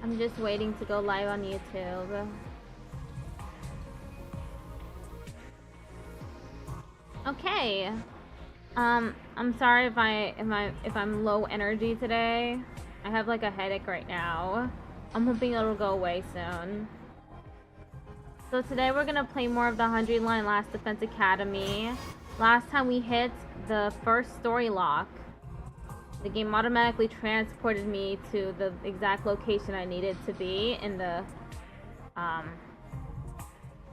I'm just waiting to go live on YouTube. Okay. I'm sorry if I'm low energy today. I have like a headache right now. I'm hoping it'll go away soon. So today we're gonna play more of the 100 line Last Defense Academy. Last time we hit the first story lock. The game automatically transported me to the exact location I needed to be in the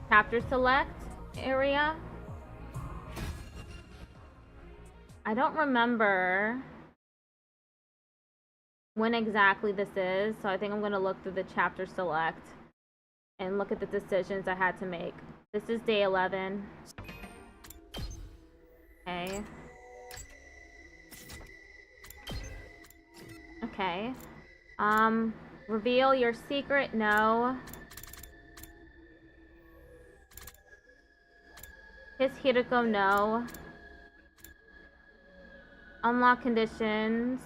chapter select area. I don't remember when exactly this is, so I think I'm going to look through the chapter select and look at the decisions I had to make. This is day 11. Okay. Okay. Reveal your secret? No. Kiss Hiroko? No. Unlock conditions.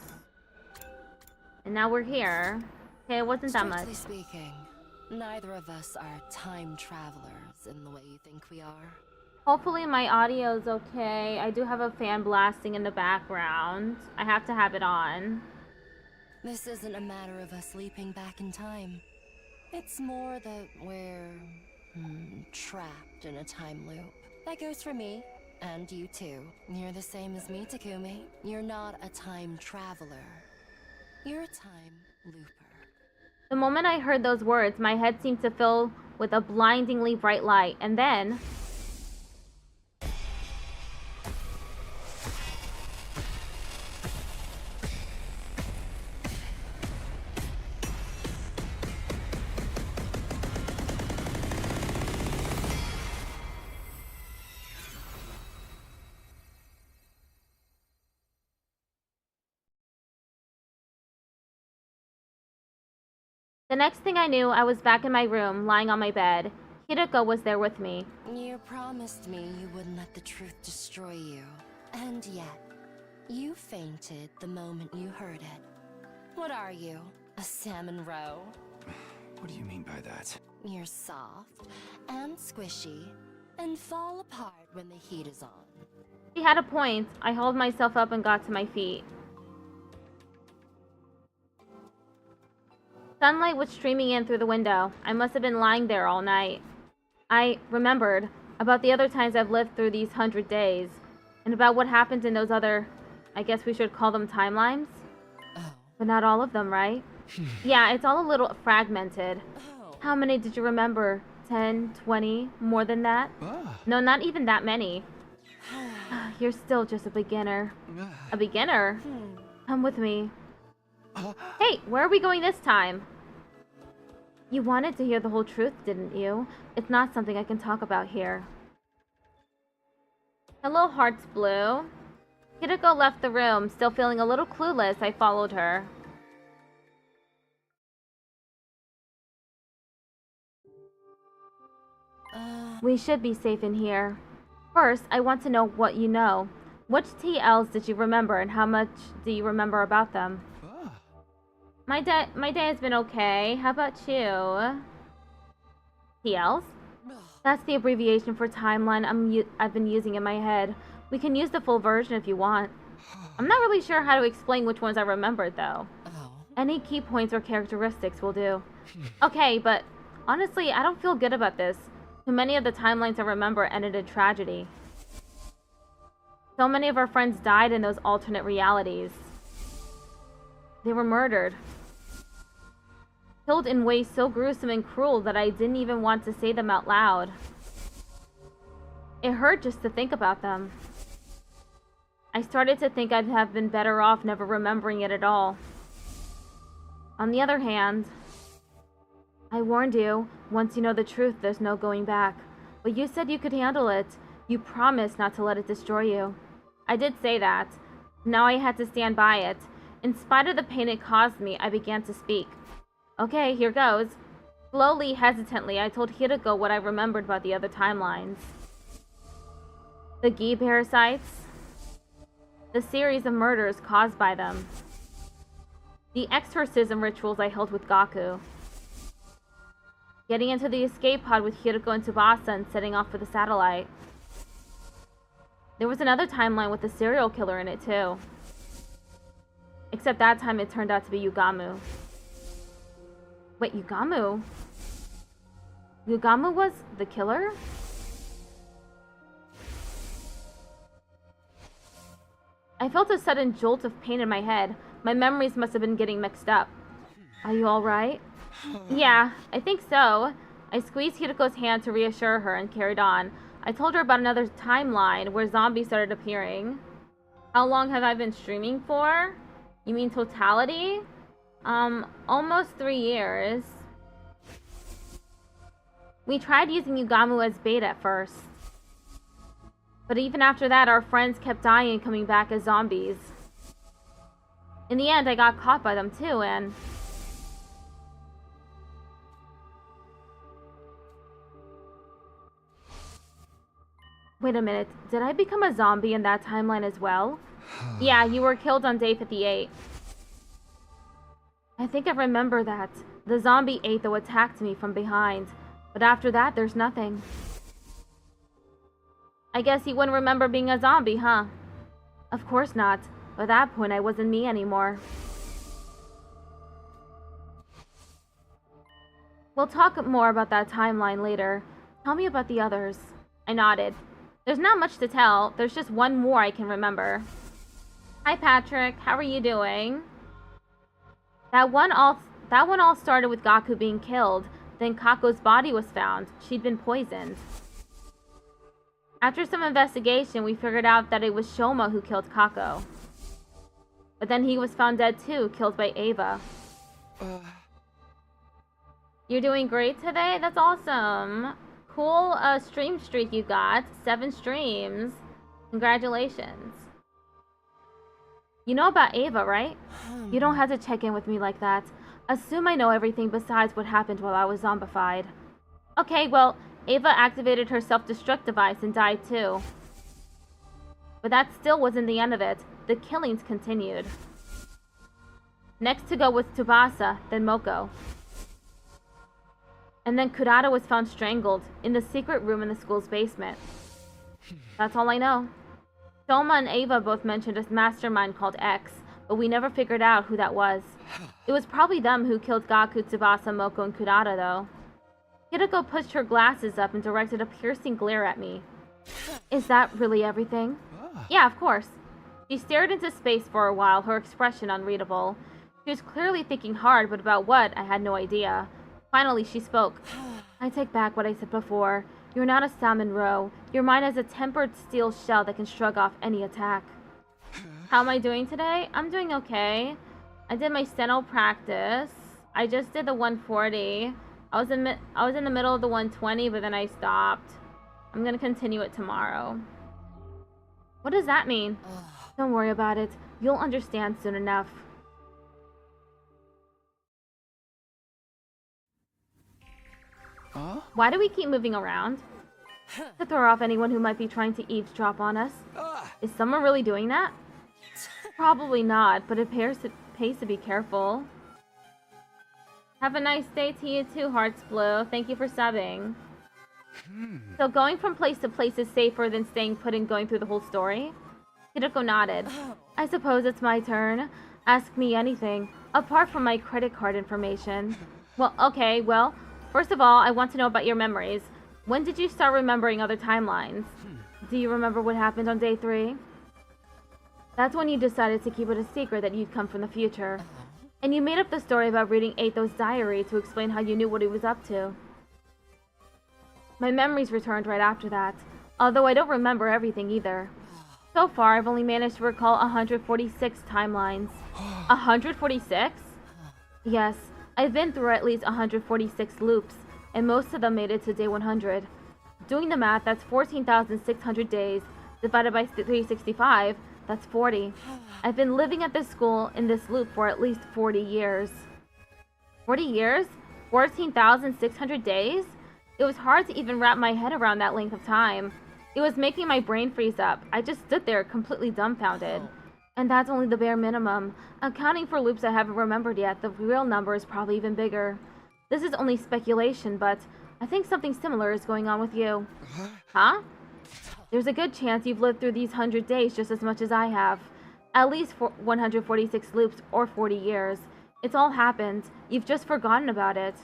And now we're here. Okay, it wasn't that much. Strictly speaking, neither of us are time travelers in the way you think we are. Hopefully my audio's okay. I do have a fan blasting in the background. I have to have it on. This isn't a matter of us leaping back in time. It's more that we're trapped in a time loop. That goes for me, and you too. You're the same as me, Takumi. You're not a time traveler. You're a time looper. The moment I heard those words, my head seemed to fill with a blindingly bright light, and then... The next thing I knew, I was back in my room, lying on my bed. Hiroko was there with me. You promised me you wouldn't let the truth destroy you. And yet, you fainted the moment you heard it. What are you? A salmon roe? What do you mean by that? You're soft and squishy and fall apart when the heat is on. She had a point. I hauled myself up and got to my feet. Sunlight was streaming in through the window. I must have been lying there all night. I remembered about the other times I've lived through these 100 days, and about what happened in those other, I guess we should call them timelines? Oh. But not all of them, right? Yeah, it's all a little fragmented. Oh. How many did you remember? 10, 20, more than that? No, not even that many. You're still just a beginner. A beginner? Come with me. Hey, where are we going this time? You wanted to hear the whole truth, didn't you? It's not something I can talk about here. Hello, Hearts Blue. Hiroko left the room, still feeling a little clueless. I followed her. We should be safe in here. First, I want to know what you know. Which TLs did you remember, and how much do you remember about them? My day has been okay. How about you? TLs? That's the abbreviation for timeline I've been using in my head. We can use the full version if you want. I'm not really sure how to explain which ones I remembered, though. Any key points or characteristics will do. Okay, but honestly, I don't feel good about this. Too many of the timelines I remember ended in tragedy. So many of our friends died in those alternate realities. They were murdered. Killed in ways so gruesome and cruel that I didn't even want to say them out loud. It hurt just to think about them. I started to think I'd have been better off never remembering it at all. On the other hand, I warned you, once you know the truth, there's no going back. But you said you could handle it. You promised not to let it destroy you. I did say that. Now I had to stand by it. In spite of the pain it caused me, I began to speak. Okay, here goes. Slowly, hesitantly, I told Hiroko what I remembered about the other timelines. The Gi parasites. The series of murders caused by them. The exorcism rituals I held with Gaku. Getting into the escape pod with Hiroko and Tsubasa and setting off for the satellite. There was another timeline with a serial killer in it too. Except that time it turned out to be Yugamu. Wait, Yugamu? Yugamu was the killer? I felt a sudden jolt of pain in my head. My memories must have been getting mixed up. Are you alright? Yeah, I think so. I squeezed Hiroko's hand to reassure her and carried on. I told her about another timeline where zombies started appearing. How long have I been streaming for? You mean totality? Almost 3 years. We tried using Yugamu as bait at first. But even after that, our friends kept dying and coming back as zombies. In the end, I got caught by them too, and... Wait a minute, did I become a zombie in that timeline as well? Yeah, you were killed on day 58. I think I remember that. The zombie Aetho attacked me from behind. But after that, there's nothing. I guess you wouldn't remember being a zombie, huh? Of course not. By that point, I wasn't me anymore. We'll talk more about that timeline later. Tell me about the others. I nodded. There's not much to tell. There's just one more I can remember. Hi, Patrick. How are you doing? That one all started with Gaku being killed. Then Kako's body was found. She'd been poisoned. After some investigation, we figured out that it was Shoma who killed Kako. But then he was found dead too, killed by Ava. You're doing great today? That's awesome. Cool stream streak you got. 7 streams. Congratulations. You know about Ava, right? You don't have to check in with me like that. Assume I know everything besides what happened while I was zombified. Okay, well, Ava activated her self-destruct device and died too. But that still wasn't the end of it. The killings continued. Next to go was Tsubasa, then Moko. And then Kurata was found strangled in the secret room in the school's basement. That's all I know. Shoma and Ava both mentioned a mastermind called X, but we never figured out who that was. It was probably them who killed Gaku, Tsubasa, Moko, and Kurata, though. Hiroko pushed her glasses up and directed a piercing glare at me. Is that really everything? Yeah, of course. She stared into space for a while, her expression unreadable. She was clearly thinking hard, but about what, I had no idea. Finally, she spoke. I take back what I said before. You're not a salmon roe. Your mind has a tempered steel shell that can shrug off any attack. How am I doing today? I'm doing okay. I did my steno practice. I just did the 140. I was in the middle of the 120, but then I stopped. I'm gonna continue it tomorrow. What does that mean? Don't worry about it. You'll understand soon enough. Why do we keep moving around? To throw off anyone who might be trying to eavesdrop on us. Is someone really doing that? Probably not, but it pays to be careful. Have a nice day to you too, Hearts Blue. Thank you for subbing. So going from place to place is safer than staying put and going through the whole story? Hiroko nodded. I suppose it's my turn. Ask me anything, apart from my credit card information. Well, okay, well, first of all, I want to know about your memories. When did you start remembering other timelines? Do you remember what happened on day 3? That's when you decided to keep it a secret that you'd come from the future. And you made up the story about reading Aetho's diary to explain how you knew what he was up to. My memories returned right after that, although I don't remember everything either. So far, I've only managed to recall 146 timelines. 146? Yes, I've been through at least 146 loops, and most of them made it to day 100. Doing the math, that's 14,600 days, divided by 365, that's 40. I've been living at this school in this loop for at least 40 years. 40 years? 14,600 days? It was hard to even wrap my head around that length of time. It was making my brain freeze up. I just stood there completely dumbfounded. And that's only the bare minimum. Accounting for loops I haven't remembered yet, the real number is probably even bigger. This is only speculation, but I think something similar is going on with you. Huh? There's a good chance you've lived through these 100 days just as much as I have. At least 146 loops or 40 years. It's all happened. You've just forgotten about it.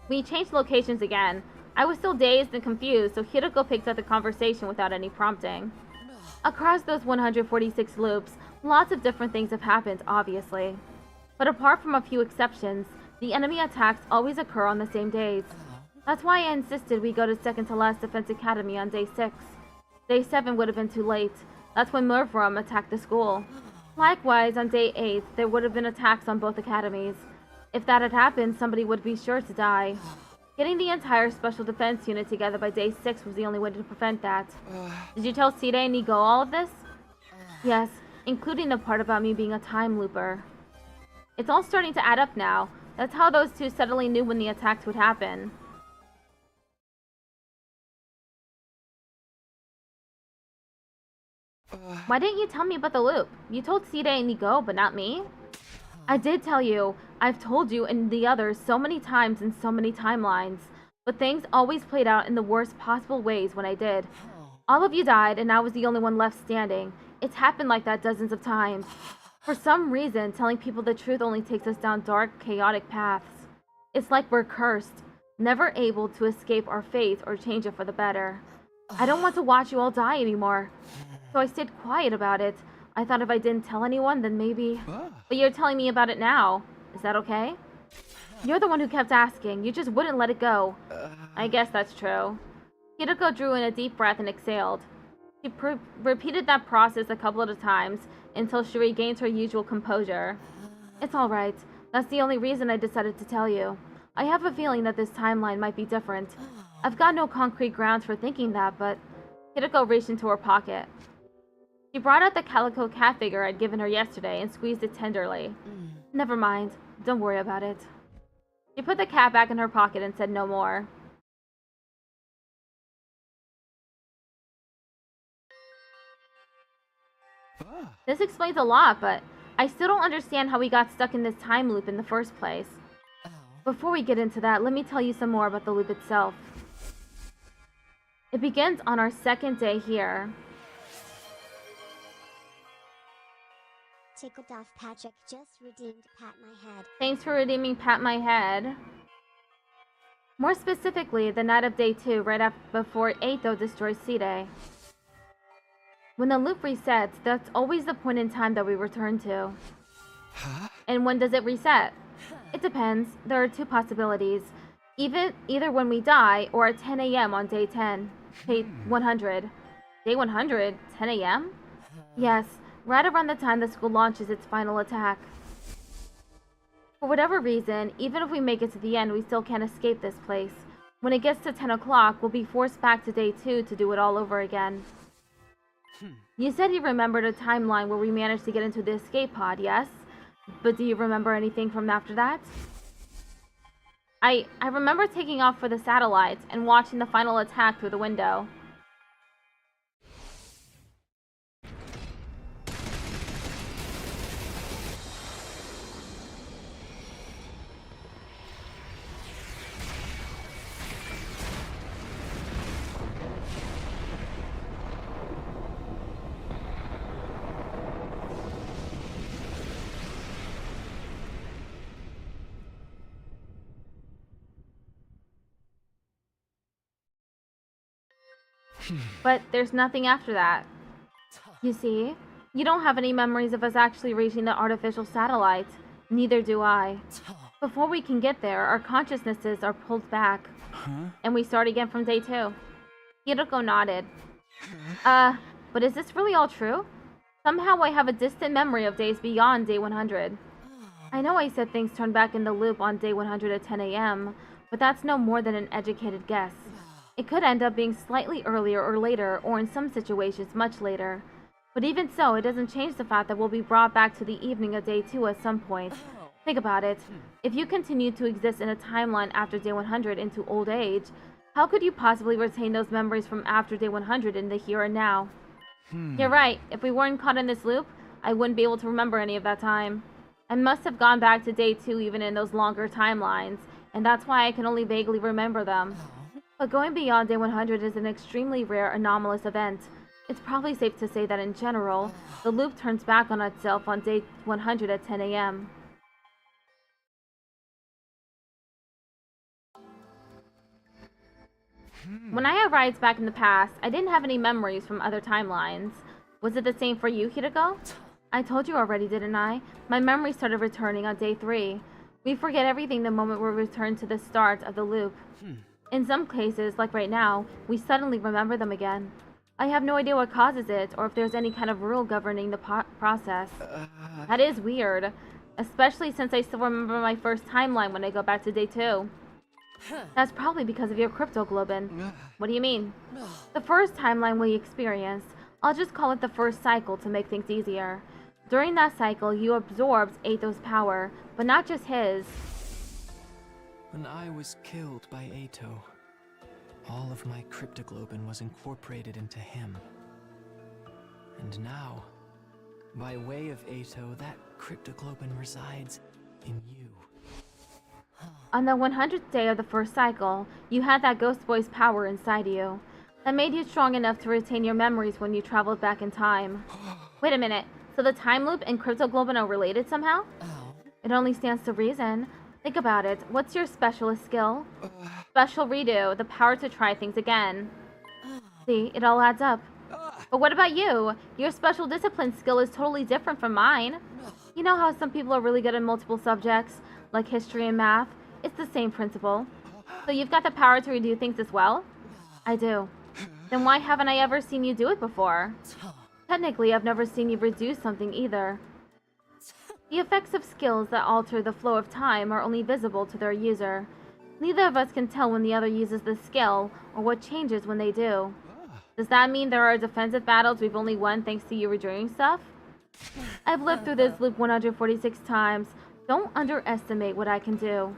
We changed locations again. I was still dazed and confused, so Hiroko picked up the conversation without any prompting. Across those 146 loops, lots of different things have happened, obviously. But apart from a few exceptions, the enemy attacks always occur on the same days. That's why I insisted we go to second to last Defense Academy on day 6. Day 7 would have been too late. That's when Murvrum attacked the school. Likewise, on day 8, there would have been attacks on both academies. If that had happened, somebody would be sure to die. Getting the entire Special Defense Unit together by day 6 was the only way to prevent that. Did you tell Side and Nigo all of this? Yes, including the part about me being a time looper. It's all starting to add up now. That's how those two suddenly knew when the attacks would happen. Why didn't you tell me about the loop? You told Side and Nigo, but not me? I did tell you. I've told you and the others so many times in so many timelines. But things always played out in the worst possible ways when I did. All of you died and I was the only one left standing. It's happened like that dozens of times. For some reason, telling people the truth only takes us down dark, chaotic paths. It's like we're cursed, never able to escape our fate or change it for the better. I don't want to watch you all die anymore. So I stayed quiet about it. I thought if I didn't tell anyone, then maybe... But you're telling me about it now. Is that okay? You're the one who kept asking. You just wouldn't let it go. I guess that's true. Hiroko drew in a deep breath and exhaled. She repeated that process a couple of times until she regained her usual composure. It's alright. That's the only reason I decided to tell you. I have a feeling that this timeline might be different. I've got no concrete grounds for thinking that, but... Hiroko reached into her pocket. She brought out the calico cat figure I'd given her yesterday and squeezed it tenderly. Never mind. Don't worry about it. She put the cat back in her pocket and said no more. This explains a lot, but I still don't understand how we got stuck in this time loop in the first place. Before we get into that, let me tell you some more about the loop itself. It begins on our second day here. Tickled off Patrick just redeemed Pat My Head. Thanks for redeeming Pat My Head. More specifically, the night of day 2, right before Aetho destroys Side. When the loop resets, that's always the point in time that we return to. Huh? And when does it reset? It depends. There are 2 possibilities. Either when we die, or at 10 a.m. on day 10. Day 100. Day 100? 10 a.m.? Yes. Right around the time the school launches its final attack. For whatever reason, even if we make it to the end, we still can't escape this place. When it gets to 10 o'clock, we'll be forced back to day 2 to do it all over again. You said you remembered a timeline where we managed to get into the escape pod, yes? But do you remember anything from after that? I remember taking off for the satellites and watching the final attack through the window. But there's nothing after that. You see, you don't have any memories of us actually reaching the artificial satellite. Neither do I. Before we can get there, our consciousnesses are pulled back. And we start again from day 2. Hiroko nodded. But is this really all true? Somehow I have a distant memory of days beyond day 100. I know I said things turned back in the loop on day 100 at 10 a.m., but that's no more than an educated guess. It could end up being slightly earlier or later, or in some situations much later. But even so, it doesn't change the fact that we'll be brought back to the evening of day 2 at some point. Think about it. If you continue to exist in a timeline after day 100 into old age, How could you possibly retain those memories from after day 100 in the here and now? You're right. If we weren't caught in this loop, I wouldn't be able to remember any of that time. I must have gone back to day 2 even in those longer timelines, and that's why I can only vaguely remember them. But going beyond day 100 is an extremely rare anomalous event. It's probably safe to say that in general, the loop turns back on itself on day 100 at 10 a.m. When I had rides back in the past, I didn't have any memories from other timelines. Was it the same for you, Hiroko? I told you already, didn't I? My memory started returning on day 3. We forget everything the moment we return to the start of the loop. In some cases, like right now, we suddenly remember them again. I have no idea what causes it, or if there's any kind of rule governing the process. That is weird, especially since I still remember my first timeline when I go back to day 2. That's probably because of your cryptoglobin. What do you mean? The first timeline we experienced, I'll just call it the first cycle to make things easier. During that cycle, you absorbed Ato's power, but not just his. When I was killed by Ato, all of my cryptoglobin was incorporated into him. And now, by way of Ato, that cryptoglobin resides in you. On the 100th day of the first cycle, you had that ghost boy's power inside you. That made you strong enough to retain your memories when you traveled back in time. Wait a minute, so the time loop and cryptoglobin are related somehow? It only stands to reason. Think about it. What's your specialist skill? Special redo, the power to try things again. See, it all adds up. But what about you? Your special discipline skill is totally different from mine. You know how some people are really good at multiple subjects, like history and math? It's the same principle. So you've got the power to redo things as well? I do. Then why haven't I ever seen you do it before? Technically, I've never seen you redo something either. The effects of skills that alter the flow of time are only visible to their user. Neither of us can tell when the other uses the skill, or what changes when they do. Does that mean there are defensive battles we've only won thanks to you redoing stuff? I've lived through this loop 146 times. Don't underestimate what I can do.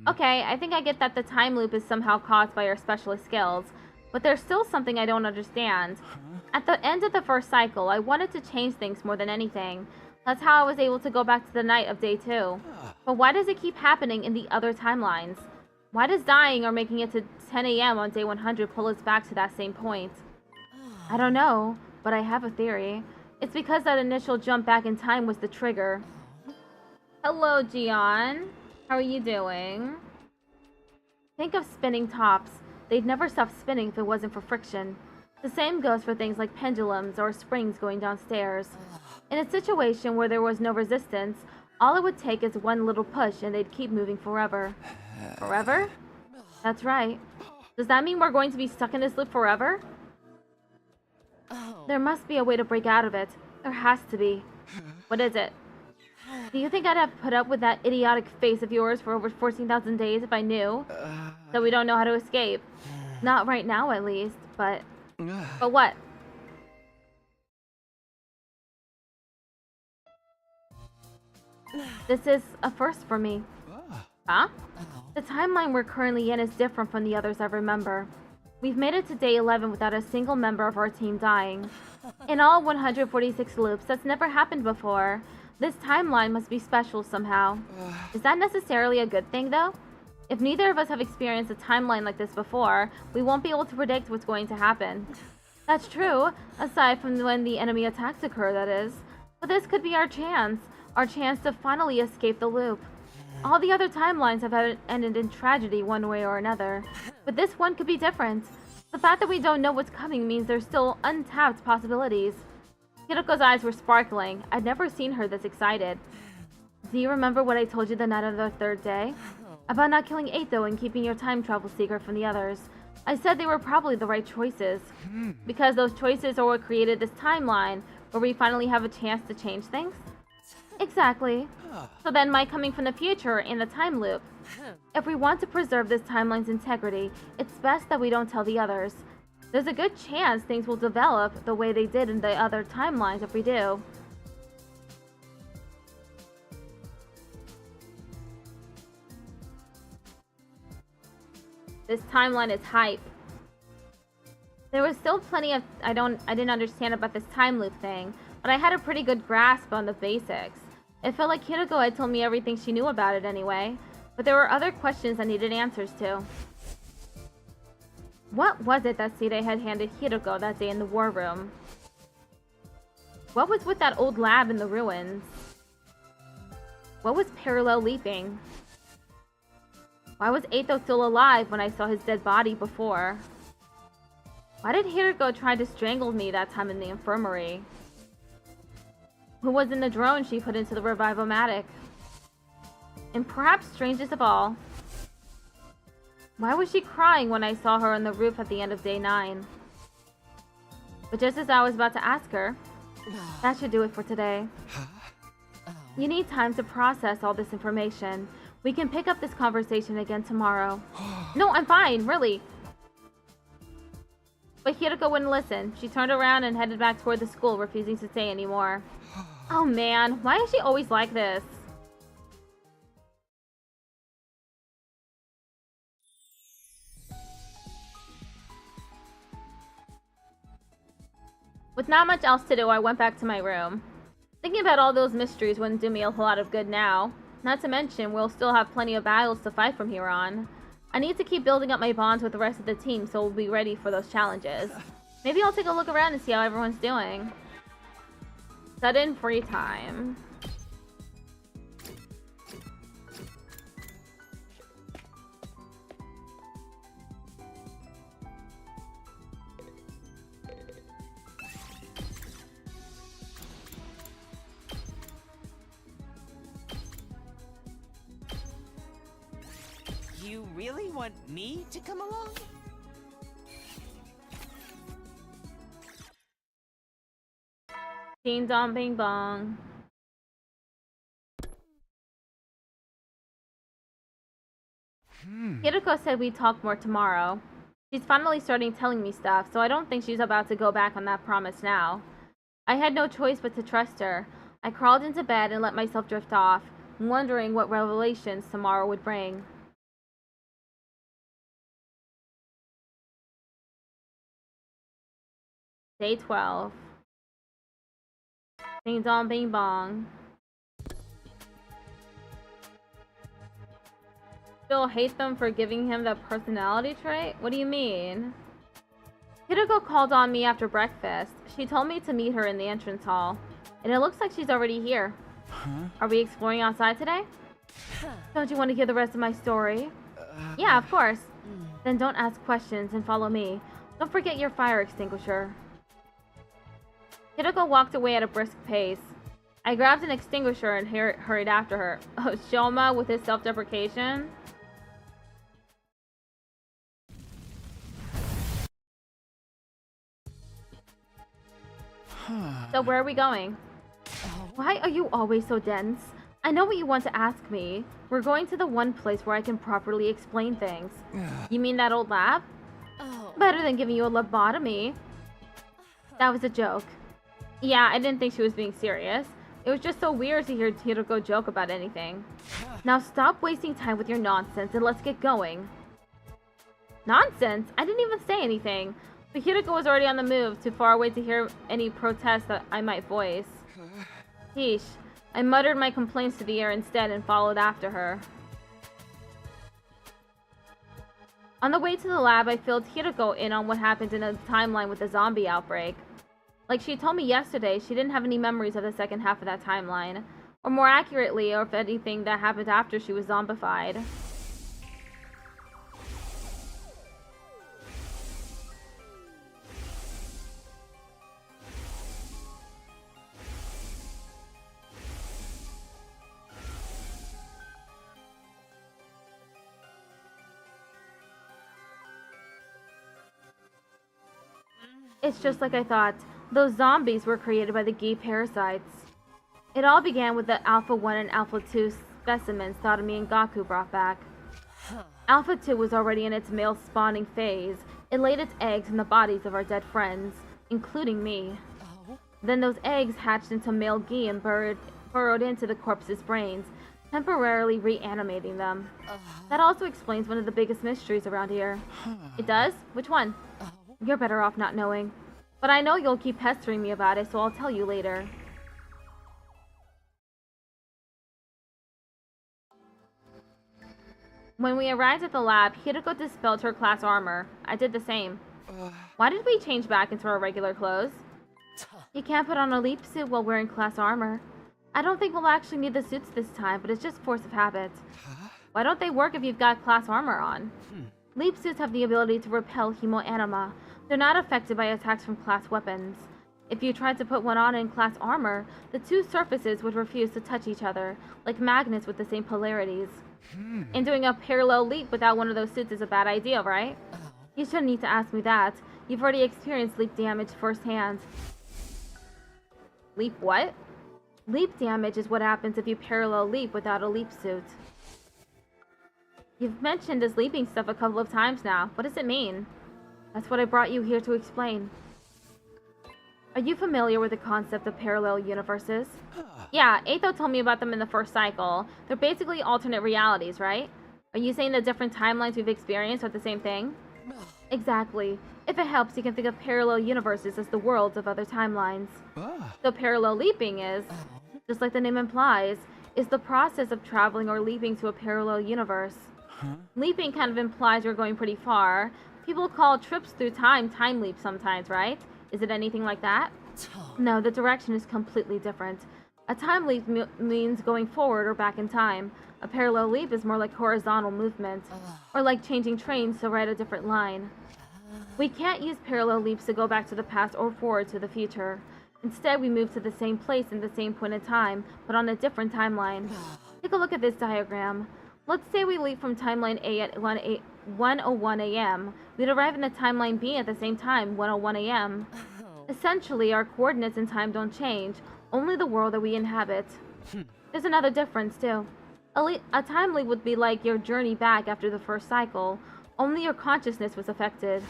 Okay, I think I get that the time loop is somehow caused by your specialist skills, but there's still something I don't understand. At the end of the first cycle, I wanted to change things more than anything. That's how I was able to go back to the night of day 2. But why does it keep happening in the other timelines? Why does dying or making it to 10 a.m. on day 100 pull us back to that same point? I don't know, but I have a theory. It's because that initial jump back in time was the trigger. Hello, Gian. How are you doing? Think of spinning tops. They'd never stop spinning if it wasn't for friction. The same goes for things like pendulums or springs going downstairs. In a situation where there was no resistance, all it would take is one little push and they'd keep moving forever. Forever? That's right. Does that mean we're going to be stuck in this loop forever? There must be a way to break out of it. There has to be. What is it? Do you think I'd have put up with that idiotic face of yours for over 14,000 days if I knew that we don't know how to escape? Not right now, at least, but... But what? This is a first for me. Huh? The timeline we're currently in is different from the others I remember. We've made it to day 11 without a single member of our team dying. In all 146 loops, that's never happened before. This timeline must be special somehow. Is that necessarily a good thing, though? If neither of us have experienced a timeline like this before, we won't be able to predict what's going to happen. That's true, aside from when the enemy attacks occur, that is. But this could be our chance to finally escape the loop. All the other timelines have ended in tragedy one way or another, but this one could be different. The fact that we don't know what's coming means there's still untapped possibilities. Hiroko's eyes were sparkling. I'd never seen her this excited. Do you remember what I told you the night of the third day? About not killing Ato and keeping your time travel secret from the others. I said they were probably the right choices. Because those choices are what created this timeline, where we finally have a chance to change things? Exactly. So then my coming from the future in the time loop. If we want to preserve this timeline's integrity, it's best that we don't tell the others. There's a good chance things will develop the way they did in the other timelines if we do. This timeline is hype. There was still plenty of I didn't understand about this time loop thing, but I had a pretty good grasp on the basics. It felt like Hiroko had told me everything she knew about it anyway, but there were other questions I needed answers to. What was it that Side had handed Hiroko that day in the war room? What was with that old lab in the ruins? What was parallel leaping? Why was Eito still alive when I saw his dead body before? Why did Hiroko try to strangle me that time in the infirmary? Who was in the drone she put into the revivomatic? And perhaps strangest of all, why was she crying when I saw her on the roof at the end of day 9? But just as I was about to ask her, that should do it for today. You need time to process all this information. We can pick up this conversation again tomorrow. No, I'm fine, really. But Hiroko wouldn't listen. She turned around and headed back toward the school, refusing to stay anymore. Oh man, why is she always like this? With not much else to do, I went back to my room. Thinking about all those mysteries wouldn't do me a whole lot of good now. Not to mention, we'll still have plenty of battles to fight from here on. I need to keep building up my bonds with the rest of the team so we'll be ready for those challenges. Maybe I'll take a look around and see how everyone's doing. Sudden free time. You really want me to come along? Ding dong bing bong. Hiroko said we'd talk more tomorrow. She's finally starting telling me stuff, so I don't think she's about to go back on that promise now. I had no choice but to trust her. I crawled into bed and let myself drift off, wondering what revelations tomorrow would bring. Day 12. Ding dong bing bong. Still hate them for giving him that personality trait? What do you mean? Hiroko called on me after breakfast. She told me to meet her in the entrance hall. And it looks like she's already here. Huh? Are we exploring outside today? Don't you want to hear the rest of my story? Yeah, of course. Then don't ask questions and follow me. Don't forget your fire extinguisher. Hiroko walked away at a brisk pace. I grabbed an extinguisher and hurried after her. Oh, Shoma with his self-deprecation? So where are we going? Why are you always so dense? I know what you want to ask me. We're going to the one place where I can properly explain things. You mean that old lab? Better than giving you a lobotomy. That was a joke. Yeah, I didn't think she was being serious. It was just so weird to hear Hiroko joke about anything. Now stop wasting time with your nonsense and let's get going. Nonsense? I didn't even say anything. But Hiroko was already on the move, too far away to hear any protest that I might voice. Yeesh. I muttered my complaints to the air instead and followed after her. On the way to the lab, I filled Hiroko in on what happened in the timeline with the zombie outbreak. Like she told me yesterday, she didn't have any memories of the second half of that timeline. Or more accurately, or if anything that happened after she was zombified. It's just like I thought. Those zombies were created by the gay parasites. It all began with the Alpha 1 and Alpha 2 specimens Sotomi and Gaku brought back. Alpha 2 was already in its male spawning phase. It laid its eggs in the bodies of our dead friends, including me. Then those eggs hatched into male Gi and burrowed into the corpse's brains, temporarily reanimating them. That also explains one of the biggest mysteries around here. It does? Which one? You're better off not knowing. But I know you'll keep pestering me about it, so I'll tell you later. When we arrived at the lab, Hiroko dispelled her class armor. I did the same. Why did we change back into our regular clothes? You can't put on a leap suit while wearing class armor. I don't think we'll actually need the suits this time, but it's just force of habit. Why don't they work if you've got class armor on? Leap suits have the ability to repel hemoanima. They're not affected by attacks from class weapons. If you tried to put one on in class armor, the two surfaces would refuse to touch each other, like magnets with the same polarities. And doing a parallel leap without one of those suits is a bad idea, right? You shouldn't need to ask me that. You've already experienced leap damage firsthand. Leap what? Leap damage is what happens if you parallel leap without a leap suit. You've mentioned this leaping stuff a couple of times now. What does it mean? That's what I brought you here to explain. Are you familiar with the concept of parallel universes? Yeah, Atho told me about them in the first cycle. They're basically alternate realities, right? Are you saying the different timelines we've experienced are the same thing? Exactly. If it helps, you can think of parallel universes as the worlds of other timelines. So parallel leaping is, just like the name implies, is the process of traveling or leaping to a parallel universe. Leaping kind of implies you're going pretty far. People call trips through time leaps sometimes, right? Is it anything like that? No, the direction is completely different. A time leap means going forward or back in time. A parallel leap is more like horizontal movement, or like changing trains to ride a different line. We can't use parallel leaps to go back to the past or forward to the future. Instead, we move to the same place in the same point in time, but on a different timeline. Take a look at this diagram. Let's say we leap from timeline A at 1:01 a.m. We'd arrive in the timeline B at the same time, 1:01 a.m. Essentially, our coordinates in time don't change, only the world that we inhabit. There's another difference, too. A time leap would be like your journey back after the first cycle, only your consciousness was affected.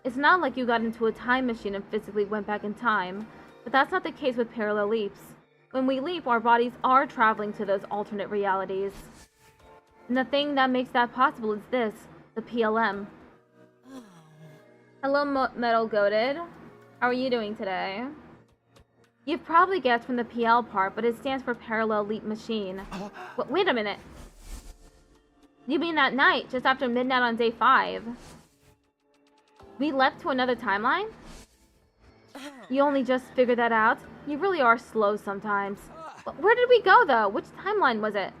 It's not like you got into a time machine and physically went back in time, but that's not the case with parallel leaps. When we leap, our bodies are traveling to those alternate realities. And the thing that makes that possible is this, the PLM. Hello, Metal Goated. How are you doing today? You've probably guessed from the PL part, but it stands for Parallel Leap Machine. Wait a minute. You mean that night, just after midnight on day 5? We left to another timeline? You only just figured that out? You really are slow sometimes. Where did we go, though? Which timeline was it?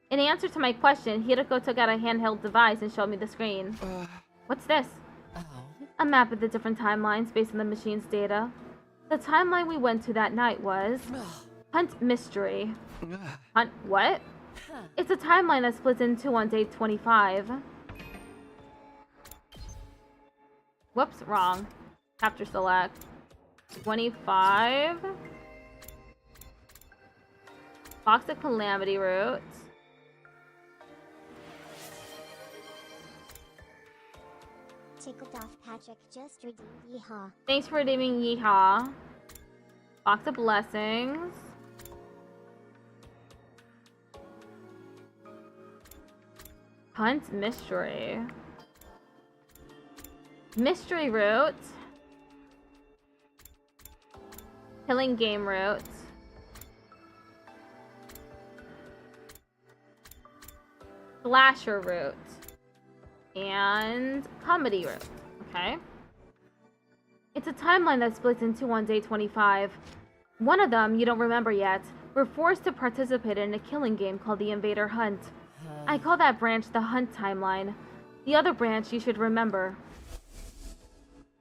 In answer to my question, Hiroko took out a handheld device and showed me the screen. What's this? A map of the different timelines based on the machine's data. The timeline we went to that night was... Hunt Mystery. Hunt what? It's a timeline that splits in two on day 25. Whoops, wrong. Chapter select. 25. Box of Calamity Roots. Tickled off Patrick just redeemed yeehaw. Thanks for redeeming yeehaw. Box of Blessings. Hunt Mystery. Mystery Route. Killing Game Route. Slasher Route. And Comedy Route. Okay. It's a timeline that splits in two on day 25. One of them, you don't remember yet. We're forced to participate in a killing game called the Invader Hunt. I call that branch the Hunt timeline. The other branch you should remember.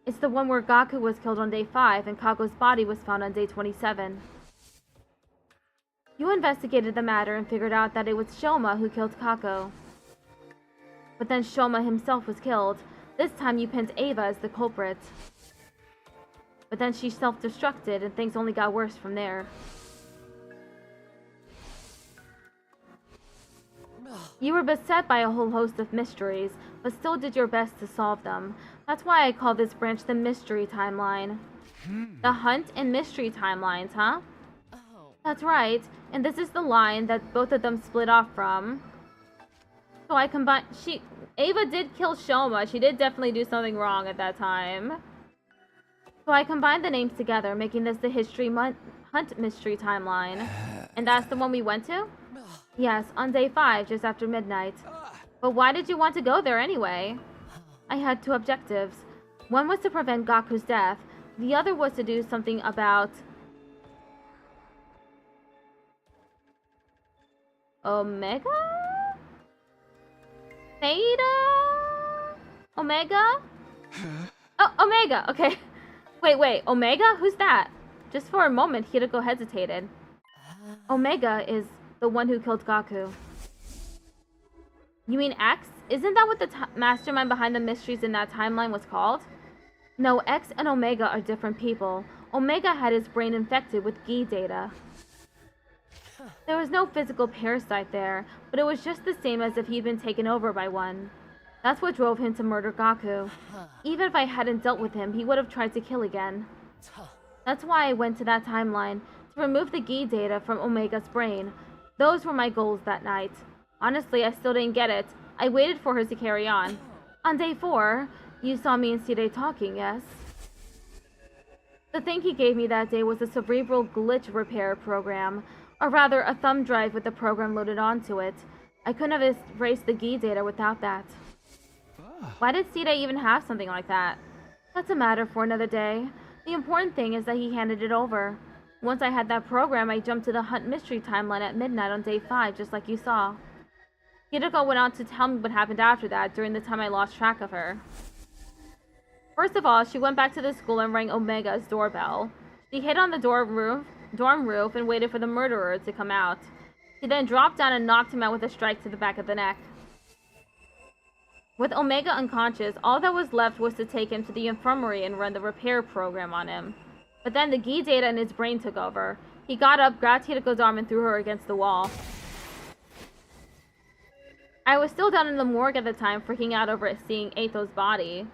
It's the one where Gaku was killed on day 5 and Kago's body was found on day 27. You investigated the matter and figured out that it was Shoma who killed Kako. But then Shoma himself was killed. This time you pinned Ava as the culprit. But then she self-destructed and things only got worse from there. You were beset by a whole host of mysteries, but still did your best to solve them. That's why I call this branch the Mystery Timeline. The Hunt and Mystery Timelines, huh? That's right. And this is the line that both of them split off from. So I combined... Ava did kill Shoma. She did definitely do something wrong at that time. So I combined the names together, making this the Hunt Mystery Timeline. And that's the one we went to? Yes, on day 5, just after midnight. But why did you want to go there anyway? I had 2 objectives. One was to prevent Gaku's death. The other was to do something about... Omega? Theta? Omega? Oh, Omega, okay. Wait, Omega? Who's that? Just for a moment, Hirako hesitated. Omega is the one who killed Gaku. You mean X? Isn't that what the mastermind behind the mysteries in that timeline was called? No, X and Omega are different people. Omega had his brain infected with Gi data. There was no physical parasite there, but it was just the same as if he'd been taken over by one. That's what drove him to murder Gaku. Even if I hadn't dealt with him, he would have tried to kill again. That's why I went to that timeline, to remove the Gi data from Omega's brain. Those were my goals that night. Honestly, I still didn't get it. I waited for her to carry on. On day 4, you saw me and Side talking, yes? The thing he gave me that day was a cerebral glitch repair program, or rather a thumb drive with the program loaded onto it. I couldn't have erased the Gi data without that. Why did Sida even have something like that? That's a matter for another day. The important thing is that he handed it over. Once I had that program, I jumped to the Hunt Mystery Timeline at midnight on day 5, just like you saw. Hirako went on to tell me what happened after that during the time I lost track of her. First of all, she went back to the school and rang Omega's doorbell. She hid on the dorm roof and waited for the murderer to come out. She then dropped down and knocked him out with a strike to the back of the neck. With Omega unconscious, all that was left was to take him to the infirmary and run the repair program on him. But then the Gi data in his brain took over. He got up, grabbed Hirako's arm, and threw her against the wall. I was still down in the morgue at the time, freaking out over seeing Eito's body.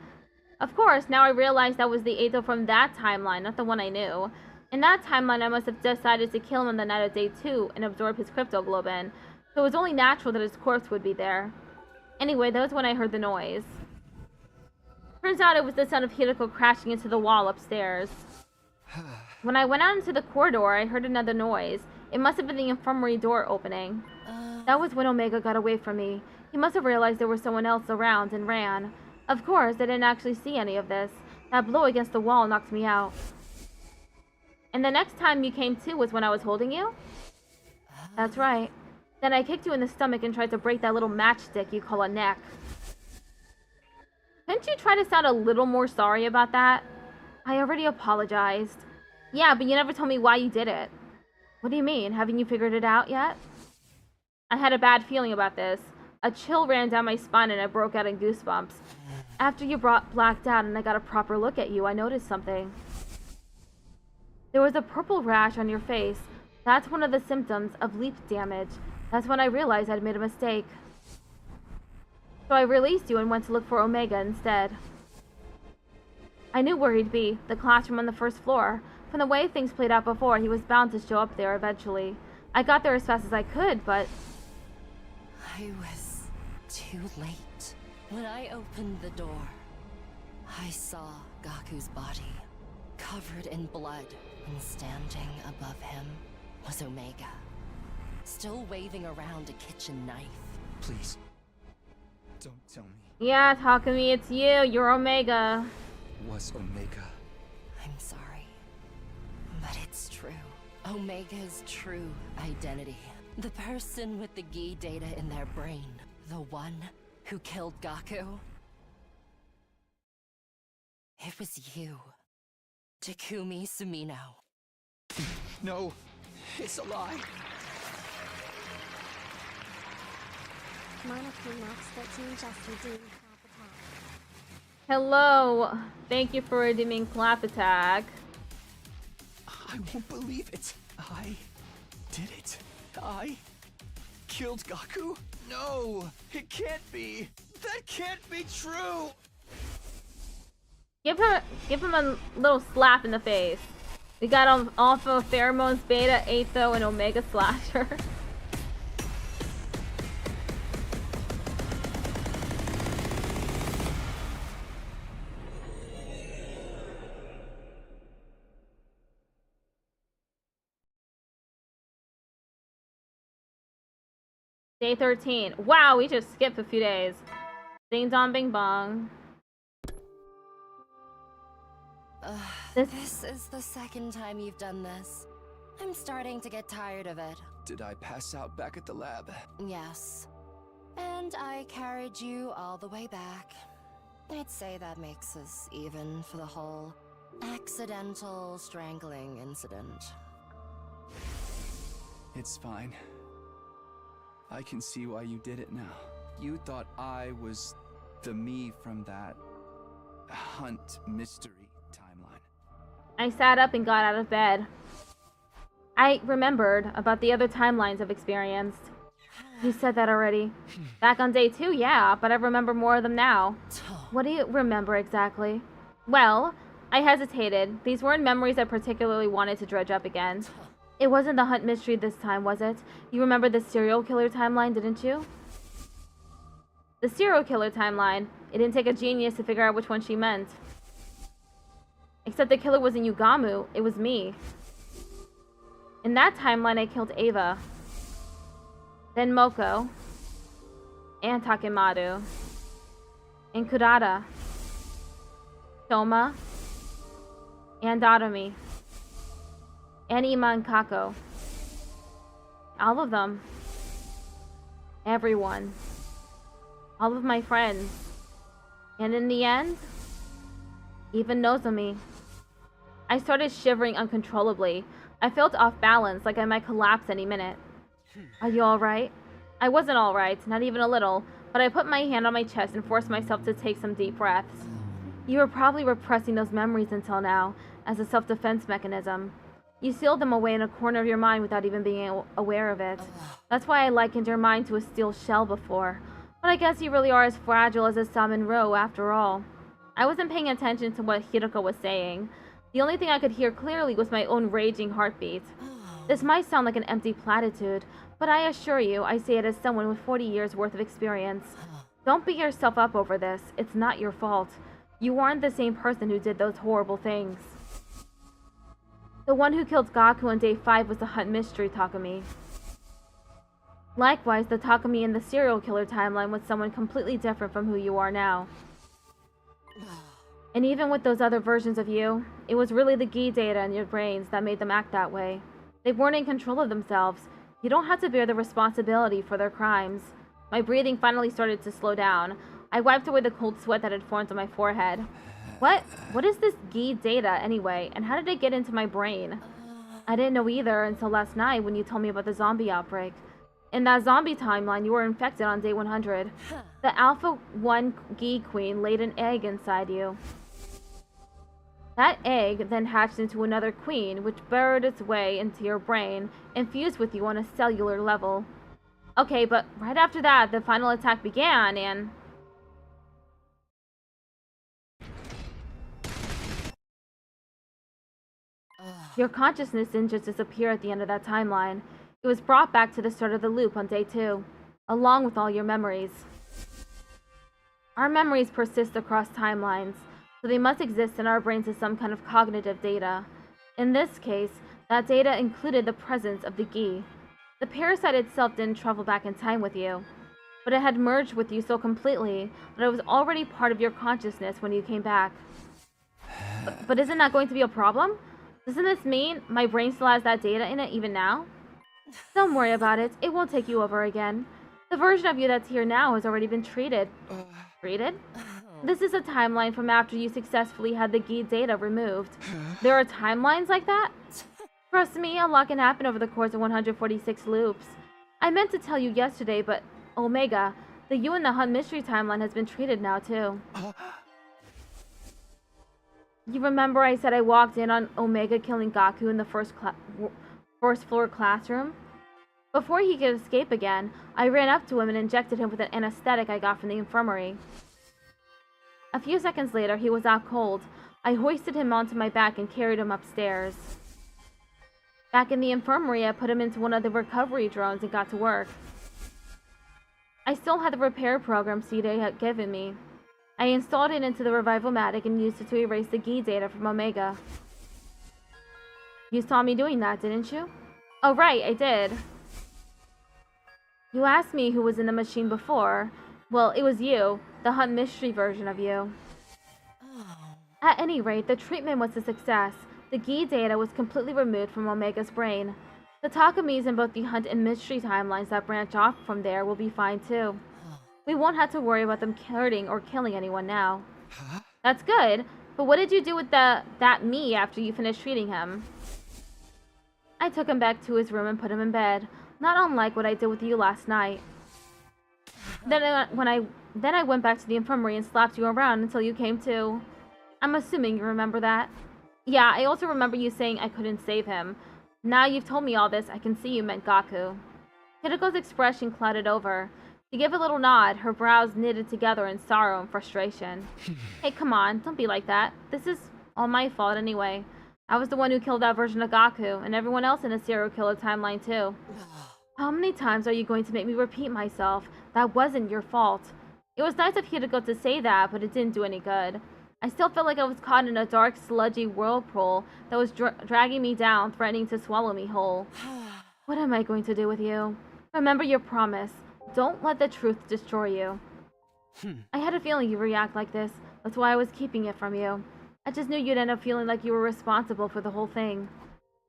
Of course, now I realized that was the Eito from that timeline, not the one I knew. In that timeline, I must have decided to kill him on the night of day 2 and absorb his cryptoglobin, so it was only natural that his corpse would be there. Anyway, that was when I heard the noise. Turns out it was the sound of Hirako crashing into the wall upstairs. When I went out into the corridor, I heard another noise. It must have been the infirmary door opening. That was when Omega got away from me. He must have realized there was someone else around and ran. Of course, I didn't actually see any of this. That blow against the wall knocked me out. And the next time you came to was when I was holding you? That's right. Then I kicked you in the stomach and tried to break that little matchstick you call a neck. Couldn't you try to sound a little more sorry about that? I already apologized. Yeah, but you never told me why you did it. What do you mean? Haven't you figured it out yet? I had a bad feeling about this. A chill ran down my spine and I broke out in goosebumps. After you blacked out and I got a proper look at you, I noticed something. There was a purple rash on your face. That's one of the symptoms of leap damage. That's when I realized I'd made a mistake. So I released you and went to look for Omega instead. I knew where he'd be, the classroom on the first floor. From the way things played out before, he was bound to show up there eventually. I got there as fast as I could, but... I was too late. When I opened the door, I saw Gaku's body, covered in blood, and standing above him was Omega, still waving around a kitchen knife. Please, don't tell me. Yeah, Takumi, it's you. You're Omega. Was Omega? I'm sorry, but it's true. Omega's true identity. The person with the Gi data in their brain. The one who killed Gaku. It was you. Takumi Sumino. No, it's a lie. Monarchy Max 13 just redeemed Clap Attack. Hello. Thank you for redeeming Clap Attack. I won't believe it. I did it. I killed Gaku? No, it can't be. That can't be true. Give him a little slap in the face. We got Alpha, Pheromones, Beta, Atho, and Omega Slasher. Day 13. Wow, we just skipped a few days. Ding dong bing bong. This is the second time you've done this. I'm starting to get tired of it. Did I pass out back at the lab? Yes. And I carried you all the way back. I'd say that makes us even for the whole accidental strangling incident. It's fine. I can see why you did it now. You thought I was the me from that hunt mystery timeline. I sat up and got out of bed. I remembered about the other timelines I've experienced. You said that already. Back on day 2, yeah, but I remember more of them now. What do you remember exactly? Well, I hesitated. These weren't memories I particularly wanted to dredge up again. It wasn't the hunt mystery this time, was it? You remember the serial killer timeline, didn't you? The serial killer timeline. It didn't take a genius to figure out which one she meant. Except the killer wasn't Yugamu, it was me. In that timeline, I killed Ava. Then Moko. And Takemaru. And Kurata. Toma. And Darumi. And Ima and Kako. All of them. Everyone. All of my friends. And in the end, even Nozomi. I started shivering uncontrollably. I felt off balance, like I might collapse any minute. Are you alright? I wasn't alright, not even a little, but I put my hand on my chest and forced myself to take some deep breaths. You were probably repressing those memories until now, as a self-defense mechanism. You sealed them away in a corner of your mind without even being aware of it. That's why I likened your mind to a steel shell before. But I guess you really are as fragile as a salmon roe after all. I wasn't paying attention to what Hiroko was saying. The only thing I could hear clearly was my own raging heartbeat. This might sound like an empty platitude, but I assure you, I say it as someone with 40 years worth of experience. Don't beat yourself up over this. It's not your fault. You aren't the same person who did those horrible things. The one who killed Gaku on day 5 was the hunt mystery Takumi. Likewise, the Takumi in the serial killer timeline was someone completely different from who you are now. And even with those other versions of you, it was really the Gi data in your brains that made them act that way. They weren't in control of themselves. You don't have to bear the responsibility for their crimes. My breathing finally started to slow down. I wiped away the cold sweat that had formed on my forehead. What is this Gi data anyway, and how did it get into my brain? I didn't know either until last night when you told me about the zombie outbreak. In that zombie timeline, you were infected on day 100. The Alpha 1 Gi Queen laid an egg inside you. That egg then hatched into another queen, which burrowed its way into your brain and fused with you on a cellular level. Okay, but right after that, the final attack began, and... Your consciousness didn't just disappear at the end of that timeline. It was brought back to the start of the loop on day 2, along with all your memories. Our memories persist across timelines, so they must exist in our brains as some kind of cognitive data. In this case, that data included the presence of the Gi. The parasite itself didn't travel back in time with you, but it had merged with you so completely that it was already part of your consciousness when you came back. But isn't that going to be a problem? Doesn't this mean my brain still has that data in it even now? Don't worry about it. It won't take you over again. The version of you that's here now has already been treated. Treated? This is a timeline from after you successfully had the Gi data removed. There are timelines like that? Trust me, a lot can happen over the course of 146 loops. I meant to tell you yesterday, but Omega, the you in the Hunt Mystery timeline has been treated now too. You remember I said I walked in on Omega killing Gaku in the first floor classroom? Before he could escape again, I ran up to him and injected him with an anesthetic I got from the infirmary. A few seconds later, he was out cold. I hoisted him onto my back and carried him upstairs. Back in the infirmary, I put him into one of the recovery drones and got to work. I still had the repair program CD had given me. I installed it into the Revival-matic and used it to erase the GI data from Omega. You saw me doing that, didn't you? Oh right, I did. You asked me who was in the machine before. Well, it was you, the Hunt Mystery version of you. At any rate, the treatment was a success. The GI data was completely removed from Omega's brain. The Takamis in both the Hunt and Mystery timelines that branch off from there will be fine too. We won't have to worry about them hurting or killing anyone now. Huh? That's good, but what did you do with that me after you finished treating him? I took him back to his room and put him in bed, not unlike what I did with you last night. Then I went back to the infirmary and slapped you around until you came to. I'm assuming you remember that. Yeah, I also remember you saying I couldn't save him. Now you've told me all this, I can see you meant Gaku. Hideko's expression clouded over. She gave a little nod, her brows knitted together in sorrow and frustration. Hey, come on, don't be like that. This is all my fault anyway. I was the one who killed that version of Gaku, and everyone else in a serial killer timeline too. How many times are you going to make me repeat myself? That wasn't your fault. It was nice of Hideko to say that, but it didn't do any good. I still felt like I was caught in a dark, sludgy whirlpool that was dragging me down, threatening to swallow me whole. What am I going to do with you? Remember your promise. Don't let the truth destroy you. I had a feeling you'd react like this. That's why I was keeping it from you. I just knew you'd end up feeling like you were responsible for the whole thing.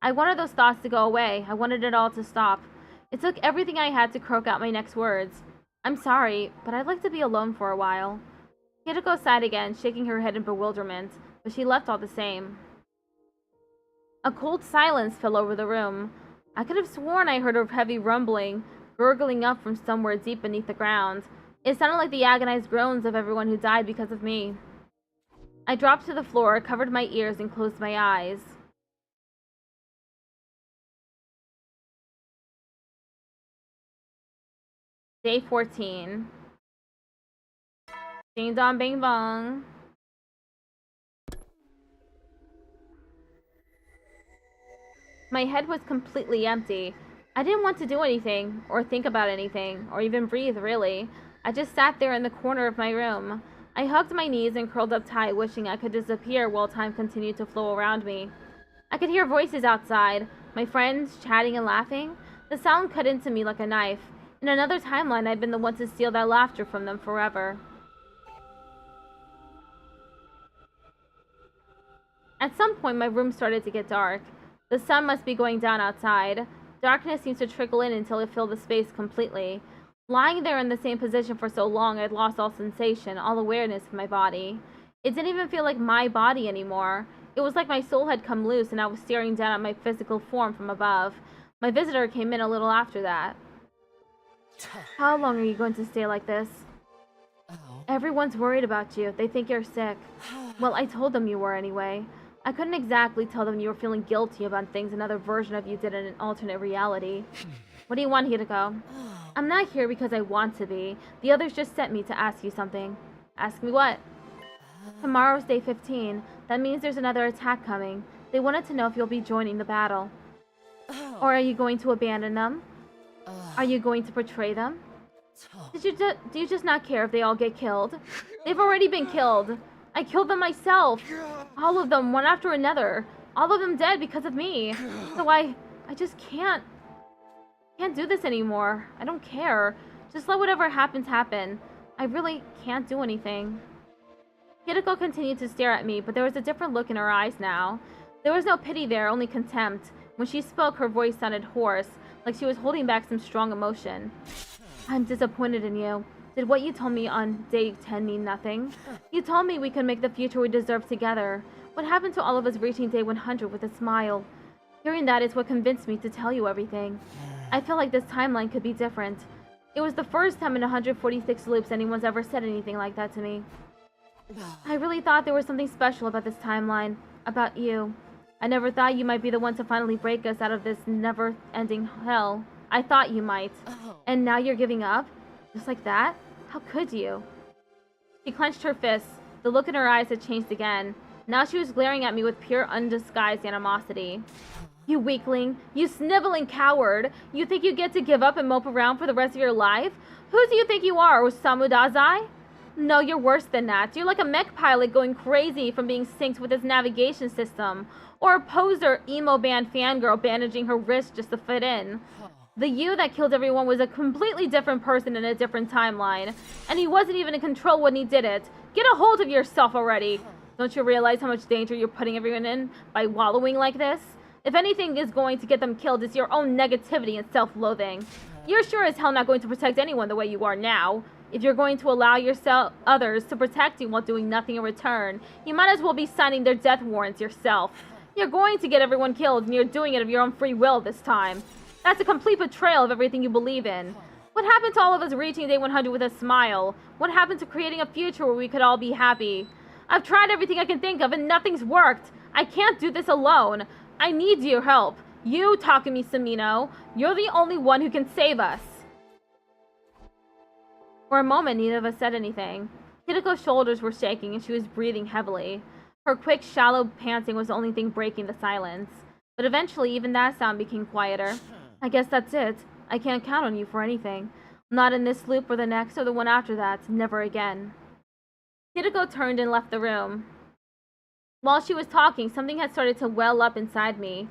I wanted those thoughts to go away. I wanted it all to stop. It took everything I had to croak out my next words. I'm sorry, but I'd like to be alone for a while. Hideko sighed again, shaking her head in bewilderment, but she left all the same. A cold silence fell over the room. I could have sworn I heard a heavy rumbling, gurgling up from somewhere deep beneath the ground. It sounded like the agonized groans of everyone who died because of me. I dropped to the floor, covered my ears, and closed my eyes. Day 14. Ding dong bing bong. My head was completely empty. I didn't want to do anything, or think about anything, or even breathe, really. I just sat there in the corner of my room. I hugged my knees and curled up tight, wishing I could disappear while time continued to flow around me. I could hear voices outside, my friends chatting and laughing. The sound cut into me like a knife. In another timeline, I'd been the one to steal that laughter from them forever. At some point, my room started to get dark. The sun must be going down outside. Darkness seemed to trickle in until it filled the space completely. Lying there in the same position for so long, I'd lost all sensation, all awareness of my body. It didn't even feel like my body anymore. It was like my soul had come loose and I was staring down at my physical form from above. My visitor came in a little after that. How long are you going to stay like this? Everyone's worried about you. They think you're sick. Well, I told them you were anyway. I couldn't exactly tell them you were feeling guilty about things another version of you did in an alternate reality. What do you want here to go? I'm not here because I want to be. The others just sent me to ask you something. Ask me what? Tomorrow's day 15. That means there's another attack coming. They wanted to know if you'll be joining the battle. Or are you going to abandon them? Are you going to betray them? Do you just not care if they all get killed? They've already been killed. I killed them myself. All of them, one after another. All of them dead because of me. So I just can't do this anymore. I don't care. Just let whatever happens happen. I really can't do anything. Hideko continued to stare at me, but there was a different look in her eyes now. There was no pity there, only contempt. When she spoke, her voice sounded hoarse, like she was holding back some strong emotion. I'm disappointed in you. Did what you told me on day 10 mean nothing? You told me we could make the future we deserve together. What happened to all of us reaching day 100 with a smile? Hearing that is what convinced me to tell you everything. I feel like this timeline could be different. It was the first time in 146 loops anyone's ever said anything like that to me. I really thought there was something special about this timeline, about you. I never thought you might be the one to finally break us out of this never-ending hell. I thought you might. And now you're giving up? Just like that? How could you? She clenched her fists. The look in her eyes had changed again. Now she was glaring at me with pure, undisguised animosity. You weakling. You sniveling coward. You think you get to give up and mope around for the rest of your life? Who do you think you are, Osamu Dazai? No, you're worse than that. You're like a mech pilot going crazy from being synced with his navigation system. Or a poser emo band fangirl bandaging her wrist just to fit in. The you that killed everyone was a completely different person in a different timeline. And he wasn't even in control when he did it. Get a hold of yourself already. Don't you realize how much danger you're putting everyone in by wallowing like this? If anything is going to get them killed, it's your own negativity and self-loathing. You're sure as hell not going to protect anyone the way you are now. If you're going to allow others to protect you while doing nothing in return, you might as well be signing their death warrants yourself. You're going to get everyone killed, and you're doing it of your own free will this time. That's a complete betrayal of everything you believe in. What happened to all of us reaching day 100 with a smile? What happened to creating a future where we could all be happy? I've tried everything I can think of, and nothing's worked. I can't do this alone. I need your help. You, Takumi Samino, you're the only one who can save us. For a moment, neither of us said anything. Hitoko's shoulders were shaking and she was breathing heavily. Her quick, shallow panting was the only thing breaking the silence. But eventually, even that sound became quieter. I guess that's it. I can't count on you for anything. Not in this loop or the next or the one after that. Never again. Hitoko turned and left the room. While she was talking, something had started to well up inside me.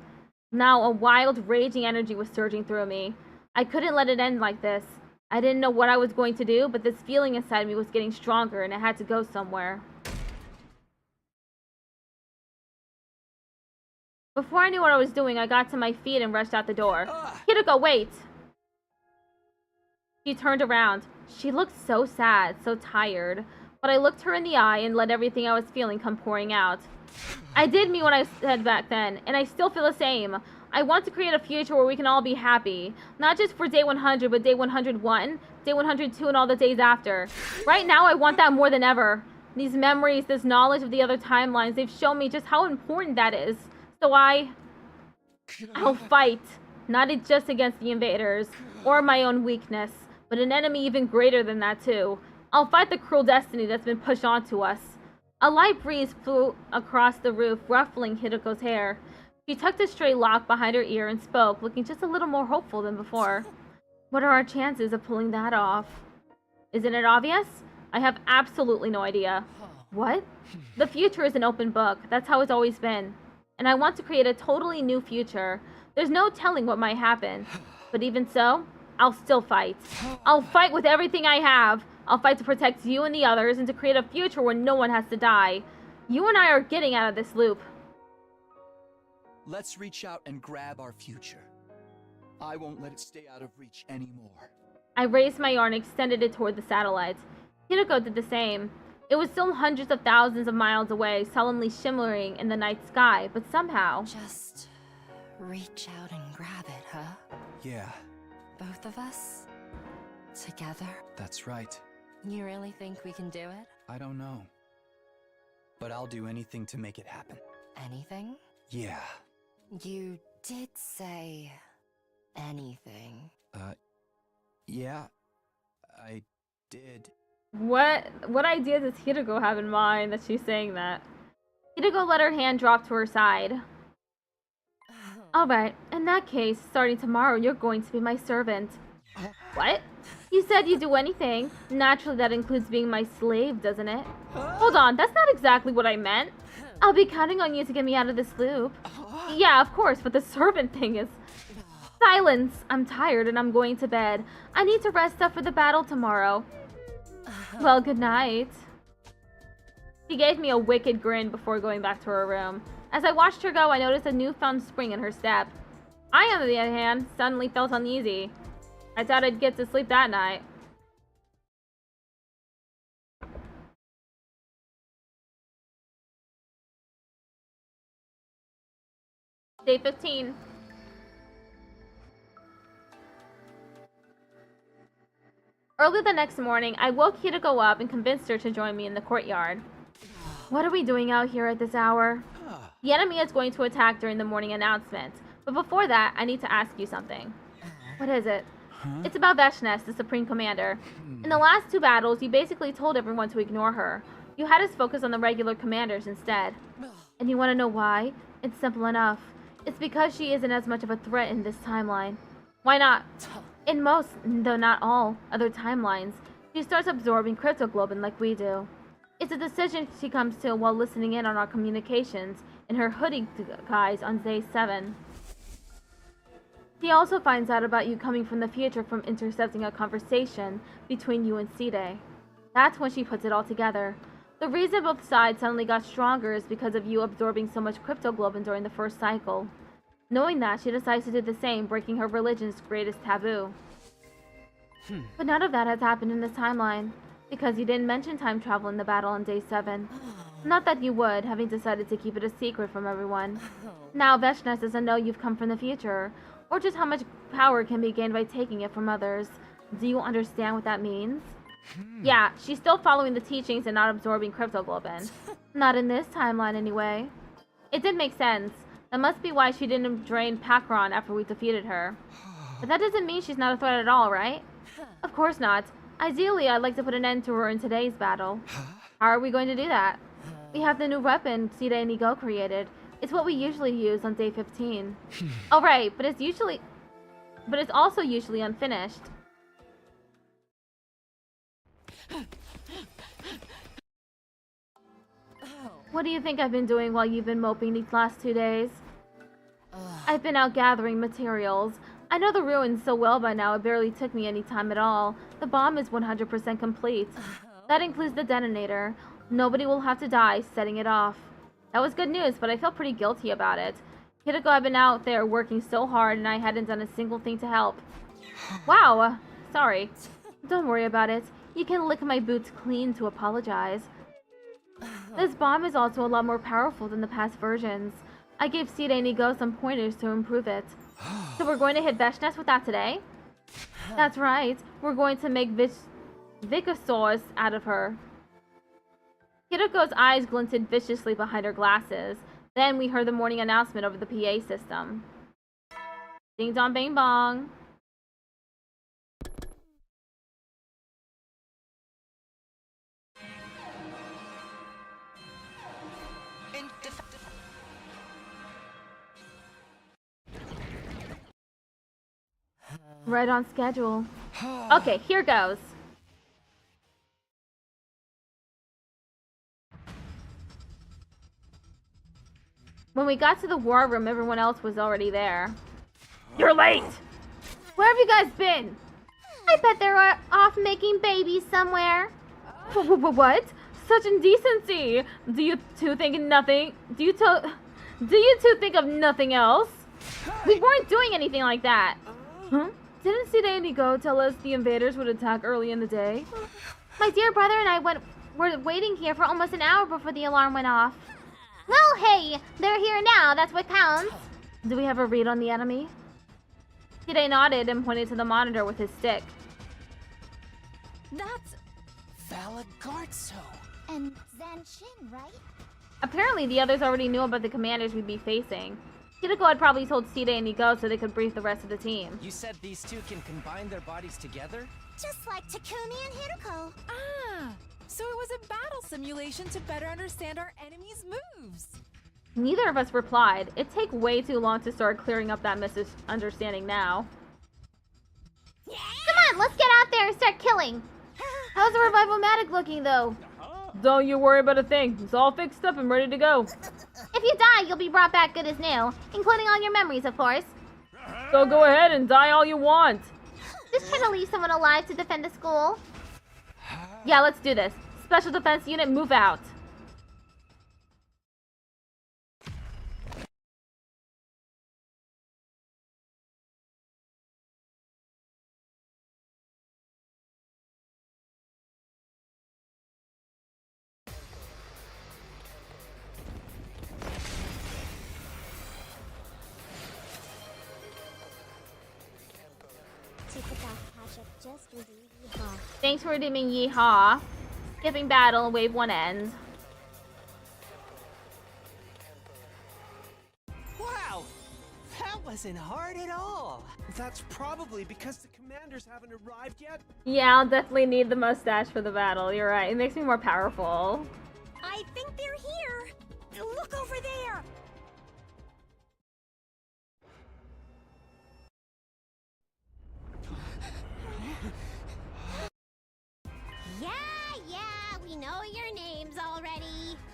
Now a wild, raging energy was surging through me. I couldn't let it end like this. I didn't know what I was going to do, but this feeling inside me was getting stronger and it had to go somewhere. Before I knew what I was doing, I got to my feet and rushed out the door. Hitoko, wait! She turned around. She looked so sad, so tired. But I looked her in the eye and let everything I was feeling come pouring out. I did mean what I said back then, and I still feel the same. I want to create a future where we can all be happy. Not just for day 100, but day 101, day 102, and all the days after. Right now, I want that more than ever. These memories, this knowledge of the other timelines, they've shown me just how important that is. So I'll fight. Not just against the invaders, or my own weakness, but an enemy even greater than that too. I'll fight the cruel destiny that's been pushed onto us. A light breeze flew across the roof, ruffling Hitoko's hair. She tucked a stray lock behind her ear and spoke, looking just a little more hopeful than before. What are our chances of pulling that off? Isn't it obvious? I have absolutely no idea. What? The future is an open book. That's how it's always been. And I want to create a totally new future. There's no telling what might happen. But even so, I'll still fight. I'll fight with everything I have. I'll fight to protect you and the others and to create a future where no one has to die. You and I are getting out of this loop. Let's reach out and grab our future. I won't let it stay out of reach anymore. I raised my arm and extended it toward the satellites. Hitoko did the same. It was still hundreds of thousands of miles away, solemnly shimmering in the night sky, but somehow... Just reach out and grab it, huh? Yeah. Both of us? Together? That's right. You really think we can do it? I don't know. But I'll do anything to make it happen. Anything? Yeah. You did say... anything. Yeah. I did. What idea does Hitoko have in mind that she's saying that? Hitoko let her hand drop to her side. Alright, in that case, starting tomorrow, you're going to be my servant. What? You said you'd do anything. Naturally, that includes being my slave, doesn't it? Hold on, that's not exactly what I meant. I'll be counting on you to get me out of this loop. Yeah, of course, but the servant thing is... Silence! I'm tired and I'm going to bed. I need to rest up for the battle tomorrow. Well, good night. She gave me a wicked grin before going back to her room. As I watched her go, I noticed a newfound spring in her step. I, on the other hand, suddenly felt uneasy. I thought I'd get to sleep that night. Day 15. Early the next morning, I woke Hitoko up and convinced her to join me in the courtyard. What are we doing out here at this hour? The enemy is going to attack during the morning announcement. But before that, I need to ask you something. What is it? It's about Veshnes, the Supreme Commander. In the last two battles, you basically told everyone to ignore her. You had us focus on the regular commanders instead. And you want to know why? It's simple enough. It's because she isn't as much of a threat in this timeline. Why not? In most, though not all, other timelines, she starts absorbing cryptoglobin like we do. It's a decision she comes to while listening in on our communications in her hoodie guise on day 7. She also finds out about you coming from the future from intercepting a conversation between you and C-Day. That's when she puts it all together. The reason both sides suddenly got stronger is because of you absorbing so much cryptoglobin during the first cycle. Knowing that, she decides to do the same, breaking her religion's greatest taboo. But none of that has happened in this timeline, because you didn't mention time travel in the battle on day 7. Not that you would, having decided to keep it a secret from everyone. Now Veshnes doesn't know you've come from the future, or just how much power can be gained by taking it from others. Do you understand what that means? Yeah, she's still following the teachings and not absorbing cryptoglobin. Not in this timeline, anyway. It did make sense. That must be why she didn't drain Pakron after we defeated her. But that doesn't mean she's not a threat at all, right? Of course not. Ideally, I'd like to put an end to her in today's battle. How are we going to do that? We have the new weapon Sita and Ego created. It's what we usually use on day 15. Oh right, but it's also usually unfinished. What do you think I've been doing while you've been moping these last 2 days? I've been out gathering materials. I know the ruins so well by now it barely took me any time at all. The bomb is 100% complete. That includes the detonator. Nobody will have to die setting it off. That was good news, but I felt pretty guilty about it. Hideko had been out there working so hard and I hadn't done a single thing to help. Wow, sorry. Don't worry about it. You can lick my boots clean to apologize. This bomb is also a lot more powerful than the past versions. I gave Sita and Ego some pointers to improve it. So we're going to hit Veshnes with that today? That's right. We're going to make Vicosaurus out of her. Hideko's eyes glinted viciously behind her glasses. Then we heard the morning announcement over the PA system. Ding dong bang bong. Right on schedule. Okay, here goes. When we got to the war room, everyone else was already there. You're late! Where have you guys been? I bet they're off making babies somewhere. What? Such indecency! Do you two think of nothing else? We weren't doing anything like that. Huh? Didn't Sita and Ego tell us the invaders would attack early in the day? My dear brother and I were waiting here for almost an hour before the alarm went off. Well, hey, they're here now. That's what counts. Do we have a read on the enemy? Sita nodded and pointed to the monitor with his stick. That's Valagartso. And Zanshin, right? Apparently, the others already knew about the commanders we'd be facing. Hideko had probably told Sita and Ego so they could brief the rest of the team. You said these two can combine their bodies together? Just like Takumi and Hideko. Ah, so it was a battle simulation to better understand our enemy's moves. Neither of us replied. It'd take way too long to start clearing up that misunderstanding now. Yeah. Come on, let's get out there and start killing. How's the revival-matic looking, though? Don't you worry about a thing. It's all fixed up and ready to go. If you die, you'll be brought back good as new, including all your memories, of course. So go ahead and die all you want. Just try to leave someone alive to defend the school. Yeah, let's do this. Special Defense Unit, move out. Thanks for redeeming Yeehaw. Skipping battle, wave 1 ends. Wow! That wasn't hard at all. That's probably because the commanders haven't arrived yet. Yeah, I'll definitely need the mustache for the battle. You're right. It makes me more powerful. I think they're here. Look over there.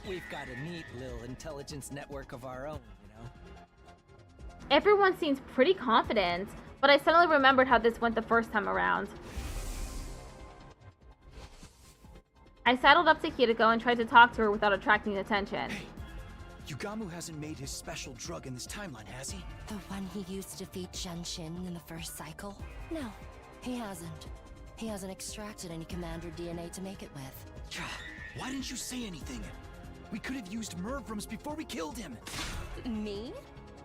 We've got a neat little intelligence network of our own, you know? Everyone seems pretty confident, but I suddenly remembered how this went the first time around. I sidled up to Hiriko and tried to talk to her without attracting attention. Hey, Yugamu hasn't made his special drug in this timeline, has he? The one he used to defeat Genshin in the first cycle? No, he hasn't. He hasn't extracted any commander DNA to make it with. Why didn't you say anything? We could have used Mervrams before we killed him. Me?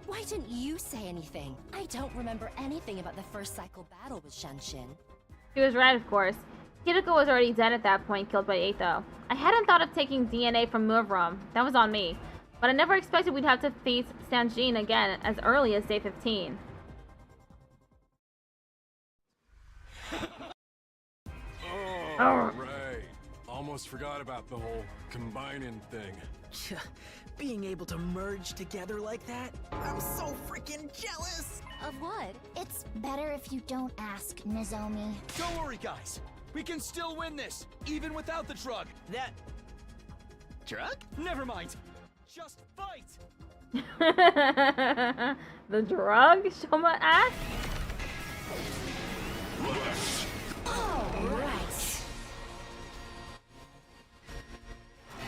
Why didn't you say anything? I don't remember anything about the first cycle battle with Genshin. She was right, of course. Hiriko was already dead at that point, killed by Ato. I hadn't thought of taking DNA from Mervram. That was on me. But I never expected we'd have to face Sanjin again as early as day 15. Oh, right. Almost forgot about the whole combining thing. Being able to merge together like that? I'm so freaking jealous! Of what? It's better if you don't ask, Nozomi. Don't worry, guys. We can still win this, even without the drug. That... drug? Never mind. Just fight! The drug? Shoma asked? Alright.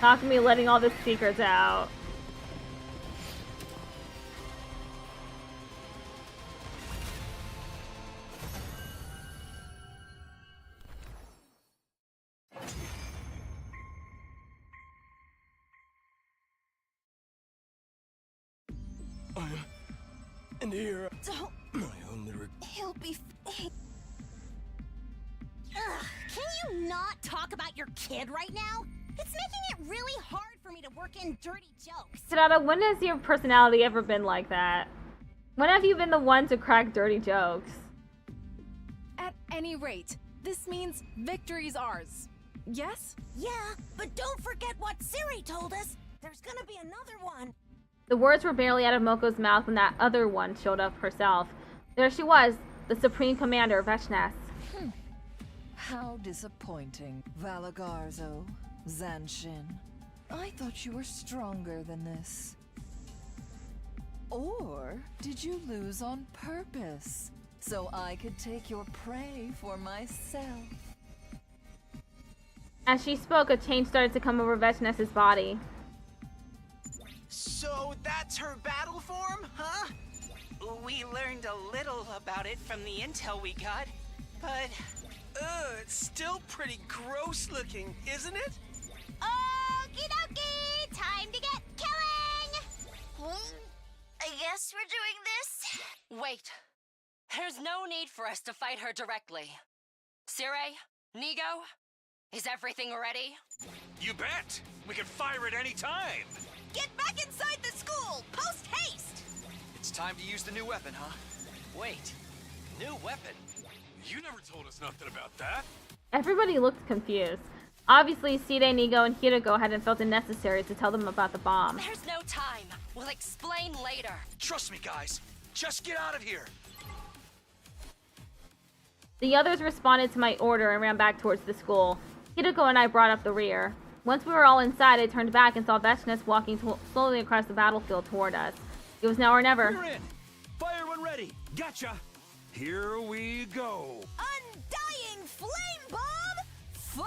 Talk to me letting all the secrets out. And here, Don't. my only He'll be. Ugh, can you not talk about your kid right now? It's making it really hard for me to work in dirty jokes. Sarada, when has your personality ever been like that? When have you been the one to crack dirty jokes? At any rate, this means victory's ours. Yes? Yeah, but don't forget what Siri told us. There's gonna be another one. The words were barely out of Moko's mouth when that other one showed up herself. There she was, the Supreme Commander, Veshnes. How disappointing, Valagarzo, Zanshin. I thought you were stronger than this. Or did you lose on purpose, so I could take your prey for myself? As she spoke, a change started to come over Veshnes' body. So that's her battle form, huh? We learned a little about it from the intel we got, but it's still pretty gross looking, isn't it? Okie dokie, time to get killing! I guess we're doing this. Wait. There's no need for us to fight her directly. Sire? Nigo? Is everything ready? You bet! We can fire at any time! Get back inside the school, post haste! It's time to use the new weapon, huh? Wait, new weapon? You never told us nothing about that. Everybody looked confused. Obviously, Side, Nigo, and Hiriko hadn't felt it necessary to tell them about the bomb. There's no time. We'll explain later. Trust me, guys. Just get out of here. The others responded to my order and ran back towards the school. Hiriko and I brought up the rear. Once we were all inside, I turned back and saw Veshnes walking slowly across the battlefield toward us. It was now or never. We're in! Fire when ready! Gotcha! Here we go! Undying flame bomb, fire!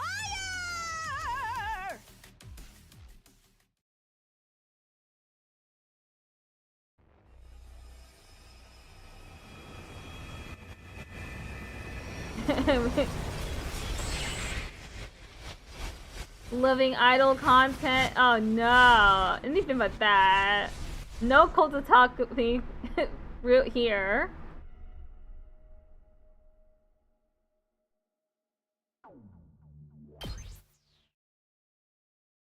Living idle content. Oh no. Anything but that. No cult to talk route here.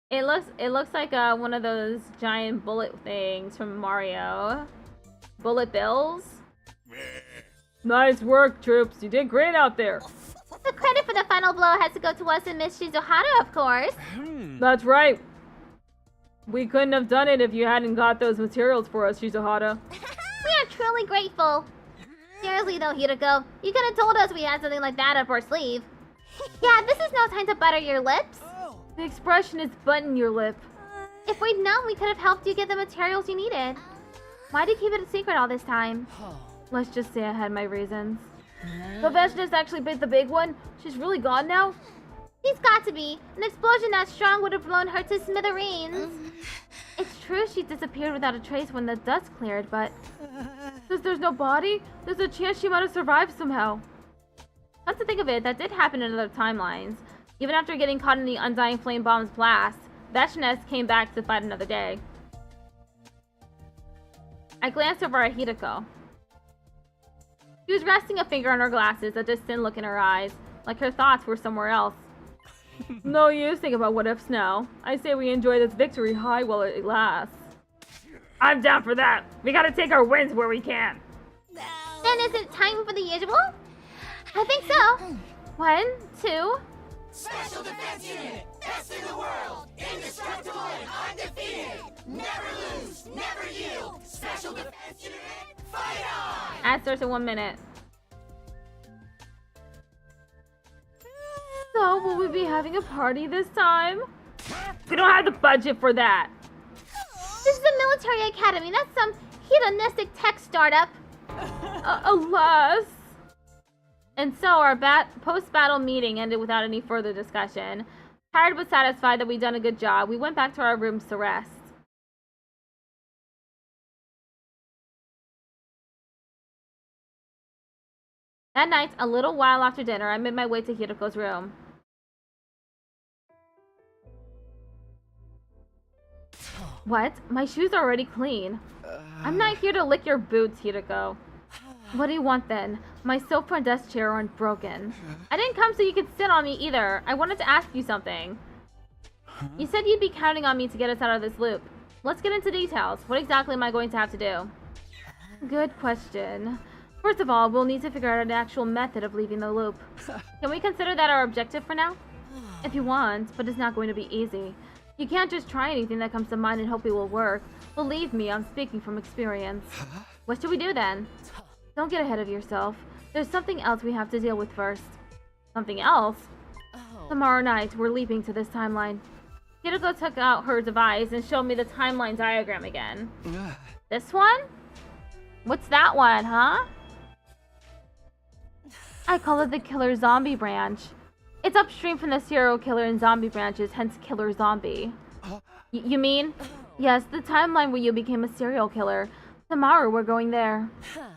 It looks like one of those giant bullet things from Mario. Bullet bills. Nice work, troops. You did great out there. The credit for the final blow has to go to us and Miss Shizuhara, of course. That's right. We couldn't have done it if you hadn't got those materials for us, Shizuhara. We are truly grateful. Seriously though, Hiriko, you could have told us we had something like that up our sleeve. Yeah, this is no time to butter your lips. The expression is button your lip. If we'd known, we could have helped you get the materials you needed. Why did you keep it a secret all this time? Let's just say I had my reasons. The Vechness actually bit the big one? She's really gone now? She's got to be. An explosion that strong would have blown her to smithereens. It's true she disappeared without a trace when the dust cleared, but... Since there's no body, there's a chance she might have survived somehow. Come to think of it, that did happen in other timelines. Even after getting caught in the Undying Flame Bomb's blast, Vechness came back to fight another day. I glanced over at Hideko. She was resting a finger on her glasses, a distant look in her eyes, like her thoughts were somewhere else. No use thinking about what ifs now. I say we enjoy this victory high while it lasts. I'm down for that. We gotta take our wins where we can. Then is it time for the usual? I think so. 1, 2... Special Defense Unit! Best in the world! Indestructible and undefeated! Never lose! Never yield! Special Defense Unit! Fight on! Ad starts in 1 minute. So, will we be having a party this time? We don't have the budget for that. This is a military academy, not some hedonistic tech startup. Alas. And so our post-battle meeting ended without any further discussion. Tired but satisfied that we'd done a good job, we went back to our rooms to rest. That night, a little while after dinner, I made my way to Hideko's room. What? My shoes are already clean. I'm not here to lick your boots, Hideko. What do you want then? My sofa and desk chair aren't broken. I didn't come so you could sit on me either. I wanted to ask you something. You said you'd be counting on me to get us out of this loop. Let's get into details. What exactly am I going to have to do? Good question. First of all, we'll need to figure out an actual method of leaving the loop. Can we consider that our objective for now? If you want, but it's not going to be easy. You can't just try anything that comes to mind and hope it will work. Believe me, I'm speaking from experience. What should we do then? Don't get ahead of yourself. There's something else we have to deal with first. Something else? Tomorrow night, we're leaping to this timeline. Hideko took out her device and showed me the timeline diagram again. This one? What's that one, huh? I call it the Killer Zombie branch. It's upstream from the serial killer and zombie branches, hence Killer Zombie. You mean? Yes, the timeline where you became a serial killer. Tomorrow we're going there.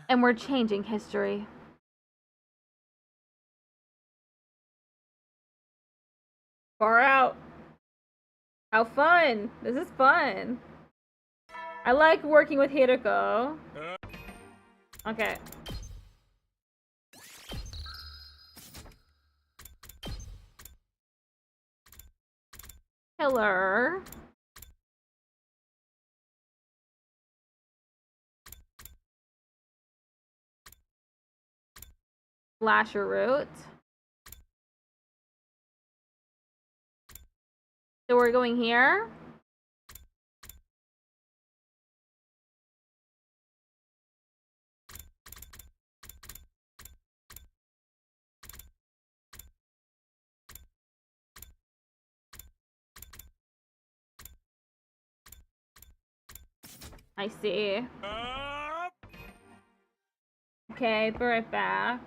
And we're changing history. Far out. How fun. This is fun. I like working with Hideko. Okay. Killer. Slasher route. So we're going here. I see. Okay, be right back.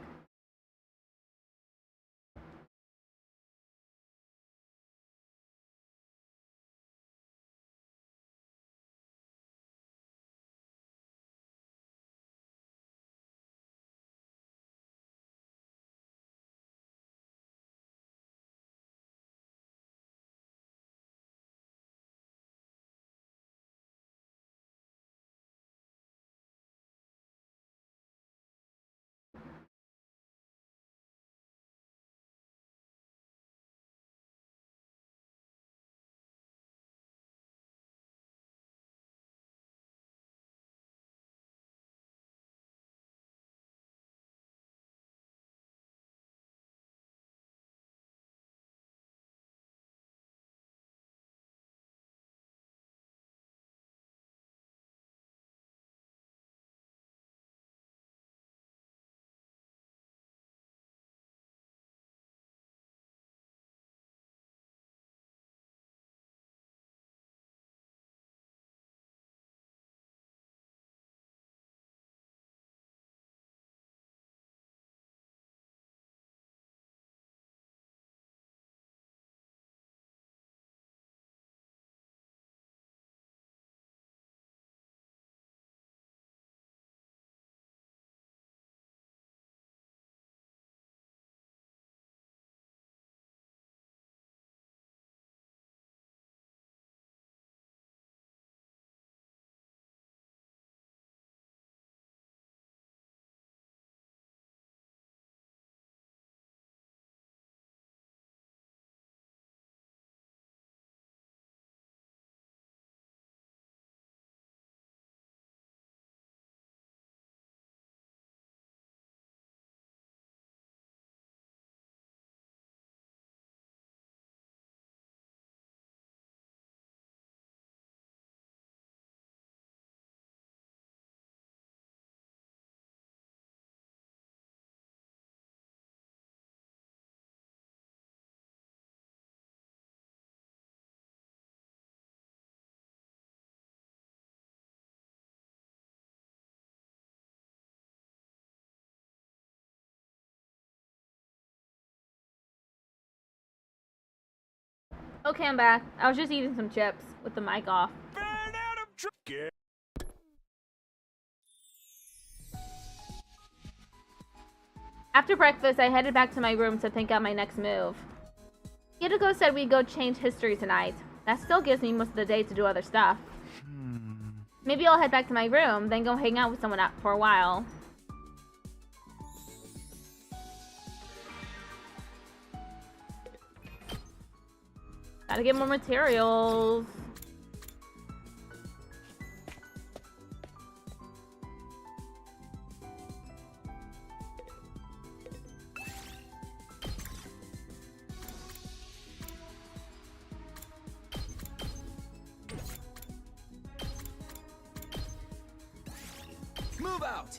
Okay, I'm back. I was just eating some chips with the mic off. After breakfast, I headed back to my room to think out my next move. Hideko said we'd go change history tonight. That still gives me most of the day to do other stuff. Maybe I'll head back to my room, then go hang out with someone out for a while. Gotta get more materials. Move out!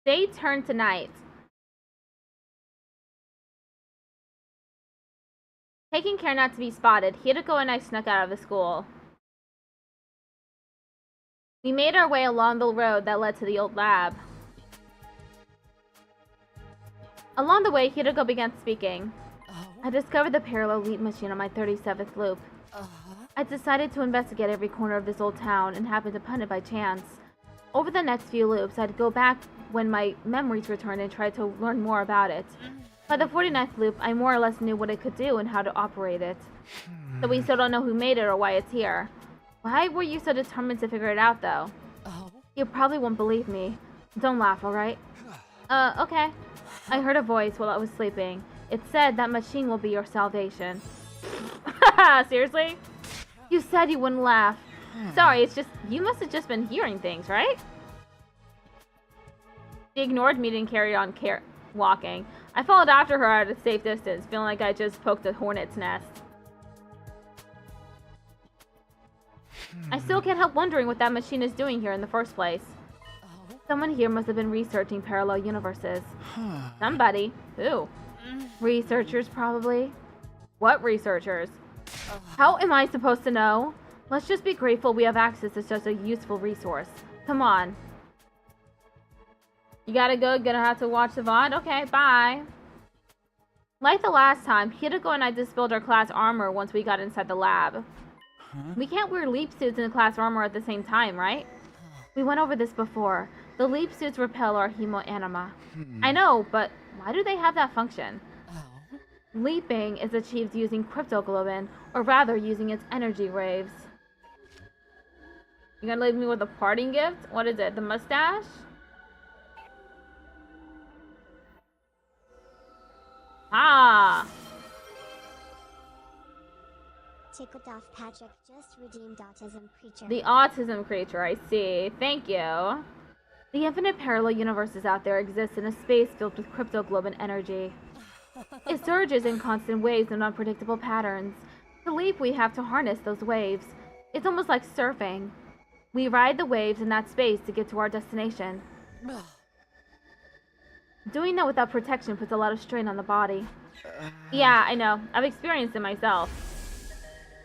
Day turned to night. Taking care not to be spotted, Hideko and I snuck out of the school. We made our way along the road that led to the old lab. Along the way, Hideko began speaking. I discovered the parallel leap machine on my 37th loop. I decided to investigate every corner of this old town and happened upon it by chance. Over the next few loops, I'd go back when my memories returned and try to learn more about it. By the 49th loop, I more or less knew what it could do and how to operate it. So we still don't know who made it or why it's here. Why were you so determined to figure it out, though? You probably won't believe me. Don't laugh, alright? Okay. I heard a voice while I was sleeping. It said that machine will be your salvation. Seriously? You said you wouldn't laugh. Sorry, it's just, you must have just been hearing things, right? She ignored me and carried on walking. I followed after her at a safe distance, feeling like I just poked a hornet's nest. I still can't help wondering what that machine is doing here in the first place. Someone here must have been researching parallel universes. Somebody. Who? Researchers, probably. What researchers? How am I supposed to know? Let's just be grateful we have access to such a useful resource. Come on. You gotta go, gonna have to watch the VOD? Okay, bye. Like the last time, Hideko and I dispelled our class armor once we got inside the lab. We can't wear leap suits and class armor at the same time, right? We went over this before. The leap suits repel our hemoanima. I know, but why do they have that function? Leaping is achieved using cryptoglobin, or rather using its energy waves. You gonna leave me with a parting gift? What is it, the mustache? Ah! Tickled off Patrick just redeemed autism creature. The autism creature, I see. Thank you. The infinite parallel universes out there exist in a space filled with cryptoglobin energy. It surges in constant waves and unpredictable patterns. To leap, we have to harness those waves. It's almost like surfing. We ride the waves in that space to get to our destination. Doing that without protection puts a lot of strain on the body. Yeah, I know. I've experienced it myself.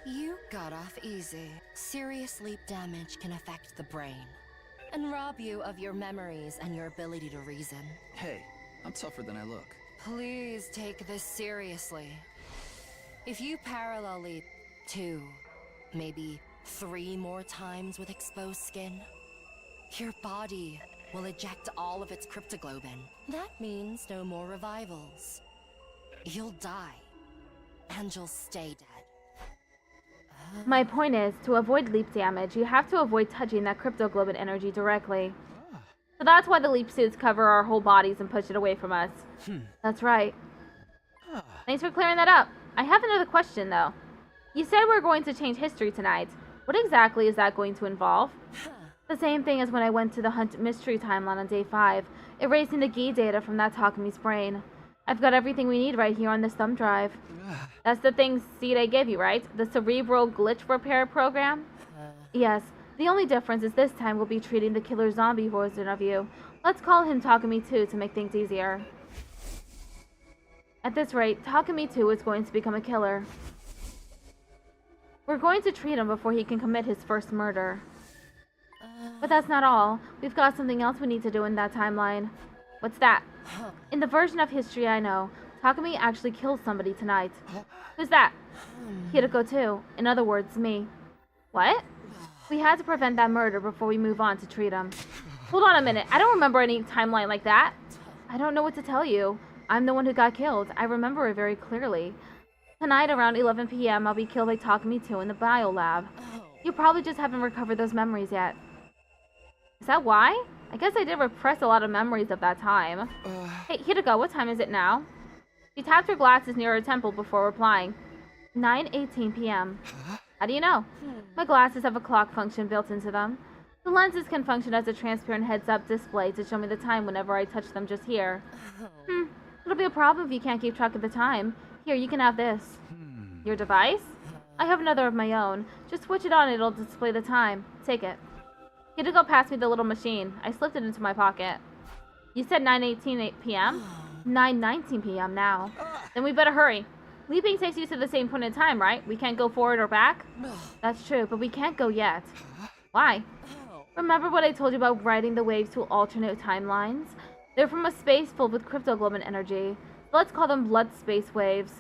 You got off easy. Serious leap damage can affect the brain and rob you of your memories and your ability to reason. Hey, I'm tougher than I look. Please take this seriously. If you parallel leap 2, maybe 3 more times with exposed skin, your body will eject all of its cryptoglobin. That means no more revivals. You'll die, and you'll stay dead. My point is, to avoid leap damage, you have to avoid touching that cryptoglobin energy directly. So that's why the leap suits cover our whole bodies and push it away from us. That's right. Thanks for clearing that up. I have another question, though. You said we're going to change history tonight. What exactly is that going to involve? The same thing as when I went to the Hunt Mystery timeline on day 5, erasing the GI data from that Takami's brain. I've got everything we need right here on this thumb drive. That's the thing Seed I gave you, right? The cerebral glitch repair program? Yes. The only difference is this time we'll be treating the killer zombie version of you. Let's call him Takami 2 to make things easier. At this rate, Takami 2 is going to become a killer. We're going to treat him before he can commit his first murder. But that's not all. We've got something else we need to do in that timeline. What's that? In the version of history I know, Takumi actually killed somebody tonight. Who's that? Hideko too. In other words, me. What? We had to prevent that murder before we move on to treat him. Hold on a minute. I don't remember any timeline like that. I don't know what to tell you. I'm the one who got killed. I remember it very clearly. Tonight around 11 p.m. I'll be killed by Takumi too in the bio lab. You probably just haven't recovered those memories yet. Is that why? I guess I did repress a lot of memories of that time. Hey, Hideko, what time is it now? She tapped her glasses near her temple before replying. 9:18 p.m. How do you know? My glasses have a clock function built into them. The lenses can function as a transparent heads-up display to show me the time whenever I touch them just here. It'll be a problem if you can't keep track of the time. Here, you can have this. Your device? I have another of my own. Just switch it on and it'll display the time. Take it. Hideko passed me the little machine. I slipped it into my pocket. You said 9:18 p.m.? 9:19 p.m. now. Then we better hurry. Leaping takes you to the same point in time, right? We can't go forward or back? That's true, but we can't go yet. Why? Remember what I told you about riding the waves to alternate timelines? They're from a space filled with cryptoglobin energy. Let's call them blood space waves.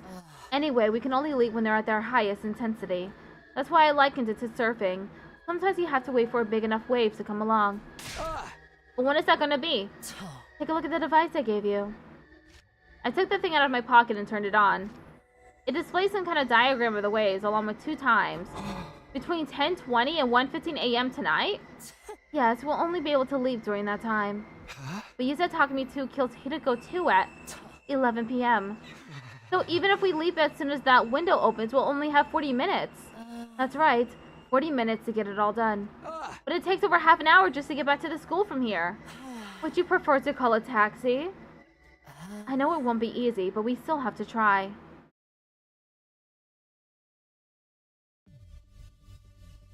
Anyway, we can only leap when they're at their highest intensity. That's why I likened it to surfing. Sometimes you have to wait for a big enough wave to come along. But when is that going to be? Take a look at the device I gave you. I took the thing out of my pocket and turned it on. It displays some kind of diagram of the waves along with 2 times. Between 10:20 and 1:15 a.m. tonight? Yes, we'll only be able to leave during that time. But you said Takumi 2 killed Hideko 2 at 11 p.m. So even if we leap as soon as that window opens, we'll only have 40 minutes. That's right, 40 minutes to get it all done. But it takes over half an hour just to get back to the school from here. Would you prefer to call a taxi? I know it won't be easy, but we still have to try.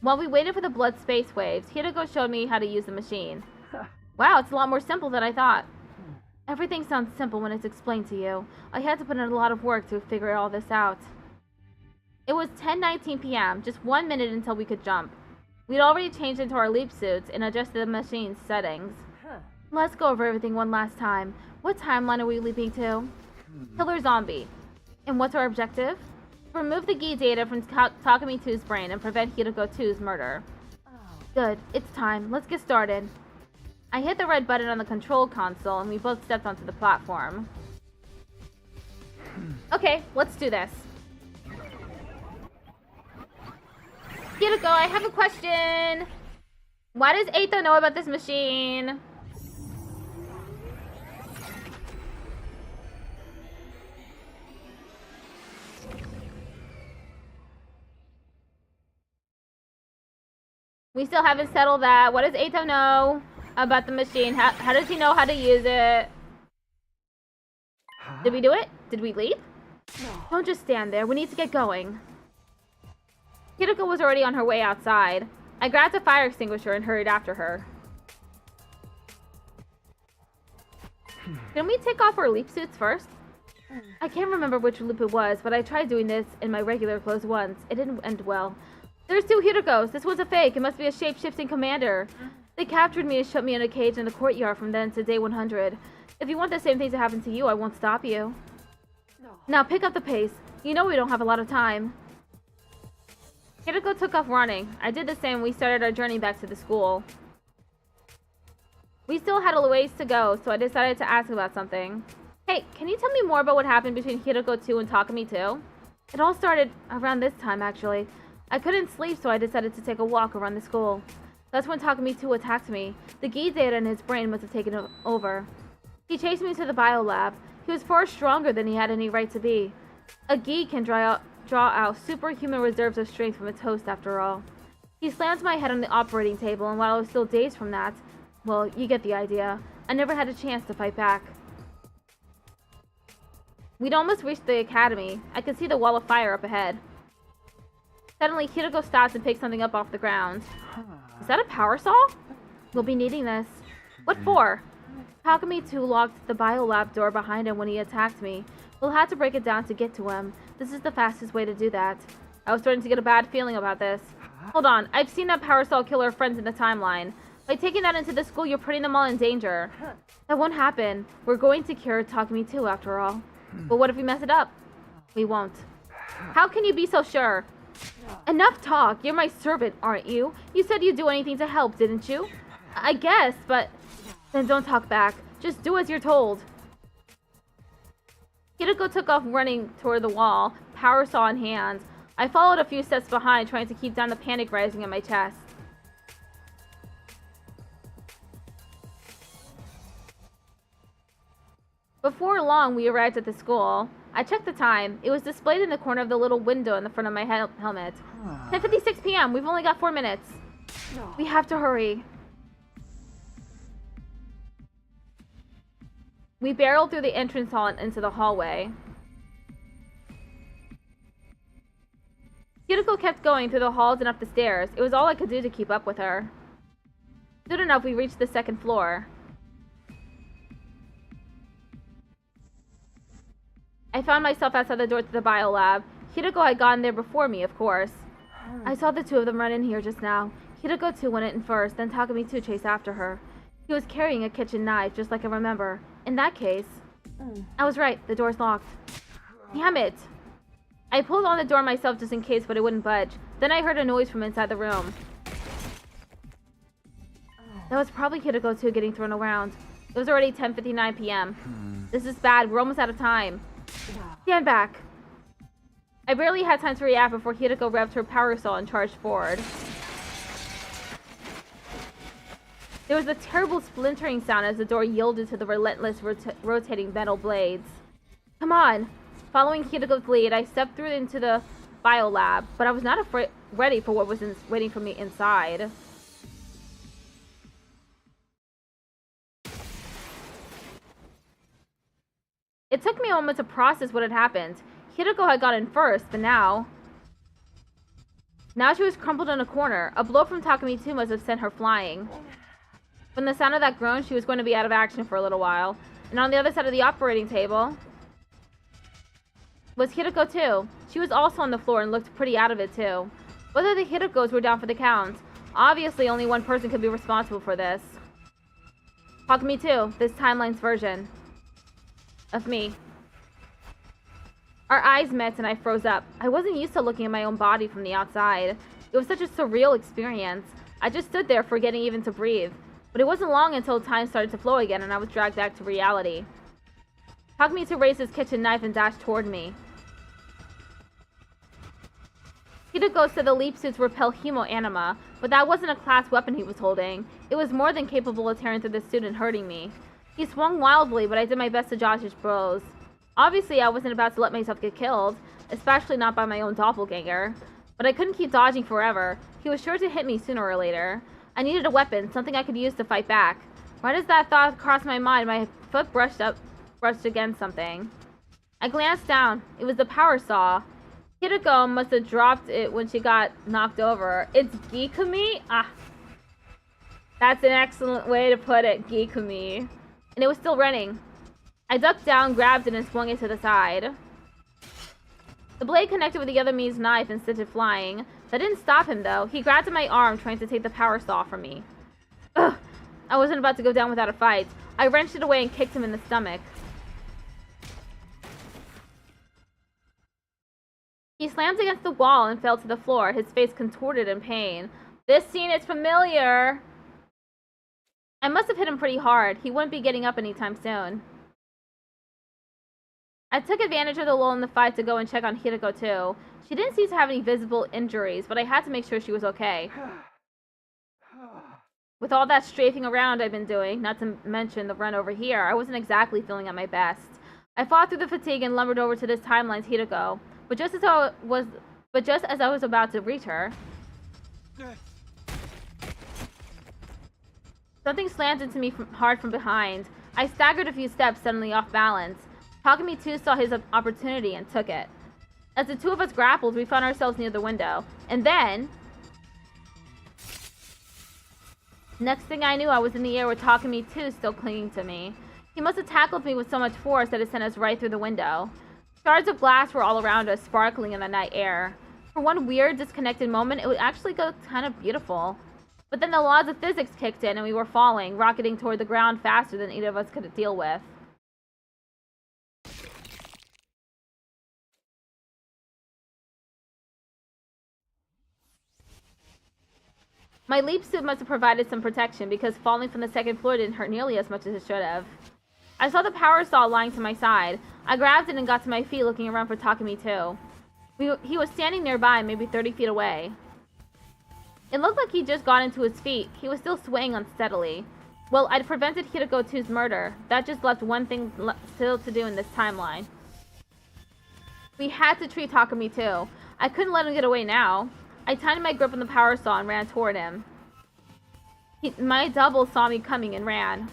While we waited for the blood space waves, Hideko showed me how to use the machine. Wow, it's a lot more simple than I thought. Everything sounds simple when it's explained to you. I had to put in a lot of work to figure all this out. It was 10:19 p.m., just 1 minute until we could jump. We'd already changed into our leap suits and adjusted the machine's settings. Let's go over everything one last time. What timeline are we leaping to? Killer Zombie. And what's our objective? Remove the Gi data from Takumi 2's brain and prevent Hideko 2's murder. Good, it's time. Let's get started. I hit the red button on the control console and we both stepped onto the platform. Okay, let's do this. Hideko, I have a question. Why does Eito know about this machine? We still haven't settled that. What does Eito know about the machine? How does he know how to use it? Did we do it? Did we leap? No. Don't just stand there. We need to get going. Hideko was already on her way outside. I grabbed a fire extinguisher and hurried after her. Can we take off our leap suits first? I can't remember which loop it was, but I tried doing this in my regular clothes once. It didn't end well. There's 2 Hidekos. This one's a fake. It must be a shape-shifting commander. They captured me and shut me in a cage in the courtyard from then to day 100. If you want the same thing to happen to you, I won't stop you. No. Now pick up the pace. You know we don't have a lot of time. Hideko took off running. I did the same when we started our journey back to the school. We still had a ways to go, so I decided to ask about something. Hey, can you tell me more about what happened between Hideko 2 and Takumi 2? It all started around this time, actually. I couldn't sleep, so I decided to take a walk around the school. That's when Takumi 2 attacked me. The Gi data in his brain must have taken over. He chased me to the bio lab. He was far stronger than he had any right to be. A Gi can draw out superhuman reserves of strength from its host, after all. He slammed my head on the operating table, and while I was still dazed from that, well, you get the idea. I never had a chance to fight back. We'd almost reached the academy. I could see the wall of fire up ahead. Suddenly, Hideko stopped and picked something up off the ground. Is that a power saw? We'll be needing this. What for? Takumi 2 locked the biolab door behind him when he attacked me. We'll have to break it down to get to him. This is the fastest way to do that. I was starting to get a bad feeling about this. Hold on, I've seen that power saw kill our friends in the timeline. By taking that into the school, you're putting them all in danger. That won't happen. We're going to cure Takumi too, after all. But what if we mess it up? We won't. How can you be so sure? Enough talk. You're my servant, aren't you? You said you'd do anything to help, didn't you? I guess, but... Then don't talk back. Just do as you're told. Hideko took off running toward the wall, power saw in hand. I followed a few steps behind, trying to keep down the panic rising in my chest. Before long, we arrived at the school. I checked the time. It was displayed in the corner of the little window in the front of my helmet. 10:56 p.m. We've only got 4 minutes. We have to hurry. We barreled through the entrance hall and into the hallway. Hideko kept going through the halls and up the stairs. It was all I could do to keep up with her. Soon enough, we reached the second floor. I found myself outside the door to the biolab. Hideko had gone there before me, of course. I saw the two of them run in here just now. Hideko too went in first, then Takumi too chased after her. He was carrying a kitchen knife, just like I remember. In that case... I was right, the door's locked. Damn it! I pulled on the door myself just in case, but it wouldn't budge. Then I heard a noise from inside the room. That was probably Hideko too getting thrown around. It was already 10:59 p.m. This is bad, we're almost out of time. Stand back. I barely had time to react before Hideko revved her power saw and charged forward. There was a terrible splintering sound as the door yielded to the relentless rotating metal blades. Come on! Following Hideko's lead, I stepped through into the biolab, but I was not ready for what was waiting for me inside. It took me a moment to process what had happened. Hideko had gotten first, but now she was crumpled in a corner. A blow from Takumi too must have sent her flying. From the sound of that groan, she was going to be out of action for a little while. And on the other side of the operating table was Hideko too. She was also on the floor and looked pretty out of it too. Both of the Hidekos were down for the count. Obviously, only one person could be responsible for this. Takumi too, this timeline's version of me. Our eyes met and I froze up. I wasn't used to looking at my own body from the outside. It was such a surreal experience. I just stood there forgetting even to breathe. But it wasn't long until time started to flow again and I was dragged back to reality. Takumi to raise his kitchen knife and dash toward me. Hideko said the leap suits repel hemoanima, but that wasn't a class weapon he was holding. It was more than capable of tearing through the suit and hurting me. He swung wildly, but I did my best to dodge his blows. Obviously, I wasn't about to let myself get killed, especially not by my own doppelganger. But I couldn't keep dodging forever. He was sure to hit me sooner or later. I needed a weapon, something I could use to fight back. Right as that thought crossed my mind, my foot brushed against something. I glanced down. It was the power saw. Hideko must have dropped it when she got knocked over. It's Gikumi? Ah. That's an excellent way to put it, Gikumi. And it was still running. I ducked down, grabbed it, and swung it to the side. The blade connected with the other me's knife and sent it flying. That didn't stop him, though. He grabbed at my arm, trying to take the power saw from me. Ugh! I wasn't about to go down without a fight. I wrenched it away and kicked him in the stomach. He slammed against the wall and fell to the floor, his face contorted in pain. This scene is familiar! I must have hit him pretty hard. He wouldn't be getting up anytime soon. I took advantage of the lull in the fight to go and check on Hideko too. She didn't seem to have any visible injuries, but I had to make sure she was okay. With all that strafing around I've been doing, not to mention the run over here, I wasn't exactly feeling at my best. I fought through the fatigue and lumbered over to this timeline's Hideko, but just as I was about to reach her, something slammed into me hard from behind. I staggered a few steps, suddenly off balance. Takumi too saw his opportunity and took it. As the two of us grappled, we found ourselves near the window. And then... next thing I knew, I was in the air with Takumi too still clinging to me. He must have tackled me with so much force that it sent us right through the window. Shards of glass were all around us, sparkling in the night air. For one weird, disconnected moment, it would actually go kind of beautiful. But then the laws of physics kicked in and we were falling, rocketing toward the ground faster than either of us could deal with. My leap suit must have provided some protection because falling from the second floor didn't hurt nearly as much as it should have. I saw the power saw lying to my side. I grabbed it and got to my feet looking around for Takumi too. He was standing nearby, maybe 30 feet away. It looked like he'd just got into his feet. He was still swaying unsteadily. Well, I'd prevented Hiroko 2's murder. That just left one thing still to do in this timeline. We had to treat Takumi too. I couldn't let him get away now. I tightened my grip on the power saw and ran toward him. My double saw me coming and ran.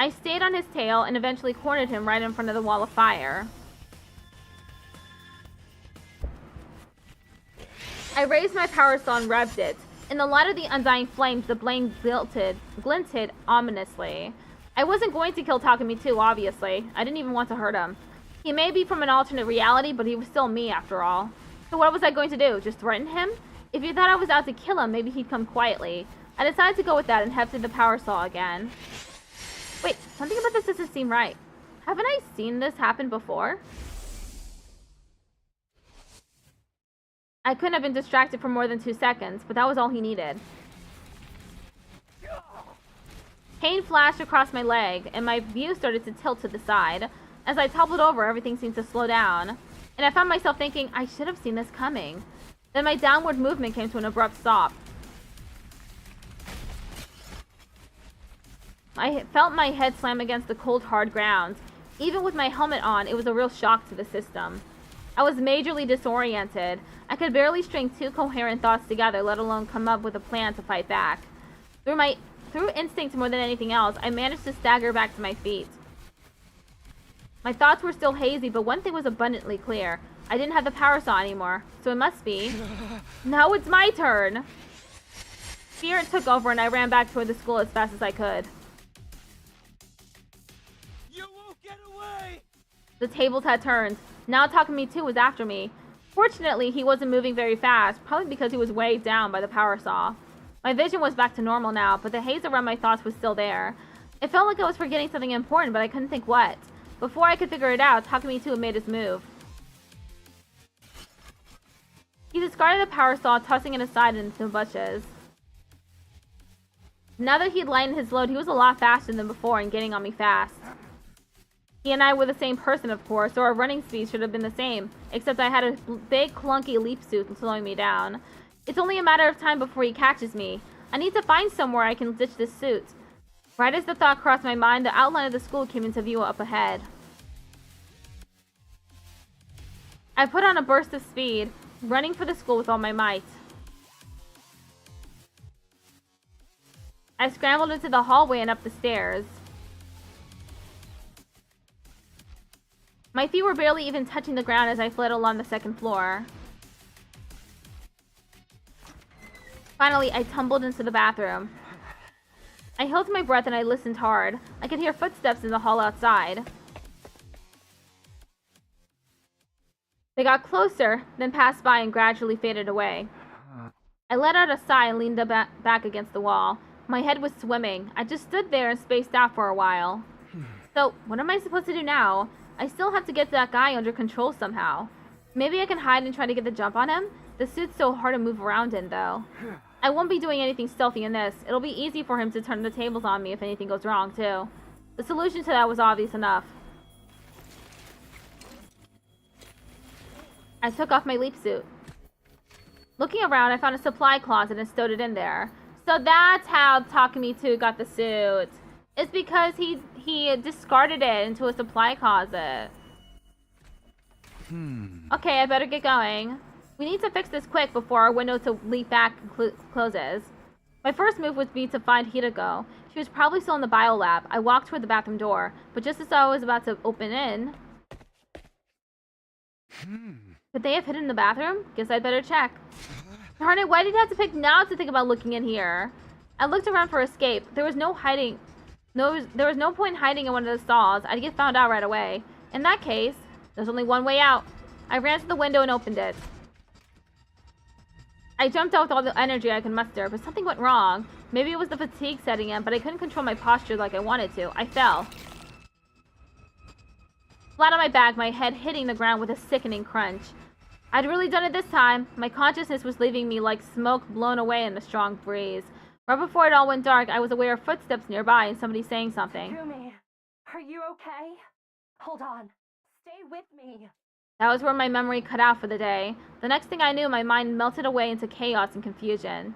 I stayed on his tail and eventually cornered him right in front of the wall of fire. I raised my power saw and revved it. In the light of the undying flames, the flame glinted ominously. I wasn't going to kill Takumi too, obviously. I didn't even want to hurt him. He may be from an alternate reality, but he was still me after all. So what was I going to do? Just threaten him? If he thought I was out to kill him, maybe he'd come quietly. I decided to go with that and hefted the power saw again. Wait, something about this doesn't seem right. Haven't I seen this happen before? I couldn't have been distracted for more than 2 seconds, but that was all he needed. Pain flashed across my leg, and my view started to tilt to the side. As I toppled over, everything seemed to slow down. And I found myself thinking, I should have seen this coming. Then my downward movement came to an abrupt stop. I felt my head slam against the cold, hard ground. Even with my helmet on, it was a real shock to the system. I was majorly disoriented. I could barely string 2 coherent thoughts together, let alone come up with a plan to fight back. Through instinct more than anything else, I managed to stagger back to my feet. My thoughts were still hazy, but one thing was abundantly clear. I didn't have the power saw anymore, so it must be... Now it's my turn! Fear took over and I ran back toward the school as fast as I could. You won't get away! The tables had turned. Now Takumi 2 was after me. Fortunately, he wasn't moving very fast, probably because he was weighed down by the power saw. My vision was back to normal now, but the haze around my thoughts was still there. It felt like I was forgetting something important, but I couldn't think what. Before I could figure it out, Takumi 2 made his move. He discarded the power saw, tossing it aside into the bushes. Now that he'd lightened his load, he was a lot faster than before and getting on me fast. He and I were the same person, of course, so our running speed should have been the same, except I had a big, clunky leap suit slowing me down. It's only a matter of time before he catches me. I need to find somewhere I can ditch this suit. Right as the thought crossed my mind, the outline of the school came into view up ahead. I put on a burst of speed, running for the school with all my might. I scrambled into the hallway and up the stairs. My feet were barely even touching the ground as I fled along the second floor. Finally, I tumbled into the bathroom. I held my breath and I listened hard. I could hear footsteps in the hall outside. They got closer, then passed by and gradually faded away. I let out a sigh and leaned back against the wall. My head was swimming. I just stood there and spaced out for a while. So, what am I supposed to do now? I still have to get that guy under control somehow. Maybe I can hide and try to get the jump on him? The suit's so hard to move around in, though. I won't be doing anything stealthy in this. It'll be easy for him to turn the tables on me if anything goes wrong, too. The solution to that was obvious enough. I took off my leap suit. Looking around, I found a supply closet and stowed it in there. So that's how Takumi 2 got the suit. It's because he discarded it into a supply closet. Okay, I better get going. We need to fix this quick before our window to leap back closes. My first move would be to find Hiroko. She was probably still in the biolab. I walked toward the bathroom door, but just as I was about to open in... Could they have hidden in the bathroom? Guess I'd better check. Darn it, why did you have to pick now to think about looking in here? I looked around for escape. There was no hiding. There was no point hiding in one of the stalls. I'd get found out right away. In that case, there's only one way out. I ran to the window and opened it. I jumped out with all the energy I could muster, but something went wrong. Maybe it was the fatigue setting in, but I couldn't control my posture like I wanted to. I fell. Flat on my back, my head hitting the ground with a sickening crunch. I'd really done it this time. My consciousness was leaving me like smoke blown away in a strong breeze. Right before it all went dark, I was aware of footsteps nearby and somebody saying something. Kumi, are you okay? Hold on. Stay with me. That was where my memory cut out for the day. The next thing I knew, my mind melted away into chaos and confusion.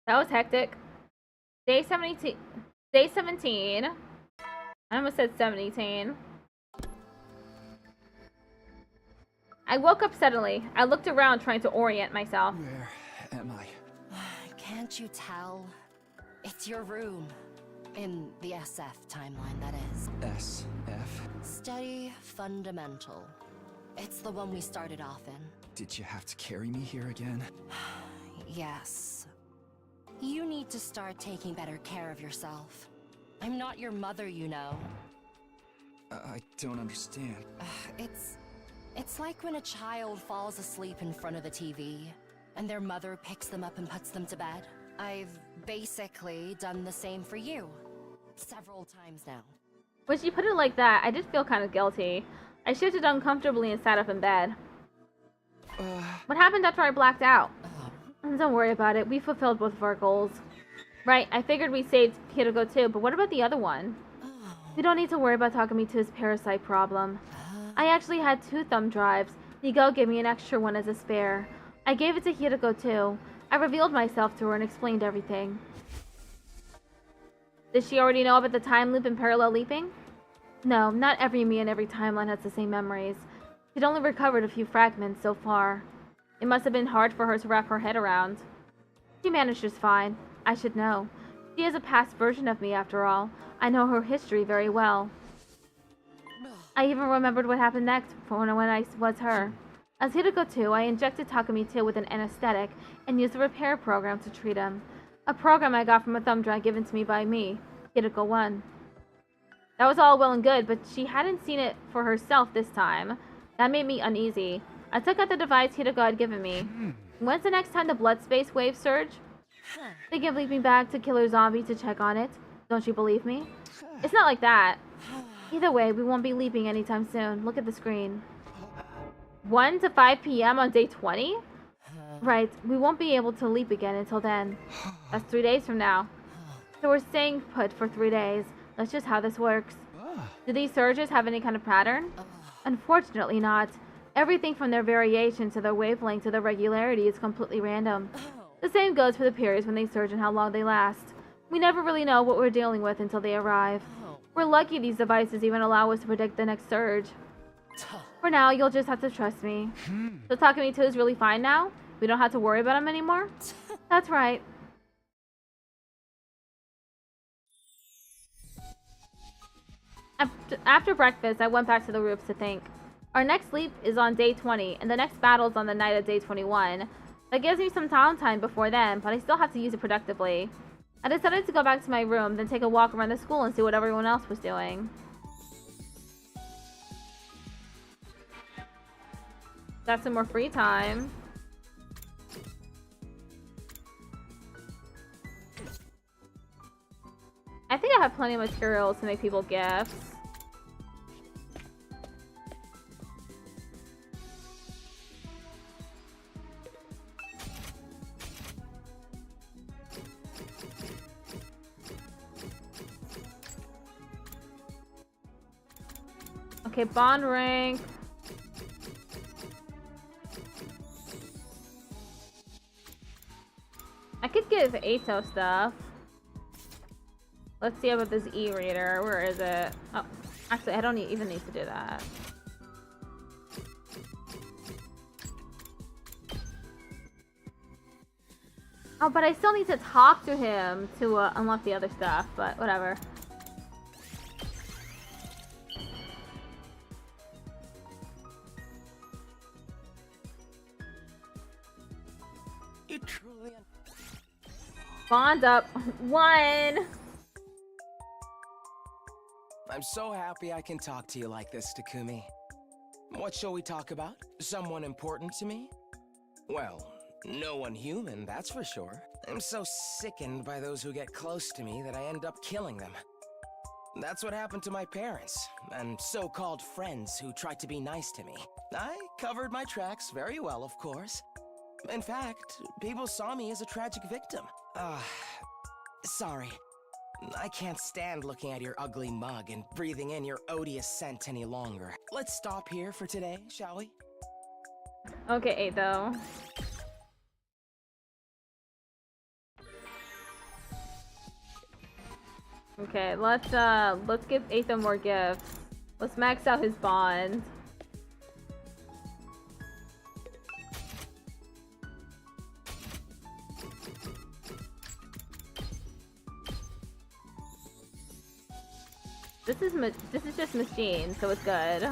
That was hectic. Day 17. Day 17. I almost said 17. I woke up suddenly. I looked around trying to orient myself. Where am I? Can't you tell? It's your room. In the SF timeline, that is. SF? Steady fundamental. It's the one we started off in. Did you have to carry me here again? Yes. You need to start taking better care of yourself. I'm not your mother, you know. I don't understand. It's like when a child falls asleep in front of the TV, and their mother picks them up and puts them to bed. I've basically done the same for you. Several times now. When she put it like that, I did feel kind of guilty. I shifted uncomfortably and sat up in bed. What happened after I blacked out? Don't worry about it. We fulfilled both of our goals. Right, I figured we saved Hiroko too, but what about the other one? You don't need to worry about Takumi to his parasite problem. I actually had 2 thumb drives. Nigo gave me an extra one as a spare. I gave it to Hiroko too. I revealed myself to her and explained everything. Did she already know about the time loop and parallel leaping? No, not every me in every timeline has the same memories. She'd only recovered a few fragments so far. It must have been hard for her to wrap her head around. She managed just fine. I should know. She is a past version of me after all. I know her history very well. I even remembered what happened next when I was her. As Hiroko 2, I injected Takumi 2 with an anesthetic and used a repair program to treat him. A program I got from a thumb drive given to me by me, Hiroko 1. That was all well and good, but she hadn't seen it for herself this time. That made me uneasy. I took out the device Hiroko had given me. When's the next time the blood space waves surge? They give me back to Killer Zombie to check on it. Don't you believe me? It's not like that. Either way, we won't be leaping anytime soon. Look at the screen. 1 to 5 p.m. on day 20? Right, we won't be able to leap again until then. That's 3 days from now. So we're staying put for 3 days. That's just how this works. Do these surges have any kind of pattern? Unfortunately not. Everything from their variation to their wavelength to their regularity is completely random. The same goes for the periods when they surge and how long they last. We never really know what we're dealing with until they arrive. We're lucky these devices even allow us to predict the next surge. For now, you'll just have to trust me. So Takumi 2 is really fine now? We don't have to worry about him anymore? That's right. After breakfast, I went back to the roofs to think. Our next sleep is on day 20, and the next battle is on the night of day 21. That gives me some downtime before then, but I still have to use it productively. I decided to go back to my room, then take a walk around the school and see what everyone else was doing. Got some more free time. I think I have plenty of materials to make people gifts. Okay, bond rank. I could give Ato stuff. Let's see about this e-reader. Where is it? Oh, actually, I don't even need to do that. Oh, but I still need to talk to him to unlock the other stuff, but whatever. You truly... Bond up. 1. I'm so happy I can talk to you like this, Takumi. What shall we talk about? Someone important to me? Well, no one human, that's for sure. I'm so sickened by those who get close to me that I end up killing them. That's what happened to my parents, and so-called friends who tried to be nice to me. I covered my tracks very well, of course. In fact, people saw me as a tragic victim. Sorry. I can't stand looking at your ugly mug and breathing in your odious scent any longer. Let's stop here for today, shall we? Okay, though. Okay, let's give Ethan more gifts. Let's max out his bond. This is just machine, so it's good.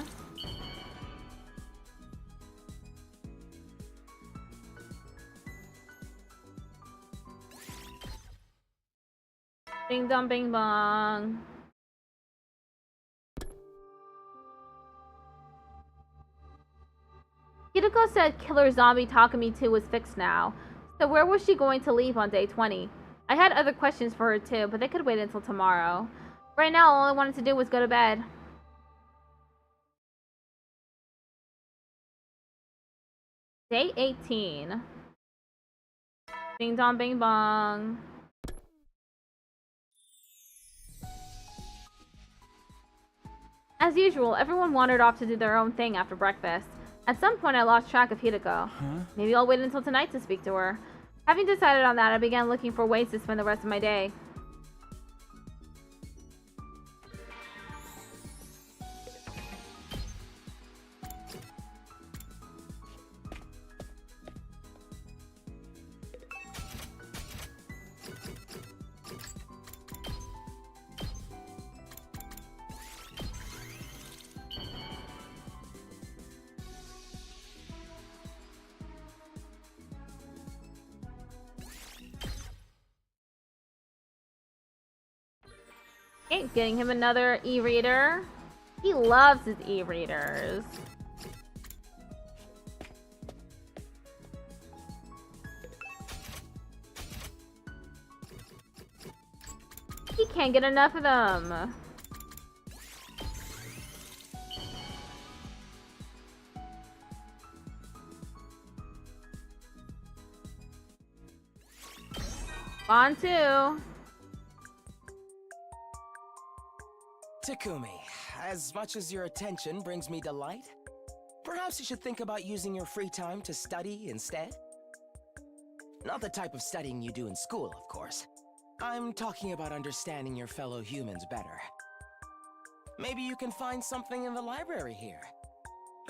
Bing dong bing bong. Hideko said Killer Zombie Takumi 2 was fixed now. So where was she going to leave on day 20? I had other questions for her too, but they could wait until tomorrow. Right now, all I wanted to do was go to bed. Day 18. Bing dong bing bong. As usual, everyone wandered off to do their own thing after breakfast. At some point, I lost track of Hideko. Maybe I'll wait until tonight to speak to her. Having decided on that, I began looking for ways to spend the rest of my day. Okay, getting him another e-reader. He loves his e-readers. He can't get enough of them. On to Takumi, as much as your attention brings me delight, perhaps you should think about using your free time to study instead? Not the type of studying you do in school, of course. I'm talking about understanding your fellow humans better. Maybe you can find something in the library here.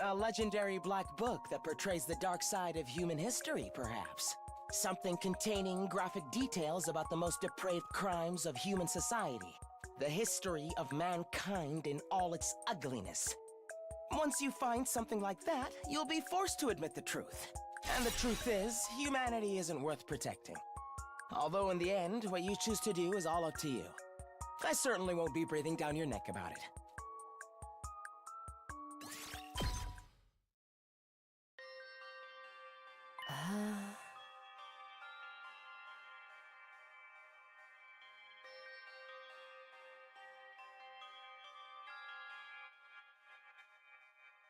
A legendary black book that portrays the dark side of human history, perhaps. Something containing graphic details about the most depraved crimes of human society. The history of mankind in all its ugliness. Once you find something like that, you'll be forced to admit the truth. And the truth is, humanity isn't worth protecting. Although in the end, what you choose to do is all up to you. I certainly won't be breathing down your neck about it.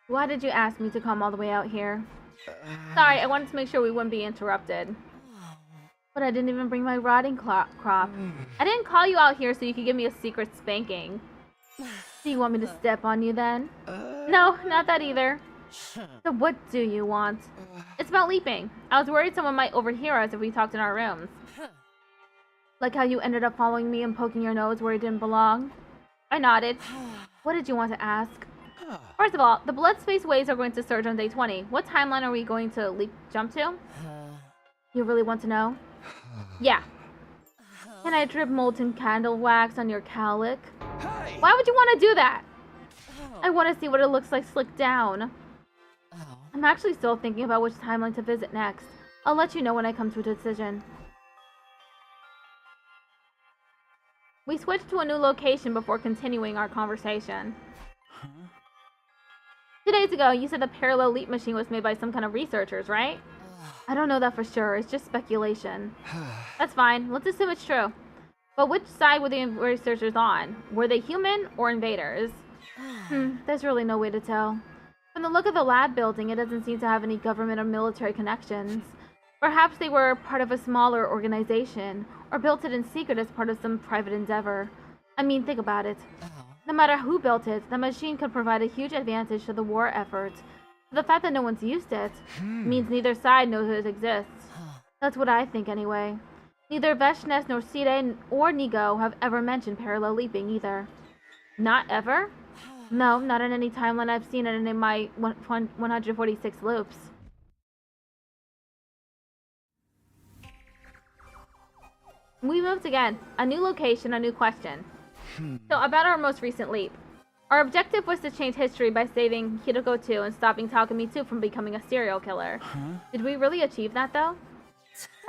Why did you ask me to come all the way out here? Sorry, I wanted to make sure we wouldn't be interrupted. But I didn't even bring my rotting crop. I didn't call you out here so you could give me a secret spanking. Do you want me to step on you then? No, not that either. So what do you want? It's about leaping. I was worried someone might overhear us if we talked in our rooms. Like how you ended up following me and poking your nose where it didn't belong? I nodded. What did you want to ask? First of all, the blood space waves are going to surge on day 20. What timeline are we going to jump to? You really want to know? Yeah. Can I drip molten candle wax on your cowlick? Why would you want to do that? I want to see what it looks like slicked down. I'm actually still thinking about which timeline to visit next. I'll let you know when I come to a decision. We switched to a new location before continuing our conversation. Today's days ago, you said the parallel leap machine was made by some kind of researchers, right? I don't know that for sure. It's just speculation. That's fine. Let's assume it's true. But which side were the researchers on? Were they human or invaders? There's really no way to tell. From the look of the lab building, it doesn't seem to have any government or military connections. Perhaps they were part of a smaller organization, or built it in secret as part of some private endeavor. I mean, think about it. No matter who built it, the machine could provide a huge advantage to the war effort. The fact that no one's used it means neither side knows it exists. That's what I think anyway. Neither Veshnes nor Sire or Nigo have ever mentioned parallel leaping either. Not ever? No, not in any timeline I've seen it in my 146 loops. We moved again. A new location, a new question. So, about our most recent leap. Our objective was to change history by saving Hiroko 2 and stopping Takumi 2 from becoming a serial killer. Did we really achieve that, though?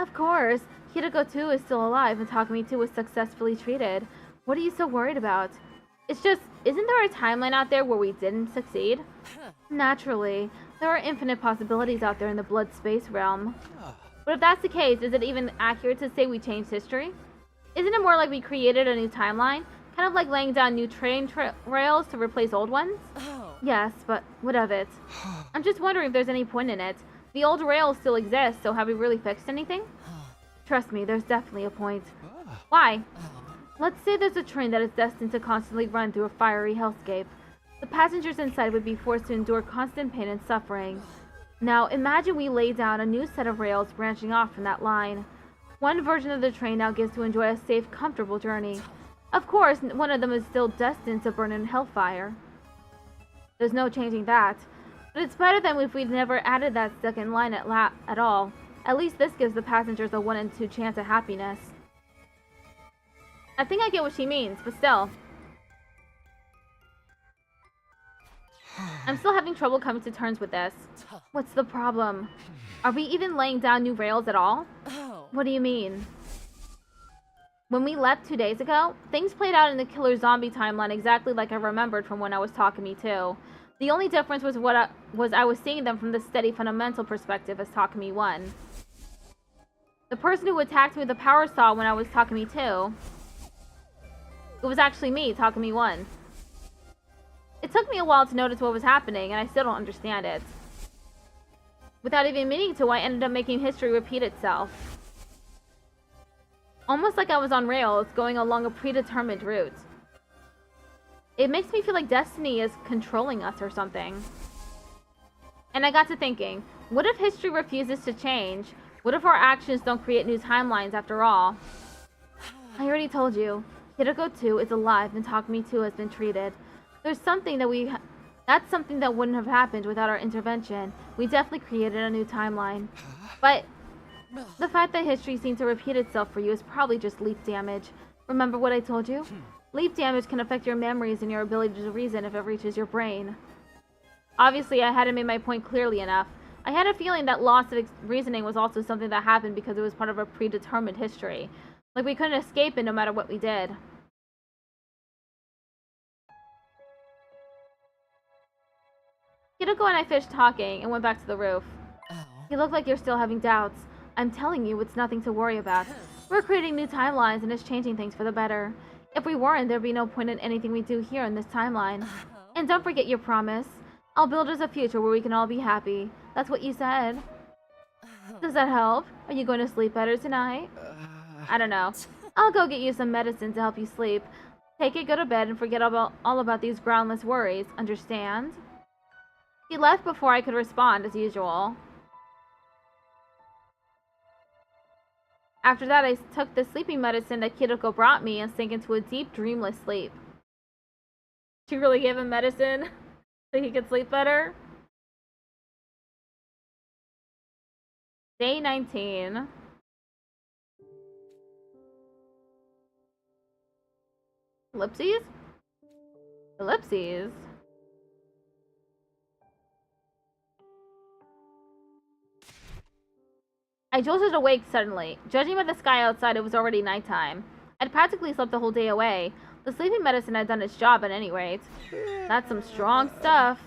Of course. Hiroko 2 is still alive and Takumi 2 was successfully treated. What are you so worried about? It's just, isn't there a timeline out there where we didn't succeed? Naturally. There are infinite possibilities out there in the blood space realm. But if that's the case, is it even accurate to say we changed history? Isn't it more like we created a new timeline? Kind of like laying down new train rails to replace old ones? Yes, but what of it? I'm just wondering if there's any point in it. The old rails still exist, so have we really fixed anything? Trust me, there's definitely a point. Why? Let's say there's a train that is destined to constantly run through a fiery hellscape. The passengers inside would be forced to endure constant pain and suffering. Now, imagine we lay down a new set of rails branching off from that line. One version of the train now gets to enjoy a safe, comfortable journey. Of course, one of them is still destined to burn in hellfire. There's no changing that. But it's better than if we'd never added that second line at all. At least this gives the passengers a 1 in 2 chance at happiness. I think I get what she means, but still. I'm still having trouble coming to terms with this. What's the problem? Are we even laying down new rails at all? What do you mean? When we left 2 days ago, things played out in the killer zombie timeline exactly like I remembered from when I was Takumi 2. The only difference was I was seeing them from the steady fundamental perspective as Takumi 1. The person who attacked me with the power saw when I was Takumi 2, it was actually me, Takumi 1. It took me a while to notice what was happening, and I still don't understand it. Without even meaning to, I ended up making history repeat itself. Almost like I was on rails, going along a predetermined route. It makes me feel like destiny is controlling us or something. And I got to thinking, what if history refuses to change? What if our actions don't create new timelines after all? I already told you, Hiroko 2 is alive and Takumi 2 has been treated. There's something that that's something that wouldn't have happened without our intervention. We definitely created a new timeline. But the fact that history seemed to repeat itself for you is probably just leap damage. Remember what I told you? Leap damage can affect your memories and your ability to reason if it reaches your brain. Obviously, I hadn't made my point clearly enough. I had a feeling that loss of reasoning was also something that happened because it was part of a predetermined history. Like we couldn't escape it no matter what we did. Hiroko and I finished talking and went back to the roof. You look like you're still having doubts. I'm telling you, it's nothing to worry about. We're creating new timelines and it's changing things for the better. If we weren't, there'd be no point in anything we do here in this timeline. And don't forget your promise. I'll build us a future where we can all be happy. That's what you said. Does that help? Are you going to sleep better tonight? I don't know. I'll go get you some medicine to help you sleep. Take it, go to bed, and forget all about these groundless worries. Understand? He left before I could respond, as usual. After that, I took the sleeping medicine that Hiroko brought me and sank into a deep, dreamless sleep. She really gave him medicine so he could sleep better? Day 19. Ellipses? Ellipses? I jolted awake suddenly. Judging by the sky outside, it was already nighttime. I'd practically slept the whole day away. The sleeping medicine had done its job at any rate. That's some strong stuff.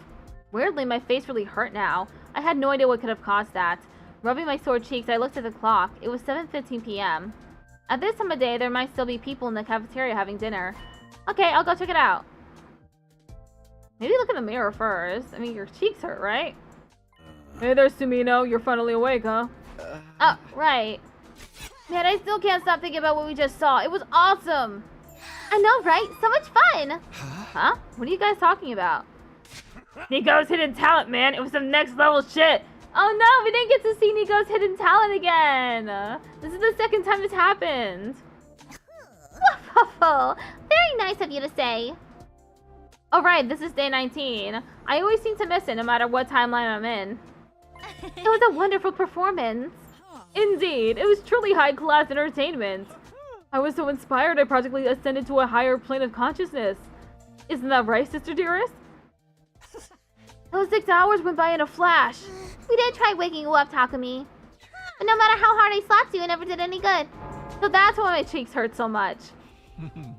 Weirdly, my face really hurt now. I had no idea what could have caused that. Rubbing my sore cheeks, I looked at the clock. It was 7:15 p.m. At this time of day, there might still be people in the cafeteria having dinner. Okay, I'll go check it out. Maybe look in the mirror first. I mean, your cheeks hurt, right? Hey there, Sumino. You're finally awake, huh? Oh, right. Man, I still can't stop thinking about what we just saw. It was awesome. I know, right? So much fun. Huh? What are you guys talking about? Nico's hidden talent, man. It was some next level shit. Oh no, we didn't get to see Nico's hidden talent again. This is the second time this happened. Very nice of you to say. Alright, this is day 19. I always seem to miss it no matter what timeline I'm in. It was a wonderful performance. Indeed, it was truly high-class entertainment. I was so inspired I practically ascended to a higher plane of consciousness. Isn't that right, Sister Dearest? Those 6 hours went by in a flash. We did try waking you up, Takumi. But no matter how hard I slapped you, it never did any good. So that's why my cheeks hurt so much.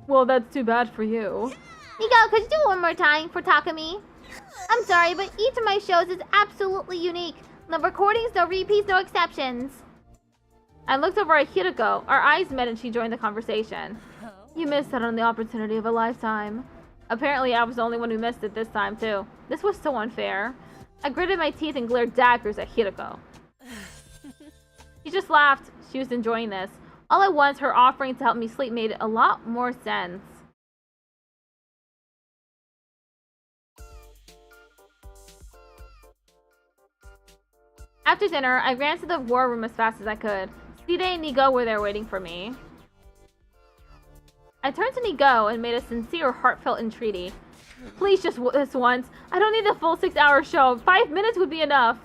Well, that's too bad for you. Nico, could you do it one more time for Takumi? I'm sorry, but each of my shows is absolutely unique. No recordings, no repeats, no exceptions. I looked over at Hiroko. Our eyes met and she joined the conversation. You missed out on the opportunity of a lifetime. Apparently, I was the only one who missed it this time, too. This was so unfair. I gritted my teeth and glared daggers at Hiroko. She just laughed. She was enjoying this. All at once, her offering to help me sleep made a lot more sense. After dinner, I ran to the war room as fast as I could. Side and Nigo were there waiting for me. I turned to Nigo and made a sincere, heartfelt entreaty. Please just this once. I don't need the full 6-hour show. 5 minutes would be enough.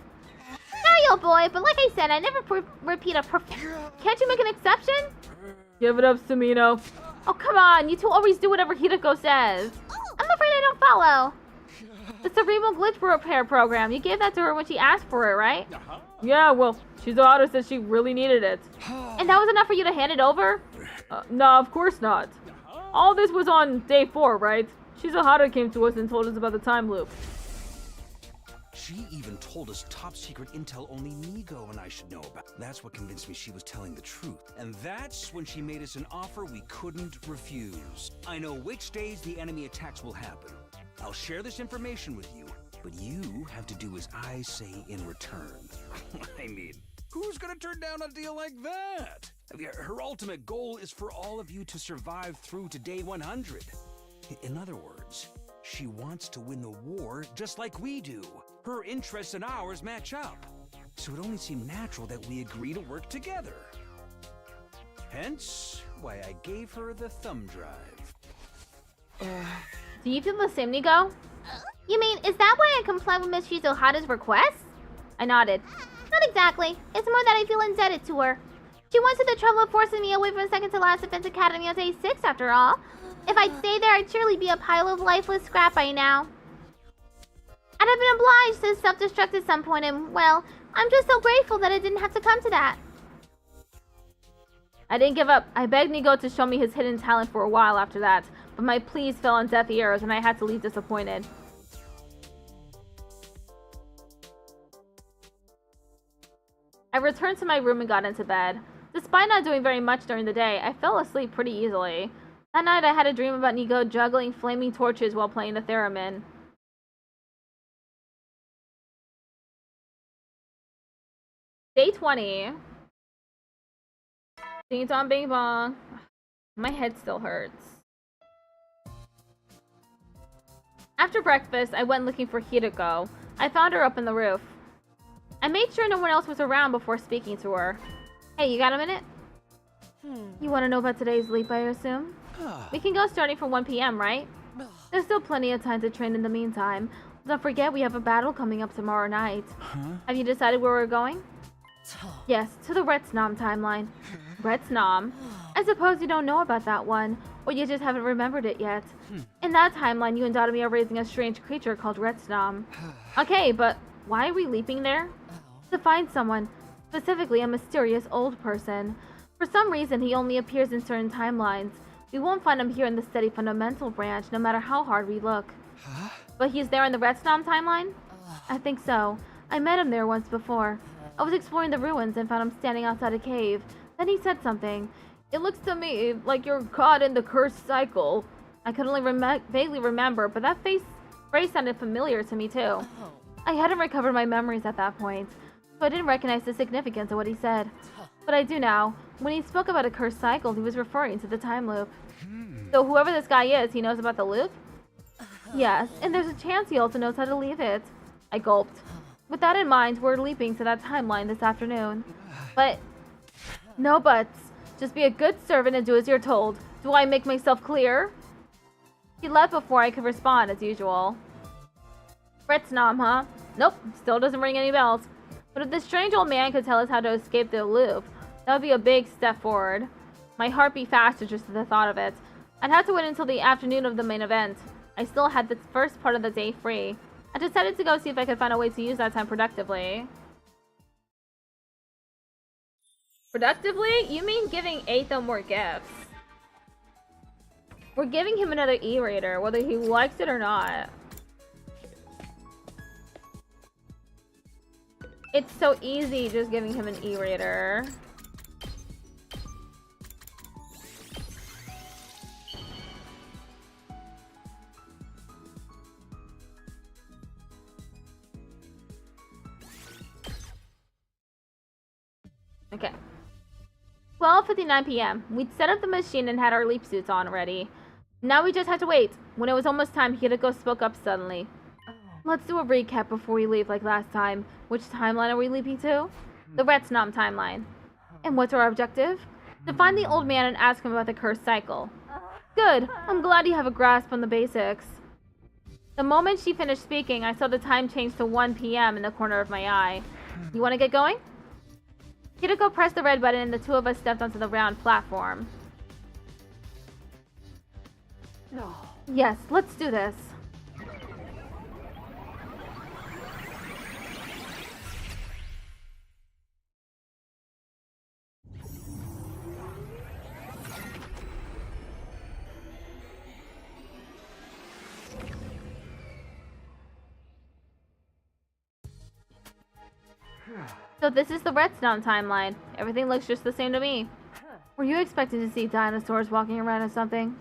Sorry, old boy, but like I said, I never repeat a perfect... Can't you make an exception? Give it up, Sumino. Oh, come on. You two always do whatever Hiroko says. I'm afraid I don't follow. The cerebral glitch repair program. You gave that to her when she asked for it, right? Yeah, well, Shizuhara said she really needed it. And that was enough for you to hand it over? No, of course not. All this was on day 4, right? Shizuhara came to us and told us about the time loop. She even told us top secret intel only Nigo and I should know about. That's what convinced me she was telling the truth. And that's when she made us an offer we couldn't refuse. I know which days the enemy attacks will happen. I'll share this information with you, but you have to do as I say in return. I mean, who's gonna turn down a deal like that? Her ultimate goal is for all of you to survive through to day 100. In other words, she wants to win the war just like we do. Her interests and ours match up. So it only seemed natural that we agree to work together. Hence, why I gave her the thumb drive. Do you feel the same, Nigo? You mean, is that why I complied with Miss Shizuhara's request? I nodded. Not exactly. It's more that I feel indebted to her. She went to the trouble of forcing me away from second to last Defense Academy on day 6, after all. If I'd stayed there, I'd surely be a pile of lifeless scrap by now. I'd have been obliged to self-destruct at some point, and, well, I'm just so grateful that it didn't have to come to that. I didn't give up. I begged Nigo to show me his hidden talent for a while after that, but my pleas fell on deaf ears and I had to leave disappointed. I returned to my room and got into bed. Despite not doing very much during the day, I fell asleep pretty easily. That night I had a dream about Nigo juggling flaming torches while playing the theremin. Day 20. Ding dong bing bong. My head still hurts. After breakfast, I went looking for Hiroko. I found her up on the roof. I made sure no one else was around before speaking to her. Hey, you got a minute? You want to know about today's leap, I assume? We can go starting from 1 p.m., right? There's still plenty of time to train in the meantime. Don't forget we have a battle coming up tomorrow night. Have you decided where we're going? Yes, to the Retsnam timeline. Retsnam? I suppose you don't know about that one, or you just haven't remembered it yet. In that timeline, you and Dotomi are raising a strange creature called Retsnam. Okay, but why are we leaping there? To find someone, specifically a mysterious old person. For some reason, he only appears in certain timelines. We won't find him here in the steady fundamental branch, no matter how hard we look. But he's there in the Retsnam timeline? I think so. I met him there once before. I was exploring the ruins and found him standing outside a cave. Then he said something. It looks to me like you're caught in the cursed cycle. I could only vaguely remember, but that phrase sounded familiar to me too. I hadn't recovered my memories at that point, so I didn't recognize the significance of what he said. But I do now. When he spoke about a cursed cycle, he was referring to the time loop. So whoever this guy is, he knows about the loop? Yes, and there's a chance he also knows how to leave it. I gulped. With that in mind, we're leaping to that timeline this afternoon. But... no buts. Just be a good servant and do as you're told. Do I make myself clear? He left before I could respond, as usual. Bretsnom, huh? Nope, still doesn't ring any bells. But if this strange old man could tell us how to escape the loop, that would be a big step forward. My heart beat faster just at the thought of it. I'd have to wait until the afternoon of the main event. I still had the first part of the day free. I decided to go see if I could find a way to use that time productively. Productively? You mean giving Atho more gifts? We're giving him another E-rater, whether he likes it or not. It's so easy just giving him an E-rater. Okay. 12:59 p.m. We'd set up the machine and had our leap suits on already. Now we just had to wait. When it was almost time, Hirako spoke up suddenly. Let's do a recap before we leave like last time. Which timeline are we leaping to? The Retsnom timeline. And what's our objective? To find the old man and ask him about the cursed cycle. Good. I'm glad you have a grasp on the basics. The moment she finished speaking, I saw the time change to 1 p.m. in the corner of my eye. You want to get going? Hirako pressed the red button and the two of us stepped onto the round platform. No. Yes, let's do this. So this is the Retsnom timeline. Everything looks just the same to me. Were you expecting to see dinosaurs walking around or something?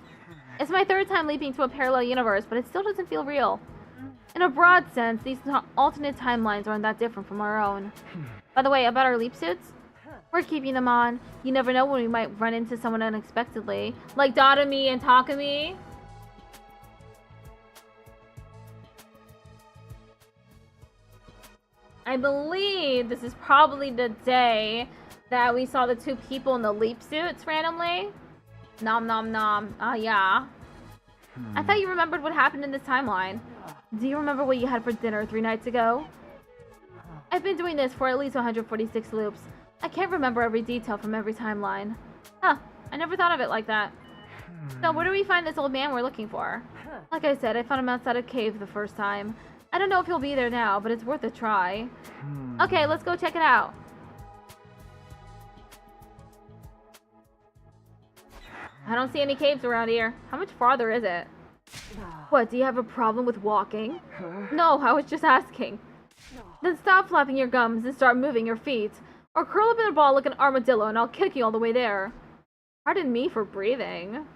It's my third time leaping to a parallel universe, but it still doesn't feel real. In a broad sense, these alternate timelines aren't that different from our own. By the way, about our leap suits? We're keeping them on. You never know when we might run into someone unexpectedly. Like Dotami and Takumi. I believe this is probably the day that we saw the two people in the leap suits randomly. Nom nom nom. Yeah. I thought you remembered what happened in this timeline. Do you remember what you had for dinner 3 nights ago? I've been doing this for at least 146 loops. I can't remember every detail from every timeline. Huh. I never thought of it like that. So where do we find this old man we're looking for? Like I said, I found him outside a cave the first time. I don't know if he'll be there now, but it's worth a try. Okay, let's go check it out. I don't see any caves around here. How much farther is it? What, do you have a problem with walking? No, I was just asking. Then stop flapping your gums and start moving your feet. Or curl up in a ball like an armadillo and I'll kick you all the way there. Pardon me for breathing.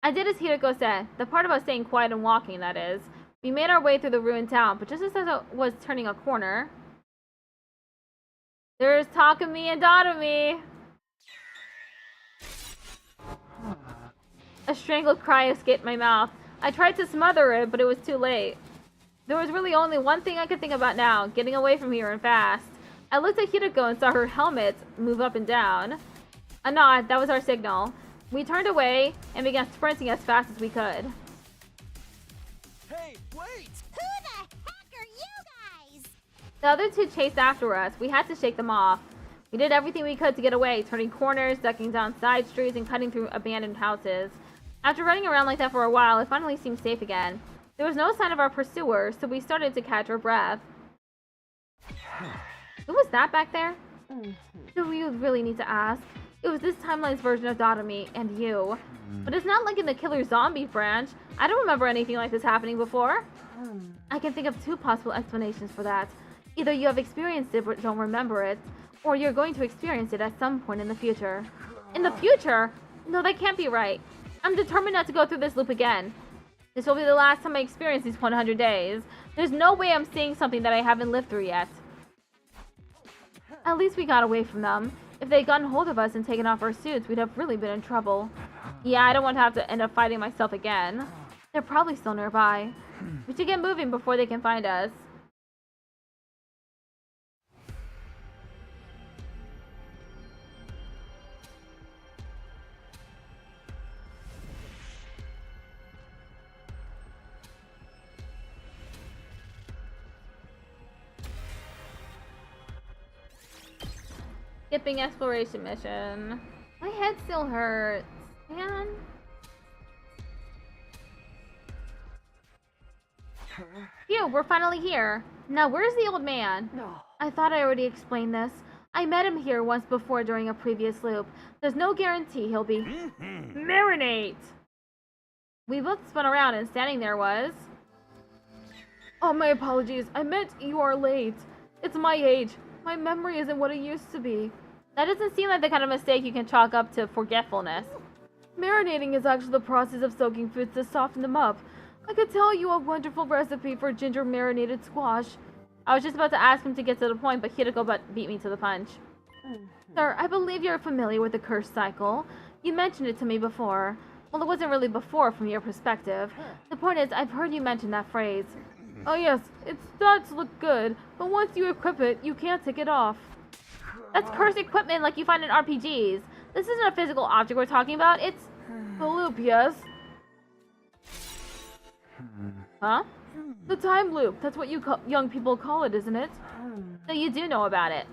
I did as Hirako said. The part about staying quiet and walking, that is. We made our way through the ruined town, but just as I was turning a corner, there's Takumi and Dotami. A strangled cry escaped my mouth. I tried to smother it, but it was too late. There was really only one thing I could think about now, getting away from here and fast. I looked at Hirako and saw her helmet move up and down. A nod, that was our signal. We turned away and began sprinting as fast as we could. Hey, wait! Who the heck are you guys? The other two chased after us. We had to shake them off. We did everything we could to get away, turning corners, ducking down side streets, and cutting through abandoned houses. After running around like that for a while, it finally seemed safe again. There was no sign of our pursuers, so we started to catch our breath. Who was that back there? Do we really need to ask? It was this timeline's version of Dotami and you. But it's not like in the Killer Zombie branch. I don't remember anything like this happening before. I can think of two possible explanations for that. Either you have experienced it but don't remember it, or you're going to experience it at some point in the future. In the future? No, that can't be right. I'm determined not to go through this loop again. This will be the last time I experience these 100 days. There's no way I'm seeing something that I haven't lived through yet. At least we got away from them. If they'd gotten hold of us and taken off our suits, we'd have really been in trouble. Yeah, I don't want to have to end up fighting myself again. They're probably still nearby. We should get moving before they can find us. Skipping exploration mission. My head still hurts, man. Phew, we're finally here. Now, where's the old man? No. I thought I already explained this. I met him here once before during a previous loop. There's no guarantee he'll be... Marinate! We both spun around and standing there was... Oh, my apologies. I meant you are late. It's my age. My memory isn't what it used to be. That doesn't seem like the kind of mistake you can chalk up to forgetfulness. Marinating is actually the process of soaking foods to soften them up. I could tell you a wonderful recipe for ginger marinated squash. I was just about to ask him to get to the point, but Hideko beat me to the punch. Sir, I believe you're familiar with the curse cycle. You mentioned it to me before. Well, it wasn't really before from your perspective. The point is, I've heard you mention that phrase. Oh yes, it does look good, but once you equip it, you can't take it off. That's cursed equipment like you find in RPGs. This isn't a physical object we're talking about, it's... The loop, yes? Huh? The time loop, that's what you young people call it, isn't it? So you do know about it.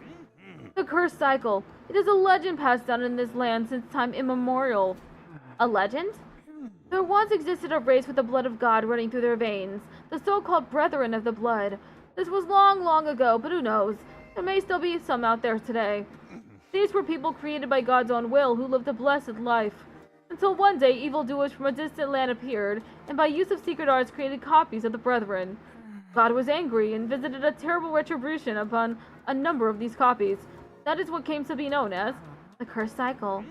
The curse cycle. It is a legend passed down in this land since time immemorial. A legend? There once existed a race with the blood of God running through their veins, the so-called Brethren of the Blood. This was long, long ago, but who knows? There may still be some out there today. These were people created by God's own will who lived a blessed life. Until one day, evildoers from a distant land appeared, and by use of secret arts created copies of the Brethren. God was angry and visited a terrible retribution upon a number of these copies. That is what came to be known as the curse cycle.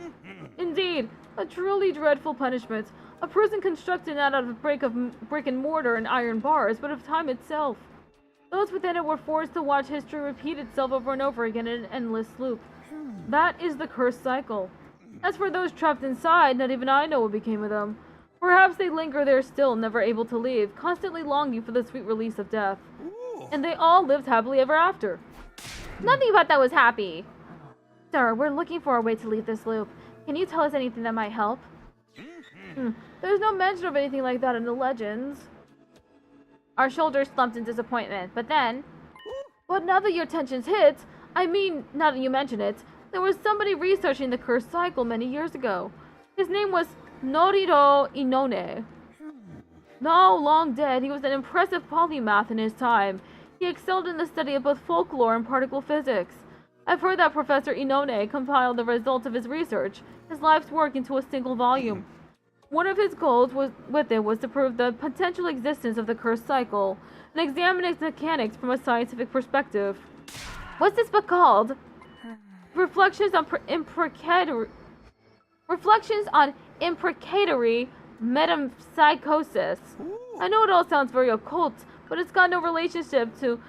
Indeed, a truly dreadful punishment. A prison constructed not out of brick and mortar and iron bars, but of time itself. Those within it were forced to watch history repeat itself over and over again in an endless loop. That is the cursed cycle. As for those trapped inside, not even I know what became of them. Perhaps they linger there still, never able to leave, constantly longing for the sweet release of death. And they all lived happily ever after. Nothing about that was happy. Sir, we're looking for a way to leave this loop. Can you tell us anything that might help? There's no mention of anything like that in the legends. Our shoulders slumped in disappointment, but then... But now that your tensions hit, I mean, now that you mention it, there was somebody researching the cursed cycle many years ago. His name was Noriro Inone. Now long dead, he was an impressive polymath in his time. He excelled in the study of both folklore and particle physics. I've heard that Professor Inone compiled the results of his research, his life's work, into a single volume. One of his goals was to prove the potential existence of the cursed cycle and examine its mechanics from a scientific perspective. What's this book called? Reflections on imprecatory metempsychosis. I know it all sounds very occult, but it's got no relationship to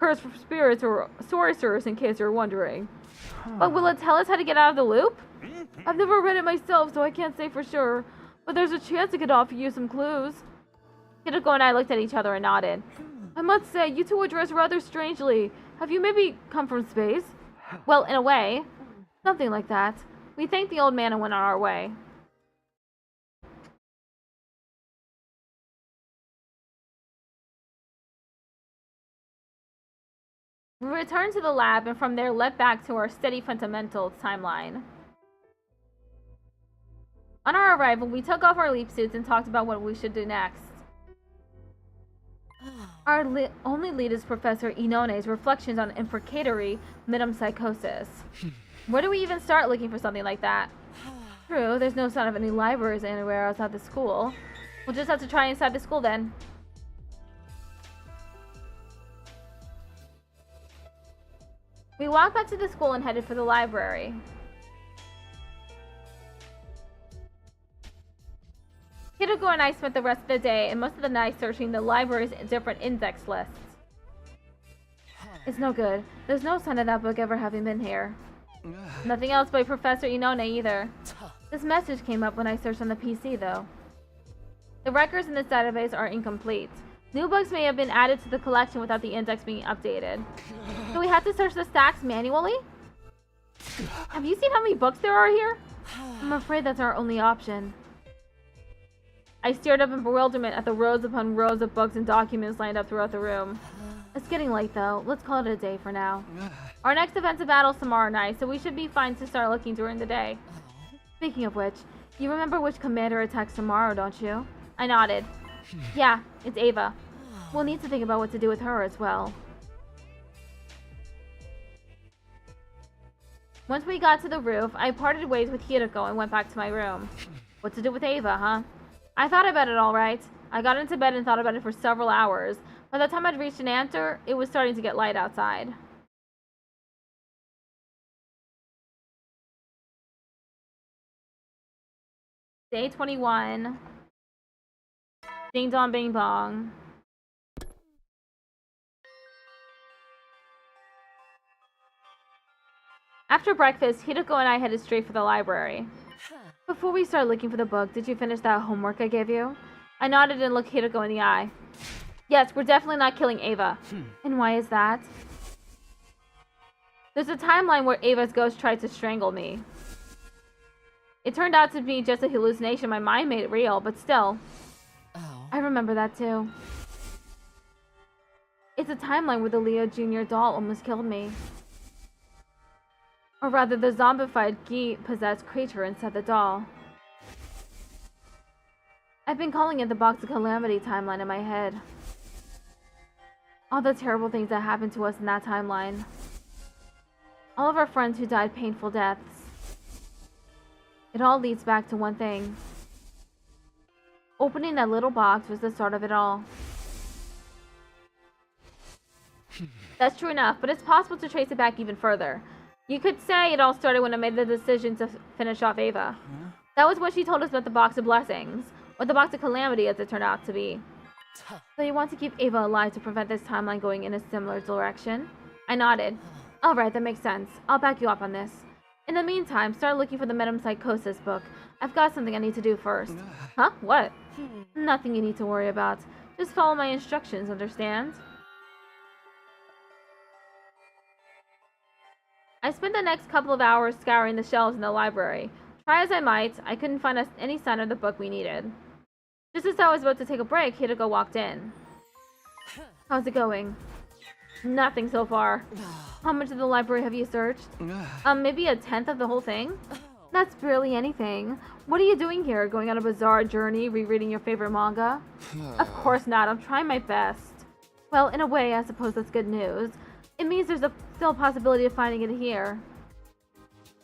cursed spirits or sorcerers, in case you're wondering. But will it tell us how to get out of the loop? I've never read it myself, so I can't say for sure. But there's a chance it could offer you some clues. Hideko and I looked at each other and nodded. I must say, you two are dressed rather strangely. Have you maybe come from space? Well, in a way. Something like that. We thanked the old man and went on our way. We returned to the lab and from there leapt back to our steady fundamentals timeline. On our arrival, we took off our leap suits and talked about what we should do next. Our only lead is Professor Inone's reflections on imprecatory metempsychosis. Where do we even start looking for something like that? True, there's no sign of any libraries anywhere outside the school. We'll just have to try inside the school then. We walked back to the school and headed for the library. Hideko and I spent the rest of the day and most of the night searching the library's different index lists. It's no good. There's no sign of that book ever having been here. Nothing else by Professor Inone either. This message came up when I searched on the PC though. The records in this database are incomplete. New books may have been added to the collection without the index being updated. So we had to search the stacks manually? Have you seen how many books there are here? I'm afraid that's our only option. I stared up in bewilderment at the rows upon rows of books and documents lined up throughout the room. It's getting late though. Let's call it a day for now. Our next event's a battle tomorrow night, so we should be fine to start looking during the day. Speaking of which, you remember which commander attacks tomorrow, don't you? I nodded. Yeah, it's Ava. We'll need to think about what to do with her as well. Once we got to the roof, I parted ways with Hideko and went back to my room. What to do with Ava, huh? I thought about it all right. I got into bed and thought about it for several hours. By the time I'd reached an answer, it was starting to get light outside. Day 21. Ding dong bing bong. After breakfast, Hideko and I headed straight for the library. Before we start looking for the book, did you finish that homework I gave you? I nodded and looked Hideko in the eye. Yes, we're definitely not killing Ava. And why is that? There's a timeline where Ava's ghost tried to strangle me. It turned out to be just a hallucination my mind made it real, but still. I remember that too. It's a timeline where the Leo Jr. doll almost killed me. Or rather, the zombified Gi-possessed creature inside the doll. I've been calling it the Box of Calamity timeline in my head. All the terrible things that happened to us in that timeline. All of our friends who died painful deaths. It all leads back to one thing. Opening that little box was the start of it all. That's true enough, but it's possible to trace it back even further. You could say it all started when I made the decision to finish off Ava. That was when she told us about the Box of Blessings, or the Box of Calamity as it turned out to be. So you want to keep Ava alive to prevent this timeline going in a similar direction? I nodded. Alright, that makes sense. I'll back you up on this. In the meantime, start looking for the metempsychosis book. I've got something I need to do first. Huh? What? Nothing you need to worry about. Just follow my instructions, understand? I spent the next couple of hours scouring the shelves in the library. Try as I might, I couldn't find any sign of the book we needed. Just as I was about to take a break, Hideko walked in. How's it going? Nothing so far. How much of the library have you searched? Maybe a tenth of the whole thing? That's barely anything. What are you doing here? Going on a bizarre journey, rereading your favorite manga? Of course not, I'm trying my best. Well, in a way, I suppose that's good news. It means there's still a possibility of finding it here.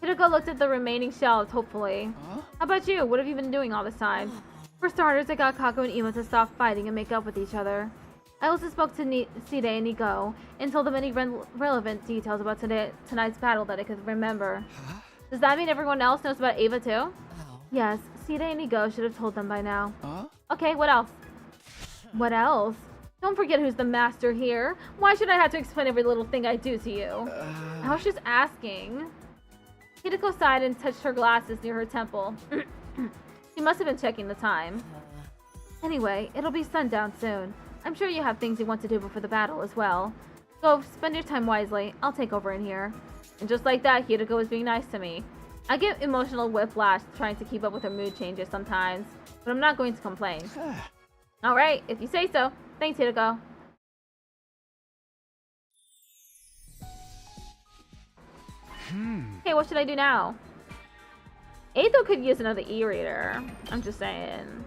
Hideko looked at the remaining shelves, hopefully. How about you? What have you been doing all this time? For starters, I got Kako and Imo to stop fighting and make up with each other. I also spoke to Side and Nigo and told them any relevant details about tonight's battle that I could remember. Does that mean everyone else knows about Ava too? Yes, Side and Nigo should have told them by now. Okay, what else? What else? Don't forget who's the master here. Why should I have to explain every little thing I do to you? I was just asking. Hideko sighed and touched her glasses near her temple. She must have been checking the time. Anyway, it'll be sundown soon. I'm sure you have things you want to do before the battle as well. Go, spend your time wisely. I'll take over in here. And just like that, Hideko was being nice to me. I get emotional whiplash trying to keep up with her mood changes sometimes, but I'm not going to complain. Alright, if you say so. Thanks, Hideko. Okay, what should I do now? Eito could use another e-reader. I'm just saying.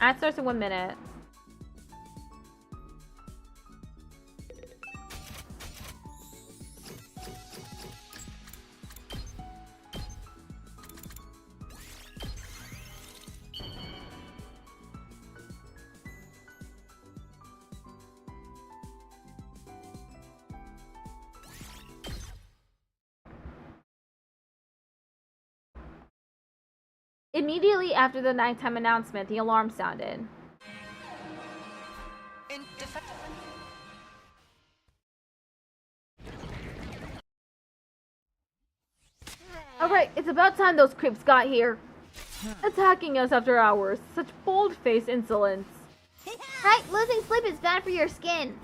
Ad starts in 1 minute. Immediately after the nighttime announcement, the alarm sounded. Alright, it's about time those creeps got here. Attacking us after hours. Such bold-faced insolence. Right, losing sleep is bad for your skin.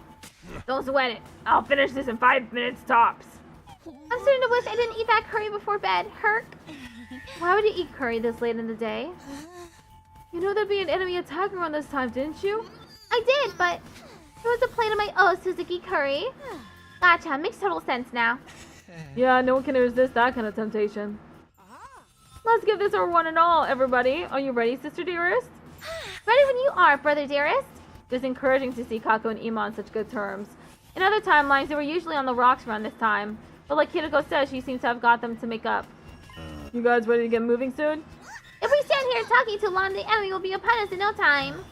Don't sweat it. I'll finish this in 5 minutes tops. I'm starting to wish I didn't eat that curry before bed. Herc. Why would you eat curry this late in the day? You know there'd be an enemy attack around this time, didn't you? I did, but there was a plate of my Suzuki curry. Gotcha, makes total sense now. Yeah, no one can resist that kind of temptation. Let's give this our one and all, everybody. Are you ready, sister dearest? Ready when you are, brother dearest. It's encouraging to see Kako and Ima on such good terms. In other timelines, they were usually on the rocks around this time. But like Hideko says, she seems to have got them to make up. You guys ready to get moving soon? If we stand here talking too long, the enemy will be upon us in no time.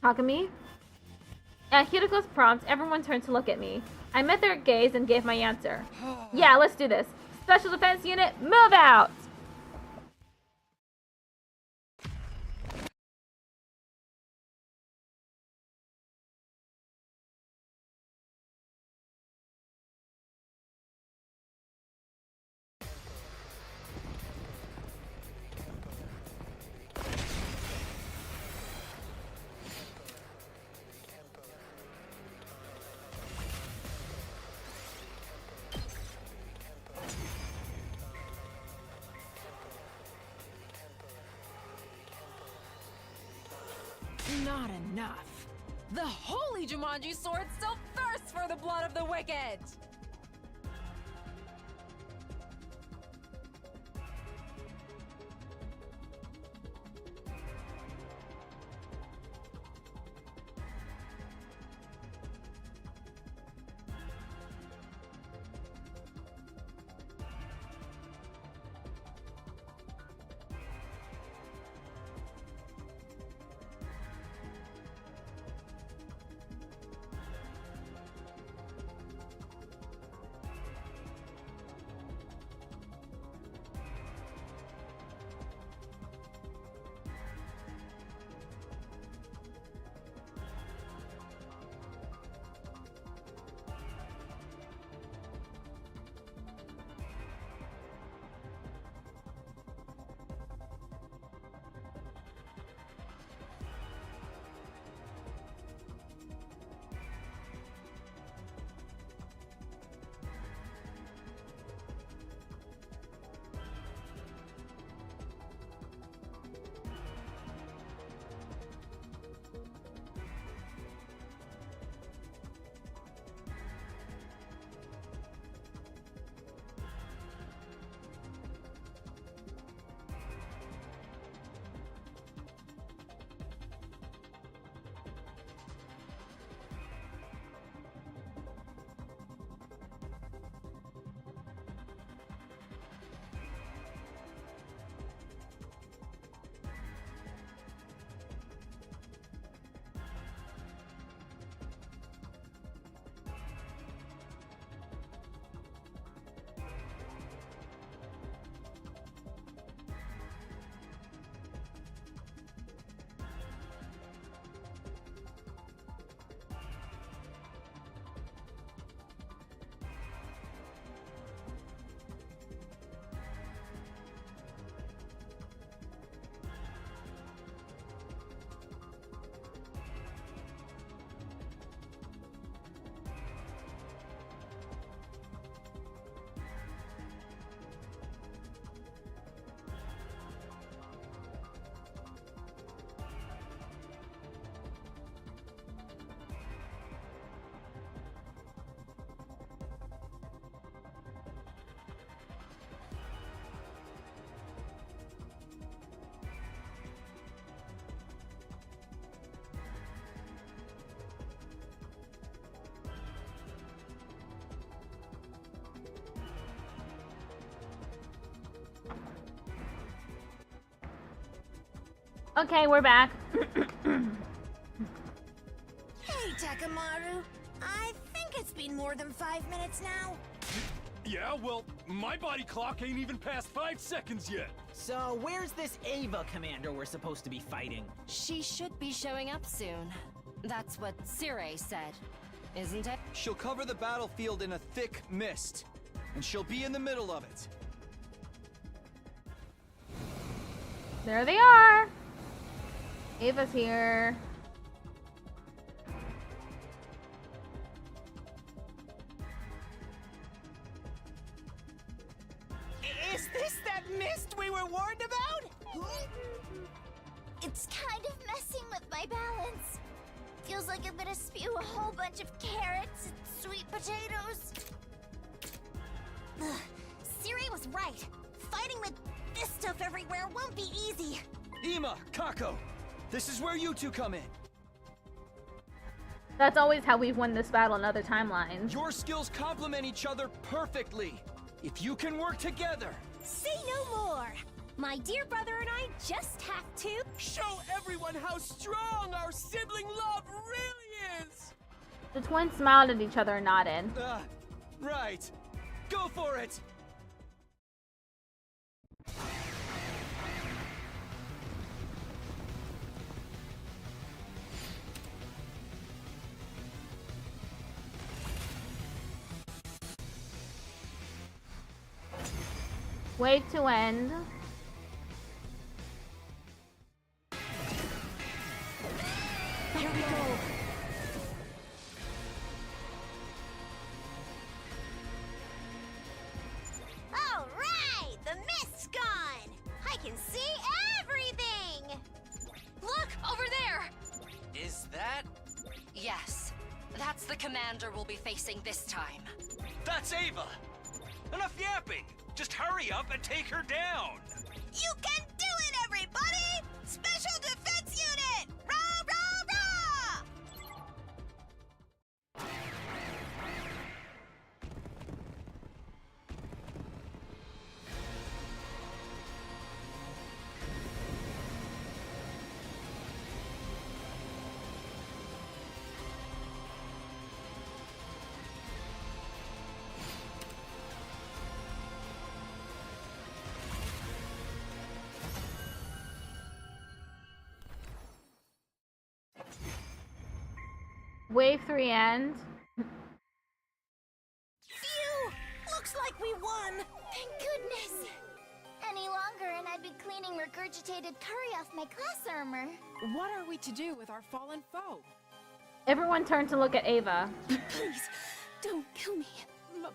Takumi? At Hideko's prompt, everyone turned to look at me. I met their gaze and gave my answer. Yeah, let's do this. Special Defense Unit, move out! Not enough. The holy Jumanji sword still thirsts for the blood of the wicked! Okay, we're back. Hey, Takamaru. I think it's been more than 5 minutes now. Yeah, well, my body clock ain't even past 5 seconds yet. So where's this Ava commander we're supposed to be fighting? She should be showing up soon. That's what Circe said, isn't it? She'll cover the battlefield in a thick mist, and she'll be in the middle of it. There they are. Ava's here. Is this that mist we were warned about? It's kind of messing with my balance. Feels like I'm gonna spew a whole bunch of carrots and sweet potatoes. Ugh, Siri was right. Fighting with this stuff everywhere won't be easy. Ima, Kako, this is where you two come in. That's always how we've won this battle in other timelines. Your skills complement each other perfectly. If you can work together. Say no more. My dear brother and I just have to show everyone how strong our sibling love really is. The twins smiled at each other and nodded. Right. Go for it. Wave to end. Here we go. All right, the mist's gone. I can see everything. Look, over there! Is that? Yes, that's the commander we'll be facing this time. That's Ava! Enough yapping! Just hurry up and take her down! You can do it, everybody! Special Defense Unit! Rah, rah, rah! Wave 3 end. Phew! Looks like we won! Thank goodness! Any longer and I'd be cleaning regurgitated curry off my class armor. What are we to do with our fallen foe? Everyone turned to look at Ava. Please, don't kill me.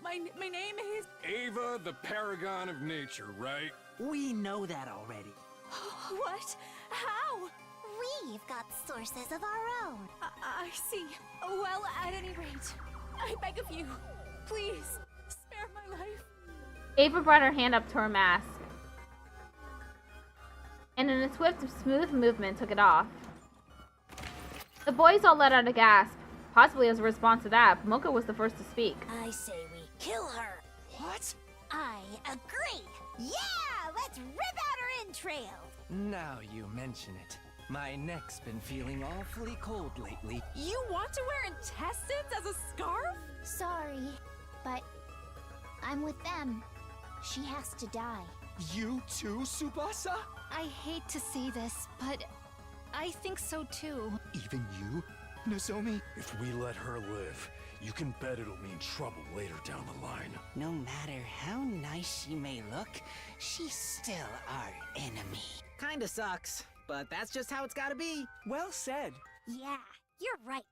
My name is... Ava, the paragon of nature, right? We know that already. What? How? We've got sources of our own. I see. Well, at any rate, I beg of you, please, spare my life. Ava brought her hand up to her mask. And in a swift, smooth movement, took it off. The boys all let out a gasp. Possibly as a response to that, Mocha was the first to speak. I say we kill her. What? I agree. Yeah, let's rip out her entrails. Now you mention it. My neck's been feeling awfully cold lately. You want to wear intestines as a scarf? Sorry, but I'm with them. She has to die. You too, Tsubasa? I hate to say this, but I think so too. Even you, Nozomi? If we let her live, you can bet it'll mean trouble later down the line. No matter how nice she may look, she's still our enemy. Kinda sucks, but that's just how it's gotta be. Well said. Yeah, you're right.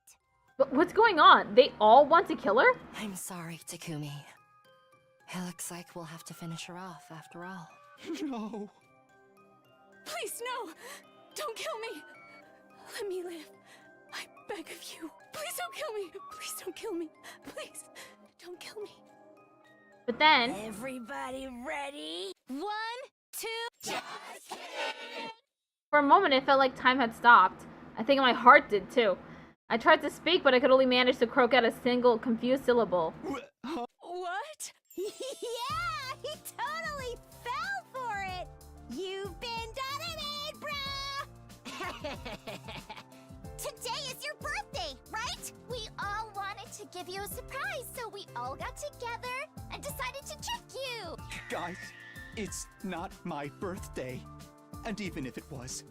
But what's going on? They all want to kill her? I'm sorry, Takumi. It looks like we'll have to finish her off after all. No. Please, no! Don't kill me! Let me live. I beg of you. Please don't kill me! Please don't kill me! Please, don't kill me. But then... Everybody ready? 1, 2, just kidding! For a moment, it felt like time had stopped. I think my heart did too. I tried to speak, but I could only manage to croak out a single confused syllable. What? Yeah, he totally fell for it! You've been done, bruh! Today is your birthday, right? We all wanted to give you a surprise, so we all got together and decided to trick you. Guys, It's not my birthday. And even if it was,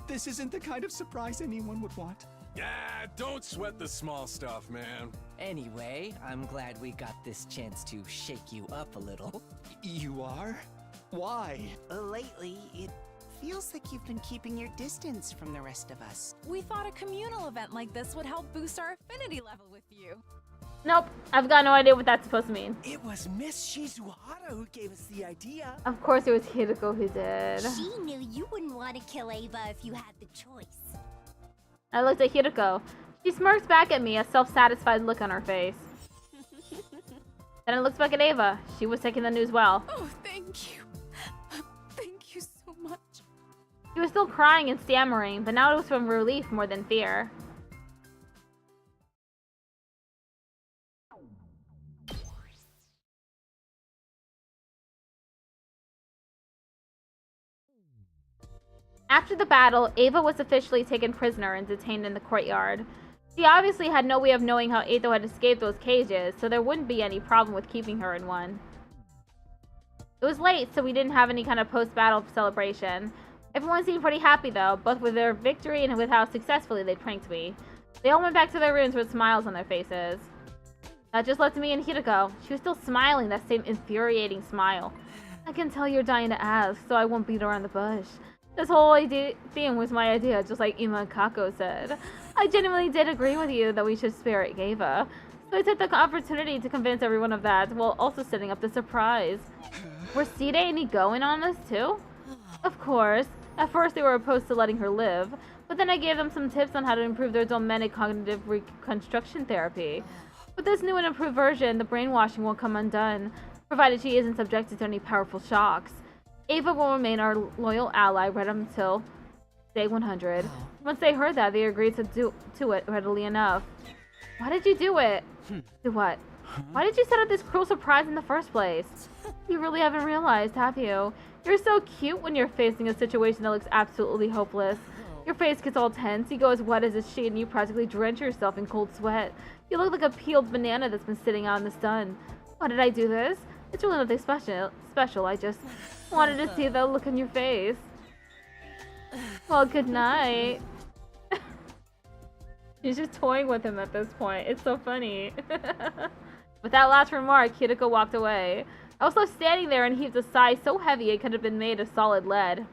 this isn't the kind of surprise anyone would want. Yeah, don't sweat the small stuff, man. Anyway, I'm glad we got this chance to shake you up a little. You are? Why? Lately, it feels like you've been keeping your distance from the rest of us. We thought a communal event like this would help boost our affinity level with you. Nope, I've got no idea what that's supposed to mean. It was Miss Shizuhara who gave us the idea. Of course it was Hideko who did. She knew you wouldn't want to kill Ava if you had the choice. I looked at Hideko. She smirks back at me, a self-satisfied look on her face. Then I looked back at Ava. She was taking the news well. Oh, thank you. Thank you so much. She was still crying and stammering, but now it was from relief more than fear. After the battle, Ava was officially taken prisoner and detained in the courtyard. She obviously had no way of knowing how Eito had escaped those cages, so there wouldn't be any problem with keeping her in one. It was late, so we didn't have any kind of post-battle celebration. Everyone seemed pretty happy though, both with their victory and with how successfully they pranked me. They all went back to their rooms with smiles on their faces. That just left me and Hideko. She was still smiling, that same infuriating smile. I can tell you're dying to ask, so I won't beat around the bush. This whole theme was my idea, just like Ima and Kako said. I genuinely did agree with you that we should spare Ava, so I took the opportunity to convince everyone of that, while also setting up the surprise. Were Side and Nigo in on this too? Of course. At first they were opposed to letting her live, but then I gave them some tips on how to improve their domestic cognitive reconstruction therapy. With this new and improved version, the brainwashing won't come undone, provided she isn't subjected to any powerful shocks. Ava will remain our loyal ally right up until day 100. Once they heard that, they agreed to do it readily enough. Why did you do it? Do what? Why did you set up this cruel surprise in the first place? You really haven't realized, have you? You're so cute when you're facing a situation that looks absolutely hopeless. Your face gets all tense, you go as wet as a sheet, and you practically drench yourself in cold sweat. You look like a peeled banana that's been sitting out in the sun. Why did I do this? It's really nothing special. I just wanted to see the look on your face. Well, good night. She's just toying with him at this point. It's so funny. With that last remark, Hideko walked away. I was left standing there and heaved a sigh so heavy it could have been made of solid lead.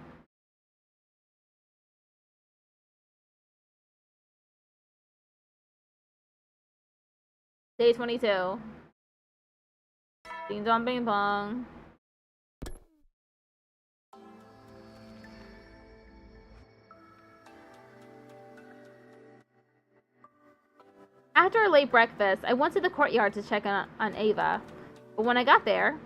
Day 22. Ding dong bing bong. After a late breakfast, I went to the courtyard to check on Ava. But when I got there,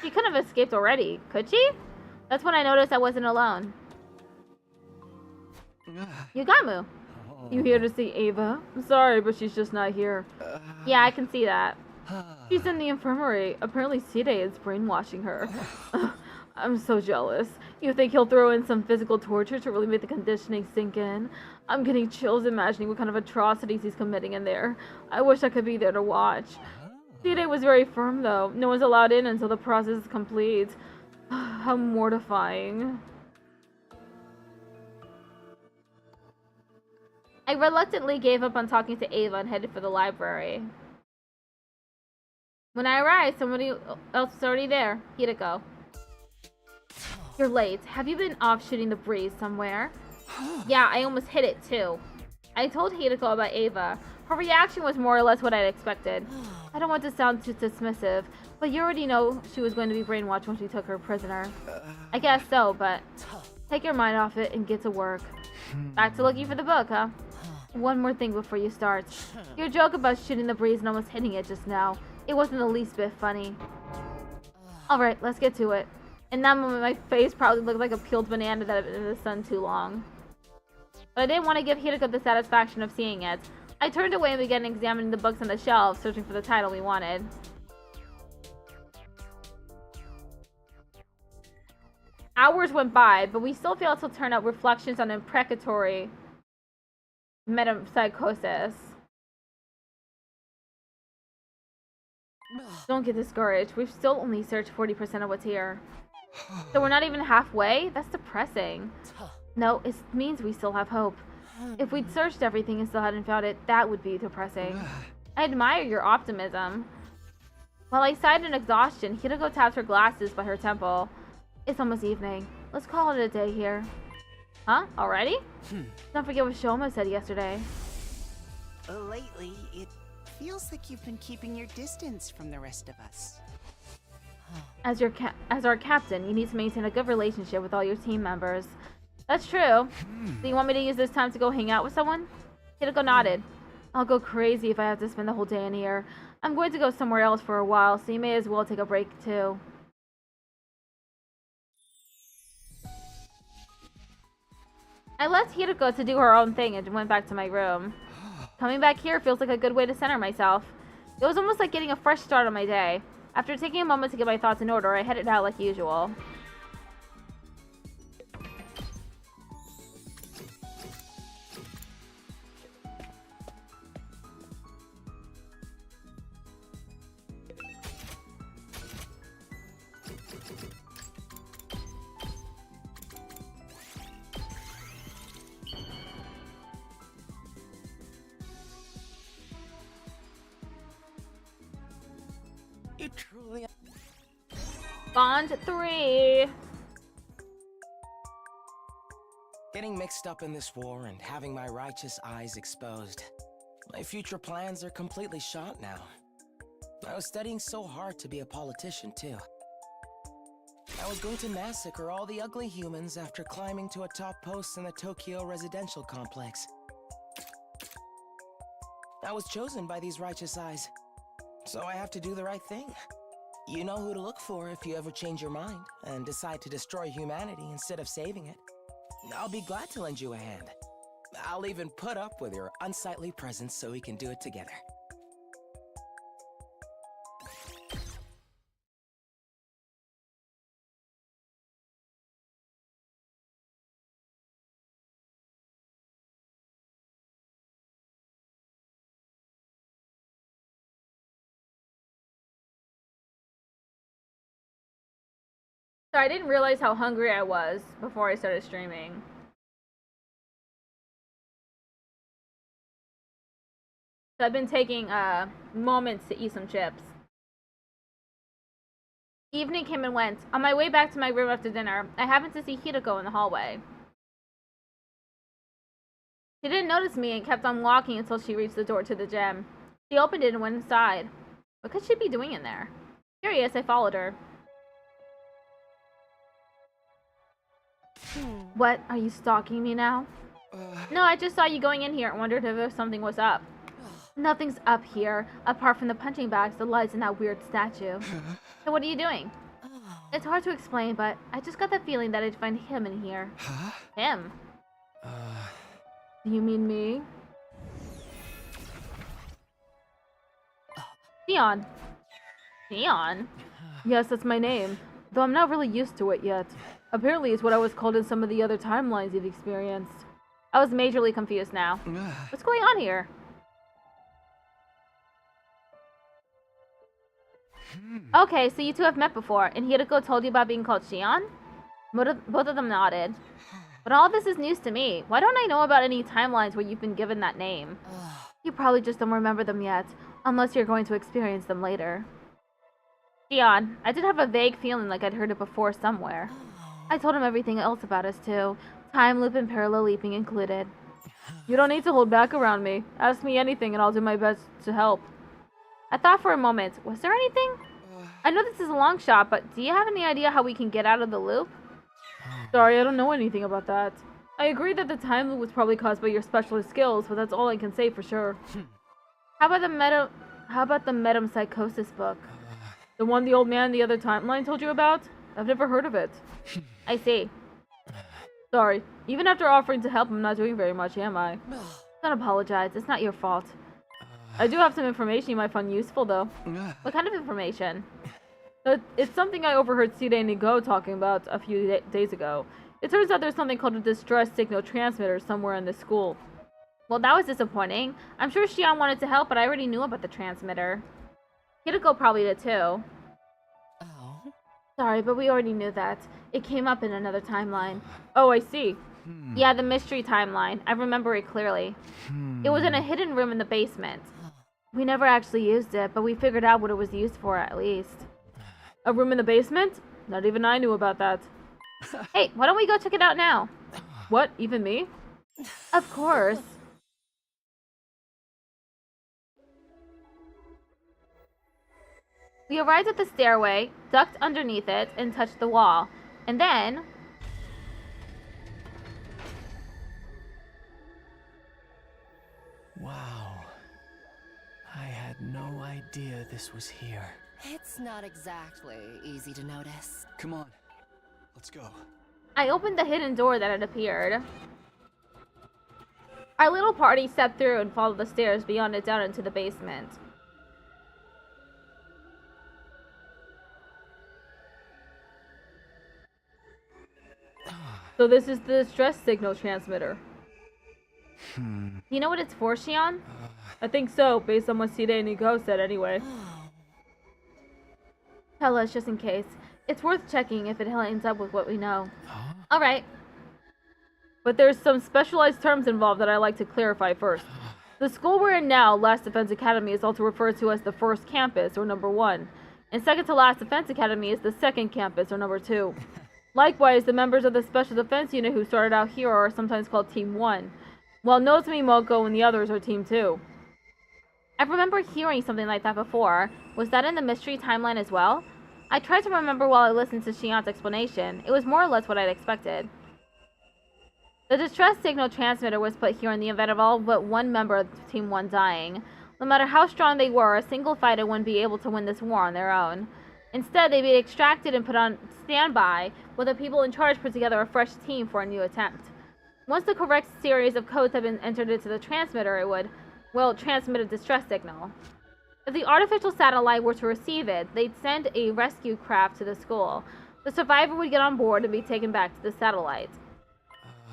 she couldn't have escaped already, could she? That's when I noticed I wasn't alone. Yugamu, you here to see Ava? I'm sorry, but she's just not here. Yeah, I can see that. She's in the infirmary. Apparently Side is brainwashing her. I'm so jealous. You think he'll throw in some physical torture to really make the conditioning sink in? I'm getting chills imagining what kind of atrocities he's committing in there. I wish I could be there to watch. Side was very firm though. No one's allowed in until the process is complete. How mortifying. I reluctantly gave up on talking to Ava and headed for the library. When I arrived, somebody else was already there. Hideko. You're late. Have you been off shooting the breeze somewhere? Yeah, I almost hit it too. I told Hideko about Ava. Her reaction was more or less what I'd expected. I don't want to sound too dismissive, but you already know she was going to be brainwashed when she took her prisoner. I guess so, but take your mind off it and get to work. Back to looking for the book, huh? One more thing before you start. Your joke about shooting the breeze and almost hitting it just now, it wasn't the least bit funny. Alright, let's get to it. In that moment, my face probably looked like a peeled banana that had been in the sun too long. But I didn't want to give Hideko the satisfaction of seeing it. I turned away and began examining the books on the shelf, searching for the title we wanted. Hours went by, but we still failed to turn up Reflections on Imprecatory Metempsychosis. Don't get discouraged. We've still only searched 40% of what's here. So we're not even halfway? That's depressing. No, it means we still have hope. If we'd searched everything and still hadn't found it, that would be depressing. I admire your optimism. While I sighed in exhaustion, Hiroko tapped her glasses by her temple. It's almost evening. Let's call it a day here. Huh? Already? Don't forget what Shoma said yesterday. Lately, it feels like you've been keeping your distance from the rest of us. As our captain, you need to maintain a good relationship with all your team members. That's true. So you want me to use this time to go hang out with someone? Hiroko nodded. I'll go crazy if I have to spend the whole day in here. I'm going to go somewhere else for a while, so you may as well take a break too. I left Hiroko to do her own thing and went back to my room. Coming back here feels like a good way to center myself. It was almost like getting a fresh start on my day. After taking a moment to get my thoughts in order, I headed out like usual. You truly... Bond 3! Getting mixed up in this war and having my righteous eyes exposed. My future plans are completely shot now. I was studying so hard to be a politician, too. I was going to massacre all the ugly humans after climbing to a top post in the Tokyo residential complex. I was chosen by these righteous eyes, so I have to do the right thing. You know who to look for if you ever change your mind and decide to destroy humanity instead of saving it. I'll be glad to lend you a hand. I'll even put up with your unsightly presence so we can do it together. So I didn't realize how hungry I was before I started streaming. So I've been taking moments to eat some chips. Evening came and went. On my way back to my room after dinner, I happened to see Hiroko in the hallway. She didn't notice me and kept on walking until she reached the door to the gym. She opened it and went inside. What could she be doing in there? Curious, I followed her. What? Are you stalking me now? No, I just saw you going in here and wondered if something was up. Nothing's up here, apart from the punching bags, the lights, and that weird statue. So what are you doing? It's hard to explain, but I just got the feeling that I'd find him in here. Him? Do you mean me? Xion. Xion? Yes, that's my name, though I'm not really used to it yet. Apparently it's what I was called in some of the other timelines you've experienced. I was majorly confused now. What's going on here? Okay, so you two have met before, and Hiroko told you about being called Xion? Both of them nodded. But all this is news to me. Why don't I know about any timelines where you've been given that name? You probably just don't remember them yet, unless you're going to experience them later. Xion, I did have a vague feeling like I'd heard it before somewhere. I told him everything else about us too, time loop and parallel leaping included. You don't need to hold back around me. Ask me anything and I'll do my best to help. I thought for a moment, was there anything? I know this is a long shot, but do you have any idea how we can get out of the loop? Sorry, I don't know anything about that. I agree that the time loop was probably caused by your specialist skills, but that's all I can say for sure. How about the metempsychosis book? The one the old man in the other timeline told you about? I've never heard of it. I see. Sorry. Even after offering to help, I'm not doing very much, am I? Don't apologize. It's not your fault. I do have some information you might find useful, though. What kind of information? It's something I overheard Side and Nigo talking about a few days ago. It turns out there's something called a distress signal transmitter somewhere in this school. Well, that was disappointing. I'm sure Xion wanted to help, but I already knew about the transmitter. Hideko probably did too. Oh? Sorry, but we already knew that. It came up in another timeline. Oh, I see. Yeah, the mystery timeline. I remember it clearly. It was in a hidden room in the basement. We never actually used it, but we figured out what it was used for at least. A room in the basement? Not even I knew about that. Hey, why don't we go check it out now? What? Even me? Of course. We arrived at the stairway, ducked underneath it, and touched the wall. And then... Wow. I had no idea this was here. It's not exactly easy to notice. Come on, let's go. I opened the hidden door that had appeared. Our little party stepped through and followed the stairs beyond it down into the basement. So this is the distress signal transmitter. You know what it's for, Shion? I think so, based on what Side and Nigo said anyway. Tell us, just in case. It's worth checking if it lines up with what we know. Alright. But there's some specialized terms involved that I like to clarify first. The school we're in now, Last Defense Academy, is also referred to as the first campus, or number 1. And second to Last Defense Academy is the second campus, or number 2. Likewise, the members of the Special Defense Unit who started out here are sometimes called Team 1, while Nozomi, Moko, and the others are Team 2. I remember hearing something like that before. Was that in the mystery timeline as well? I tried to remember while I listened to Shion's explanation. It was more or less what I'd expected. The distress signal transmitter was put here in the event of all but one member of Team 1 dying. No matter how strong they were, a single fighter wouldn't be able to win this war on their own. Instead, they'd be extracted and put on standby, while the people in charge put together a fresh team for a new attempt. Once the correct series of codes had been entered into the transmitter, it would, well, transmit a distress signal. If the artificial satellite were to receive it, they'd send a rescue craft to the school. The survivor would get on board and be taken back to the satellite.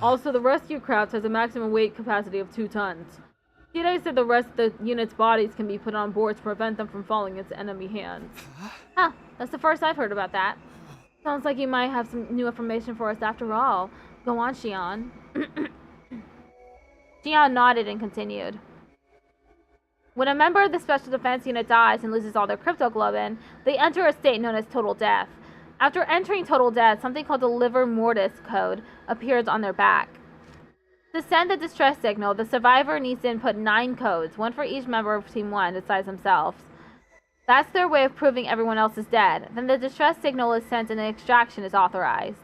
Also, the rescue craft has a maximum weight capacity of 2 tons. Hide said the rest of the unit's bodies can be put on board to prevent them from falling into enemy hands. Huh, that's the first I've heard about that. Sounds like you might have some new information for us after all. Go on, Shion. Shion nodded and continued. When a member of the Special Defense Unit dies and loses all their cryptoglobin, they enter a state known as total death. After entering total death, something called the livor mortis code appears on their back. To send the distress signal, the survivor needs to input 9 codes, one for each member of Team 1 besides themselves. That's their way of proving everyone else is dead. Then the distress signal is sent and the extraction is authorized.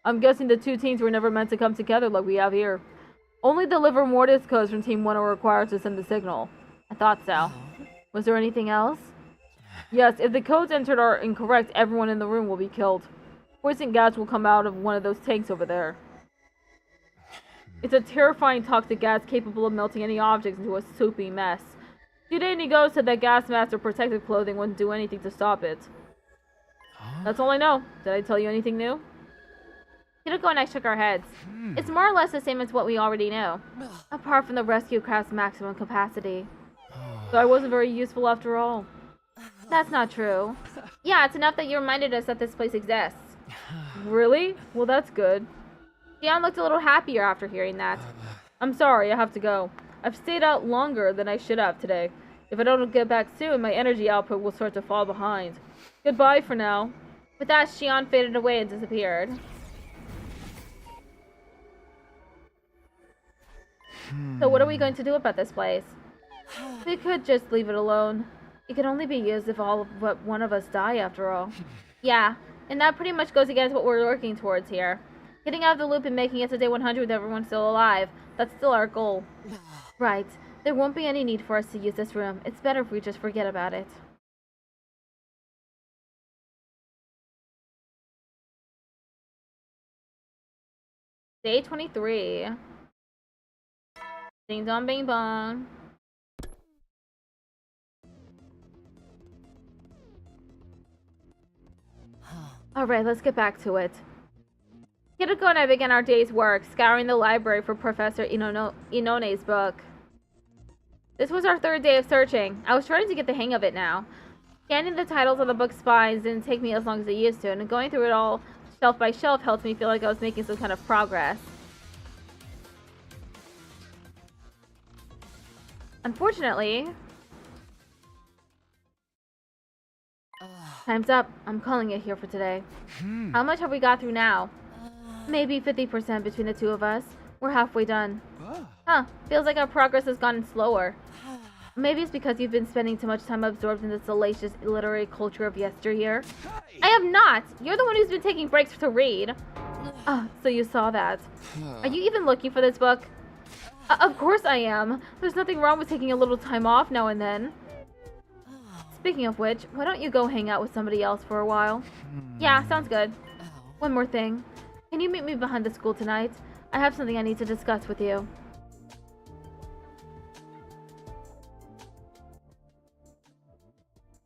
I'm guessing the 2 teams were never meant to come together like we have here. Only the livor mortis codes from Team 1 are required to send the signal. I thought so. Was there anything else? Yes, if the codes entered are incorrect, everyone in the room will be killed. Poison gas will come out of one of those tanks over there. It's a terrifying toxic gas capable of melting any objects into a soupy mess. Side and Nigo said that gas masks or protective clothing wouldn't do anything to stop it. That's all I know. Did I tell you anything new? Hideko and I shook our heads. It's more or less the same as what we already knew, apart from the rescue craft's maximum capacity. So I wasn't very useful after all. That's not true. Yeah, it's enough that you reminded us that this place exists. Really? Well, that's good. Shion looked a little happier after hearing that. I'm sorry, I have to go. I've stayed out longer than I should have today. If I don't get back soon, my energy output will start to fall behind. Goodbye for now. With that, Shion faded away and disappeared. So what are we going to do about this place? We could just leave it alone. It can only be used if all but one of us die, after all. Yeah, and that pretty much goes against what we're working towards here. Getting out of the loop and making it to day 100 with everyone still alive. That's still our goal. Right. There won't be any need for us to use this room. It's better if we just forget about it. Day 23. Ding dong bing bong. Alright, let's get back to it. Hideko and I began our day's work, scouring the library for Professor Inone's book. This was our 3rd day of searching. I was starting to get the hang of it now. Scanning the titles on the book spines didn't take me as long as it used to, and going through it all shelf by shelf helped me feel like I was making some kind of progress. Unfortunately... Time's up. I'm calling it here for today. How much have we got through now? Maybe 50% between the two of us. We're halfway done. Huh. Feels like our progress has gotten slower. Maybe it's because you've been spending too much time absorbed in the salacious literary culture of yesteryear. I have not! You're the one who's been taking breaks to read. So you saw that. Are you even looking for this book? Of course I am. There's nothing wrong with taking a little time off now and then. Speaking of which, why don't you go hang out with somebody else for a while? Yeah, sounds good. One more thing. Can you meet me behind the school tonight? I have something I need to discuss with you.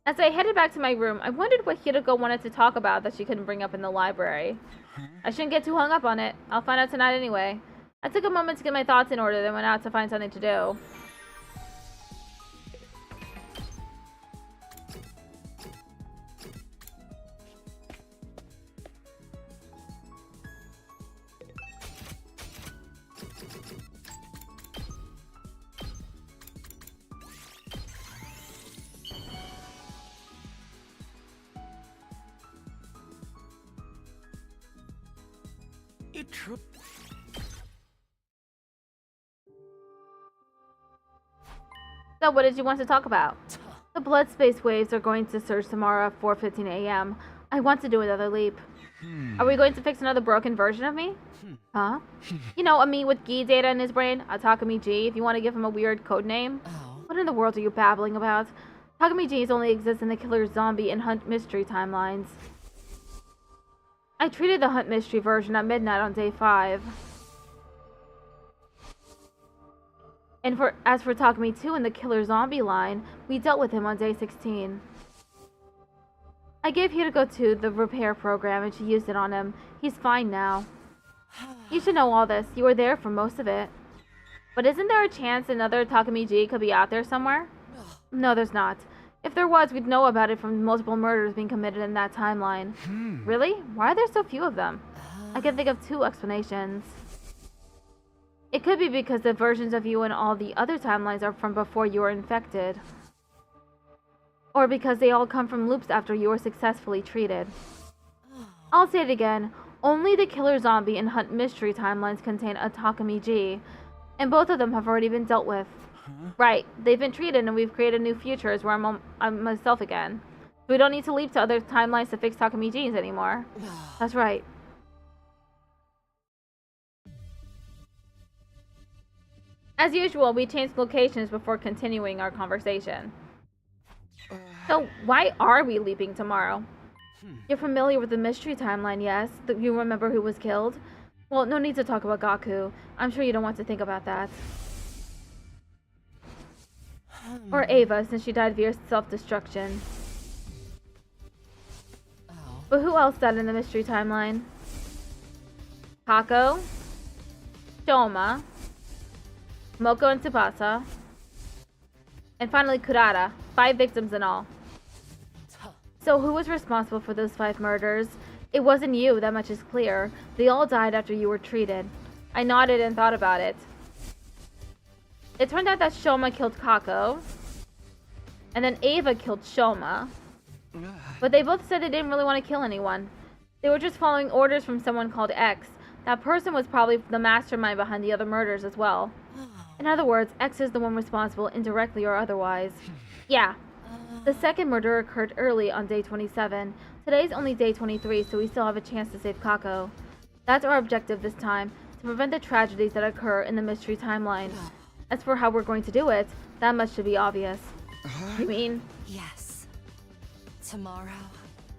As I headed back to my room, I wondered what Hiroko wanted to talk about that she couldn't bring up in the library. I shouldn't get too hung up on it. I'll find out tonight anyway. I took a moment to get my thoughts in order, then went out to find something to do. So what did you want to talk about? The blood space waves are going to surge tomorrow at 4:15 a.m. I want to do another leap. Are we going to fix another broken version of me? Huh? You know, a me with Gi data in his brain? A Takumi G, if you want to give him a weird code name. What in the world are you babbling about? Takumi G's only exist in the Killer Zombie and Hunt Mystery timelines. I treated the Hunt Mystery version at midnight on day 5. And as for Takumi 2 in the Killer Zombie line, we dealt with him on day 16. I gave Hiroko 2 the repair program and she used it on him. He's fine now. You should know all this. You were there for most of it. But isn't there a chance another Takumi G could be out there somewhere? No, there's not. If there was, we'd know about it from multiple murders being committed in that timeline. Really? Why are there so few of them? I can think of 2 explanations. It could be because the versions of you in all the other timelines are from before you were infected. Or because they all come from loops after you were successfully treated. I'll say it again. Only the Killer Zombie and Hunt Mystery timelines contain a Takumi G. And both of them have already been dealt with. Right, they've been treated and we've created new futures where I'm myself again. We don't need to leap to other timelines to fix Takumi G's anymore. That's right. As usual, we changed locations before continuing our conversation. So, why are we leaping tomorrow? You're familiar with the mystery timeline, yes? You remember who was killed? Well, no need to talk about Gaku. I'm sure you don't want to think about that. Or Ava, since she died via self-destruction. But who else died in the mystery timeline? Kako, Shoma, Moko and Tsubasa, and finally Kurata. 5 victims in all. So who was responsible for those 5 murders? It wasn't you, that much is clear. They all died after you were treated. I nodded and thought about it. It turned out that Shoma killed Kako, and then Ava killed Shoma. But they both said they didn't really want to kill anyone. They were just following orders from someone called X. That person was probably the mastermind behind the other murders as well. In other words, X is the one responsible, indirectly or otherwise. Yeah. The second murder occurred early on day 27. Today's only day 23, so we still have a chance to save Kako. That's our objective this time, to prevent the tragedies that occur in the mystery timeline. As for how we're going to do it, that much should be obvious. You mean? Yes. Tomorrow,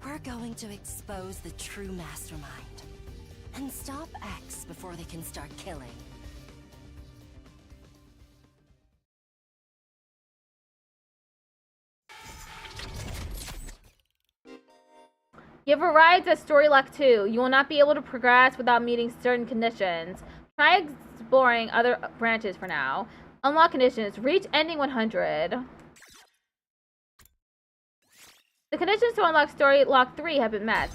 we're going to expose the true mastermind. And stop X before they can start killing. You've arrived at Story Lock 2. You will not be able to progress without meeting certain conditions. Try exploring other branches for now. Unlock conditions. Reach ending 100. The conditions to unlock story lock 3 have been met.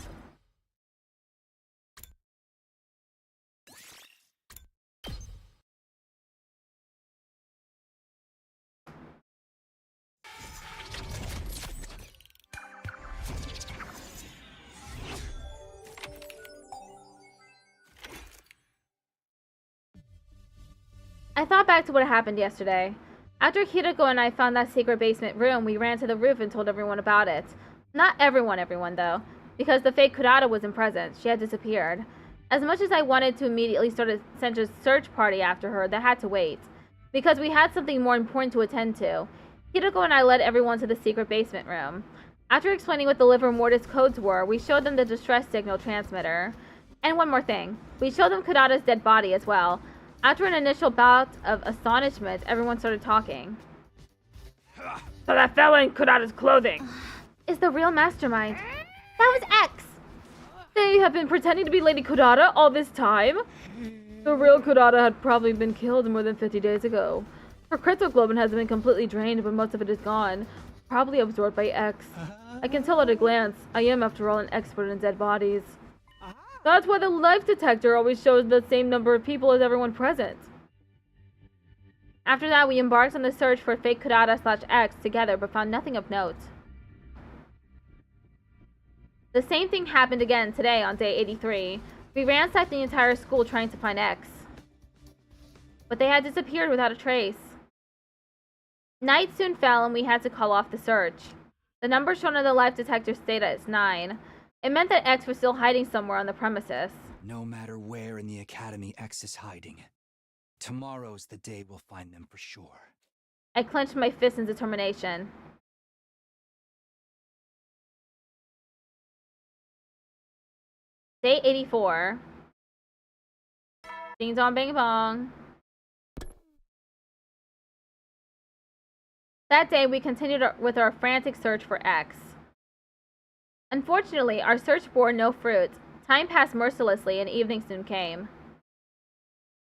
I thought back to what happened yesterday. After Hiroko and I found that secret basement room, we ran to the roof and told everyone about it. Not everyone though, because the fake Kurata wasn't present. She had disappeared. As much as I wanted to immediately start a central search party after her, that had to wait, because we had something more important to attend to. Hiroko and I led everyone to the secret basement room. After explaining what the livor mortis codes were, we showed them the distress signal transmitter. And one more thing, we showed them Kurata's dead body as well. After an initial bout of astonishment, everyone started talking. So that fella in Kurata's clothing is the real mastermind. That was X! They have been pretending to be Lady Kurata all this time? The real Kurata had probably been killed more than 50 days ago. Her cryptoglobin has been completely drained, but most of it is gone. Probably absorbed by X. I can tell at a glance. I am, after all, an expert in dead bodies. That's why the life detector always shows the same number of people as everyone present. After that, we embarked on the search for fake Kurata/X together, but found nothing of note. The same thing happened again today on day 83. We ransacked the entire school trying to find X, but they had disappeared without a trace. Night soon fell and we had to call off the search. The number shown on the life detector stayed at 9. It meant that X was still hiding somewhere on the premises. No matter where in the academy X is hiding, tomorrow's the day we'll find them for sure. I clenched my fists in determination. Day 84. Ding dong bang bong. That day, we continued with our frantic search for X. Unfortunately, our search bore no fruit. Time passed mercilessly and evening soon came.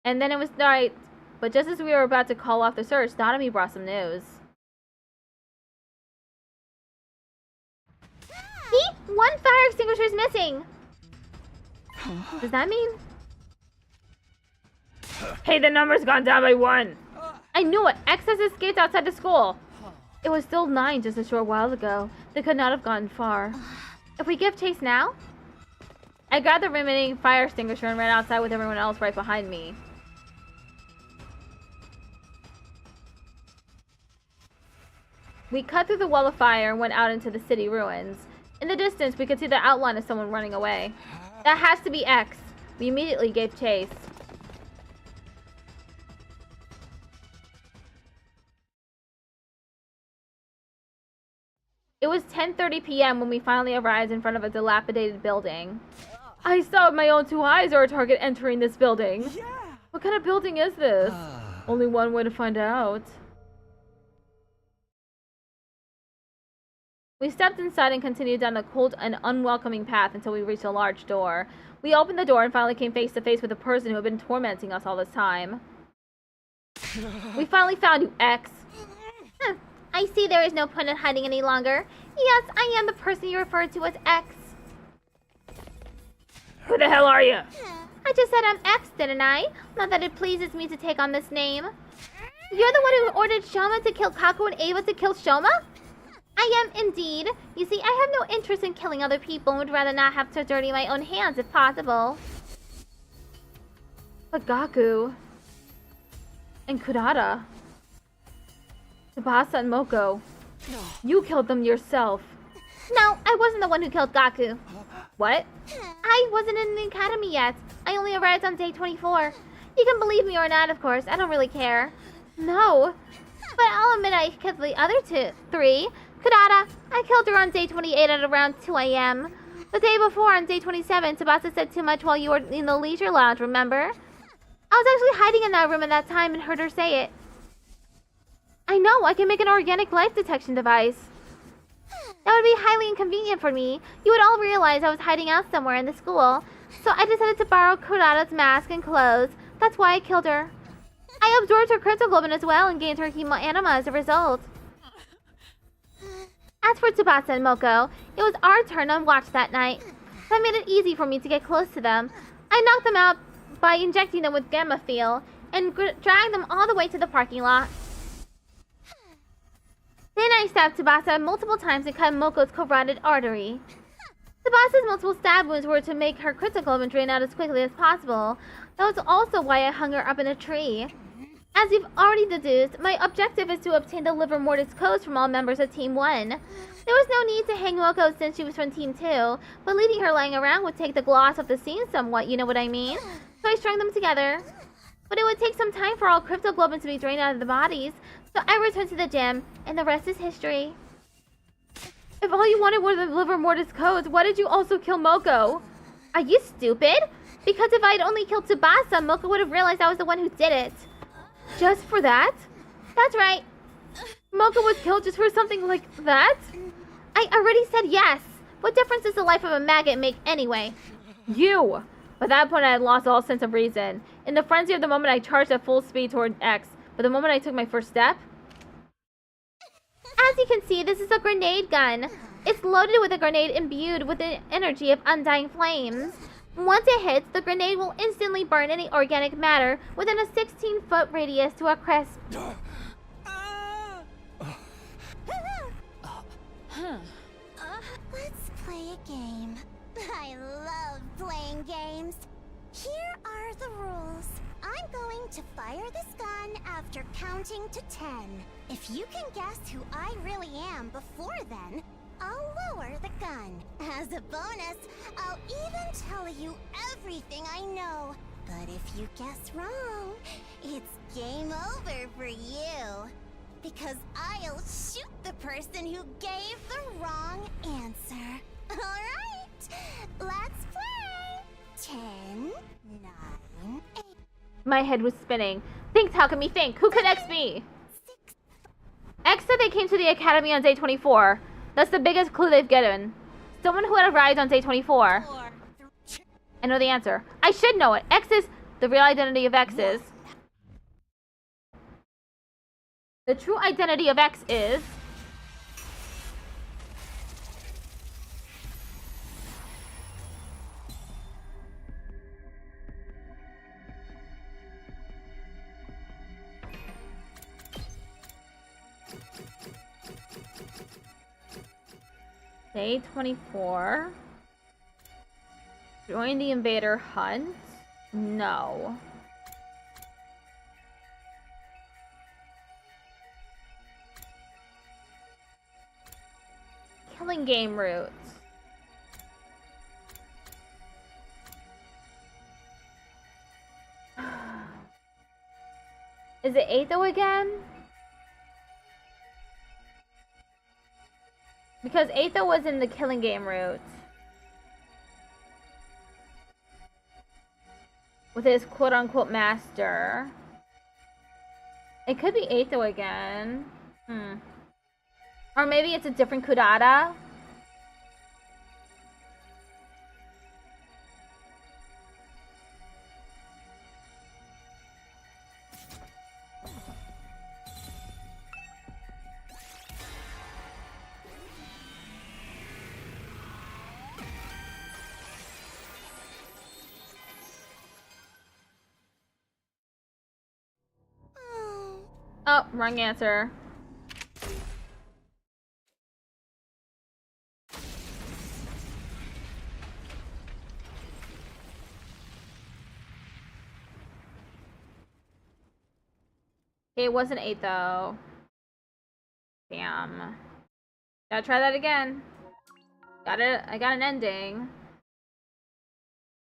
And then it was night, but just as we were about to call off the search, Nanami brought some news. See? One fire extinguisher is missing! Does that mean? Hey, the number's gone down by 1! I knew it! X has escaped outside the school! It was still 9 just a short while ago. They could not have gotten far. If we give chase now? I grabbed the remaining fire extinguisher and ran outside with everyone else right behind me. We cut through the wall of fire and went out into the city ruins. In the distance, we could see the outline of someone running away. That has to be X. We immediately gave chase. It was 10:30 p.m. when we finally arrived in front of a dilapidated building. I saw with my own 2 eyes our target entering this building. Yeah. What kind of building is this? Only one way to find out. We stepped inside and continued down the cold and unwelcoming path until we reached a large door. We opened the door and finally came face to face with the person who had been tormenting us all this time. We finally found you, X. I see there is no point in hiding any longer. Yes, I am the person you referred to as X. Who the hell are you? I just said I'm X, didn't I? Not that it pleases me to take on this name. You're the one who ordered Shoma to kill Kaku and Ava to kill Shoma? I am indeed. You see, I have no interest in killing other people and would rather not have to dirty my own hands if possible. But Gaku and Kurata, Tsubasa and Moko, you killed them yourself. No, I wasn't the one who killed Gaku. What? I wasn't in the academy yet. I only arrived on day 24. You can believe me or not, of course. I don't really care. No. But I'll admit I killed the other 3. Kurata, I killed her on day 28 at around 2 a.m. The day before, on day 27, Tsubasa said too much while you were in the leisure lounge, remember? I was actually hiding in that room at that time and heard her say it. I know, I can make an organic life detection device. That would be highly inconvenient for me. You would all realize I was hiding out somewhere in the school. So I decided to borrow Kurata's mask and clothes. That's why I killed her. I absorbed her cryptoglobin as well and gained her hemoanima as a result. As for Tsubasa and Moko, it was our turn on watch that night. That made it easy for me to get close to them. I knocked them out by injecting them with gamma field and dragged them all the way to the parking lot. Then I stabbed Tsubasa multiple times and cut Moko's carotid artery. Tsubasa's multiple stab wounds were to make her critical and drain out as quickly as possible. That was also why I hung her up in a tree. As you've already deduced, my objective is to obtain the Livor Mortis codes from all members of Team 1. There was no need to hang Moko since she was from Team 2, but leaving her lying around would take the gloss off the scene somewhat, you know what I mean? So I strung them together. But it would take some time for all cryptoglobin to be drained out of the bodies, so I returned to the gym, and the rest is history. If all you wanted were the Livor Mortis codes, why did you also kill Moko? Are you stupid? Because if I had only killed Tsubasa, Moko would have realized I was the one who did it. Just for that? That's right. Moko was killed just for something like that? I already said yes. What difference does the life of a maggot make anyway? You! By that point, I had lost all sense of reason. In the frenzy of the moment, I charged at full speed toward X. But the moment I took my first step... As you can see, this is a grenade gun. It's loaded with a grenade imbued with the energy of undying flames. Once it hits, the grenade will instantly burn any organic matter within a 16-foot radius to a crisp. Let's play a game. I love playing games. Here are the rules. I'm going to fire this gun after counting to 10. If you can guess who I really am before then, I'll lower the gun. As a bonus, I'll even tell you everything I know. But if you guess wrong, it's game over for you. Because I'll shoot the person who gave the wrong answer. Alright, let's play. 10, 9, 8. My head was spinning. Think, Takumi, think. Who could X be? X said they came to the academy on day 24. That's the biggest clue they've given. Someone who had arrived on day 24. I know the answer. I should know it. X is the real identity of X is. The true identity of X is... Day 24. Join the invader hunt? No. Killing game routes. Is it Atho again? Because Atho was in the killing game route. With his quote-unquote master. It could be Atho again. Or maybe it's a different Kudata. Oh, wrong answer. It wasn't 8 though. Damn. Gotta try that again. I got an ending.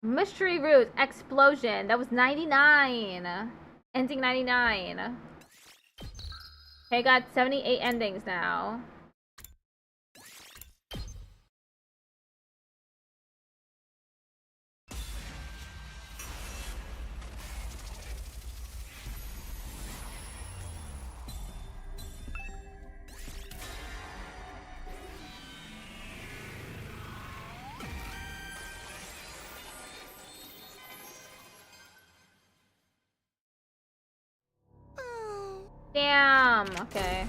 Mystery route explosion. That was 99. Ending 99. Okay, got 78 endings now. Damn, okay.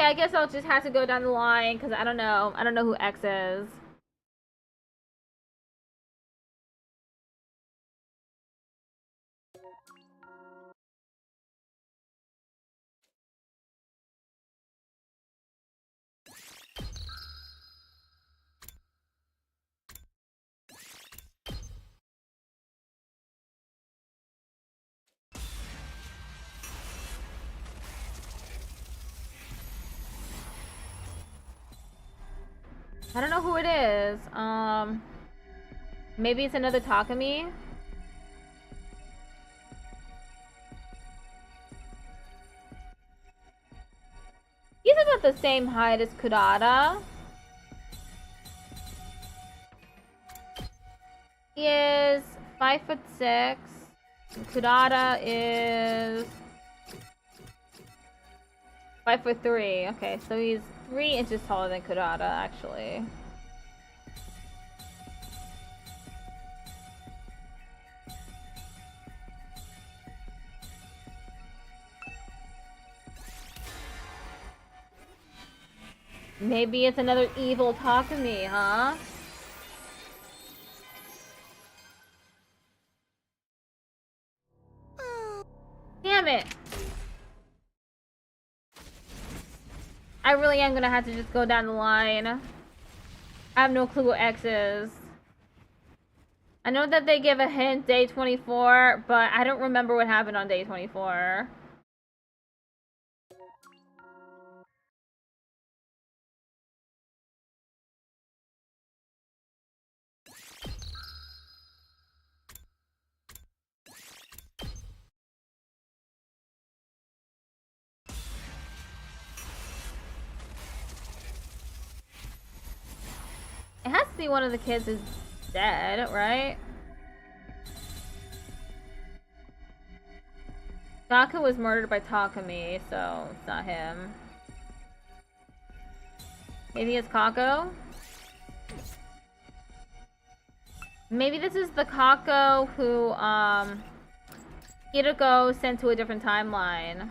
I guess I'll just have to go down the line, because I don't know. I don't know who X is. I don't know who it is. Maybe it's another Takumi. He's about the same height as Kurata. He is 5'6". Kurata is 5'3". Okay, so he's 3 inches taller than Kurata, actually. Maybe it's another evil Takumi, huh? Damn it! I really am gonna have to just go down the line. I have no clue what X is. I know that they give a hint day 24, but I don't remember what happened on day 24. It has to be one of the kids who's dead, right? Gaku was murdered by Takumi, so it's not him. Maybe it's Kako? Maybe this is the Kako who, Hiroko sent to a different timeline.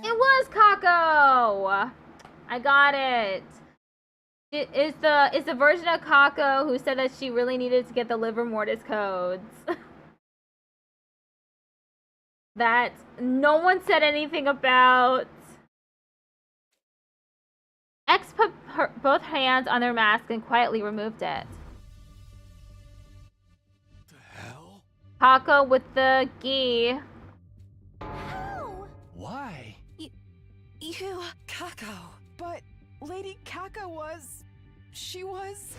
It was Kako! I got it. It's the version of Kako who said that she really needed to get the liver mortis codes. That no one said anything about. X put both hands on their mask and quietly removed it. The hell? Kako with the gi. Why? You, Kako. But Lady Kaka was... She was...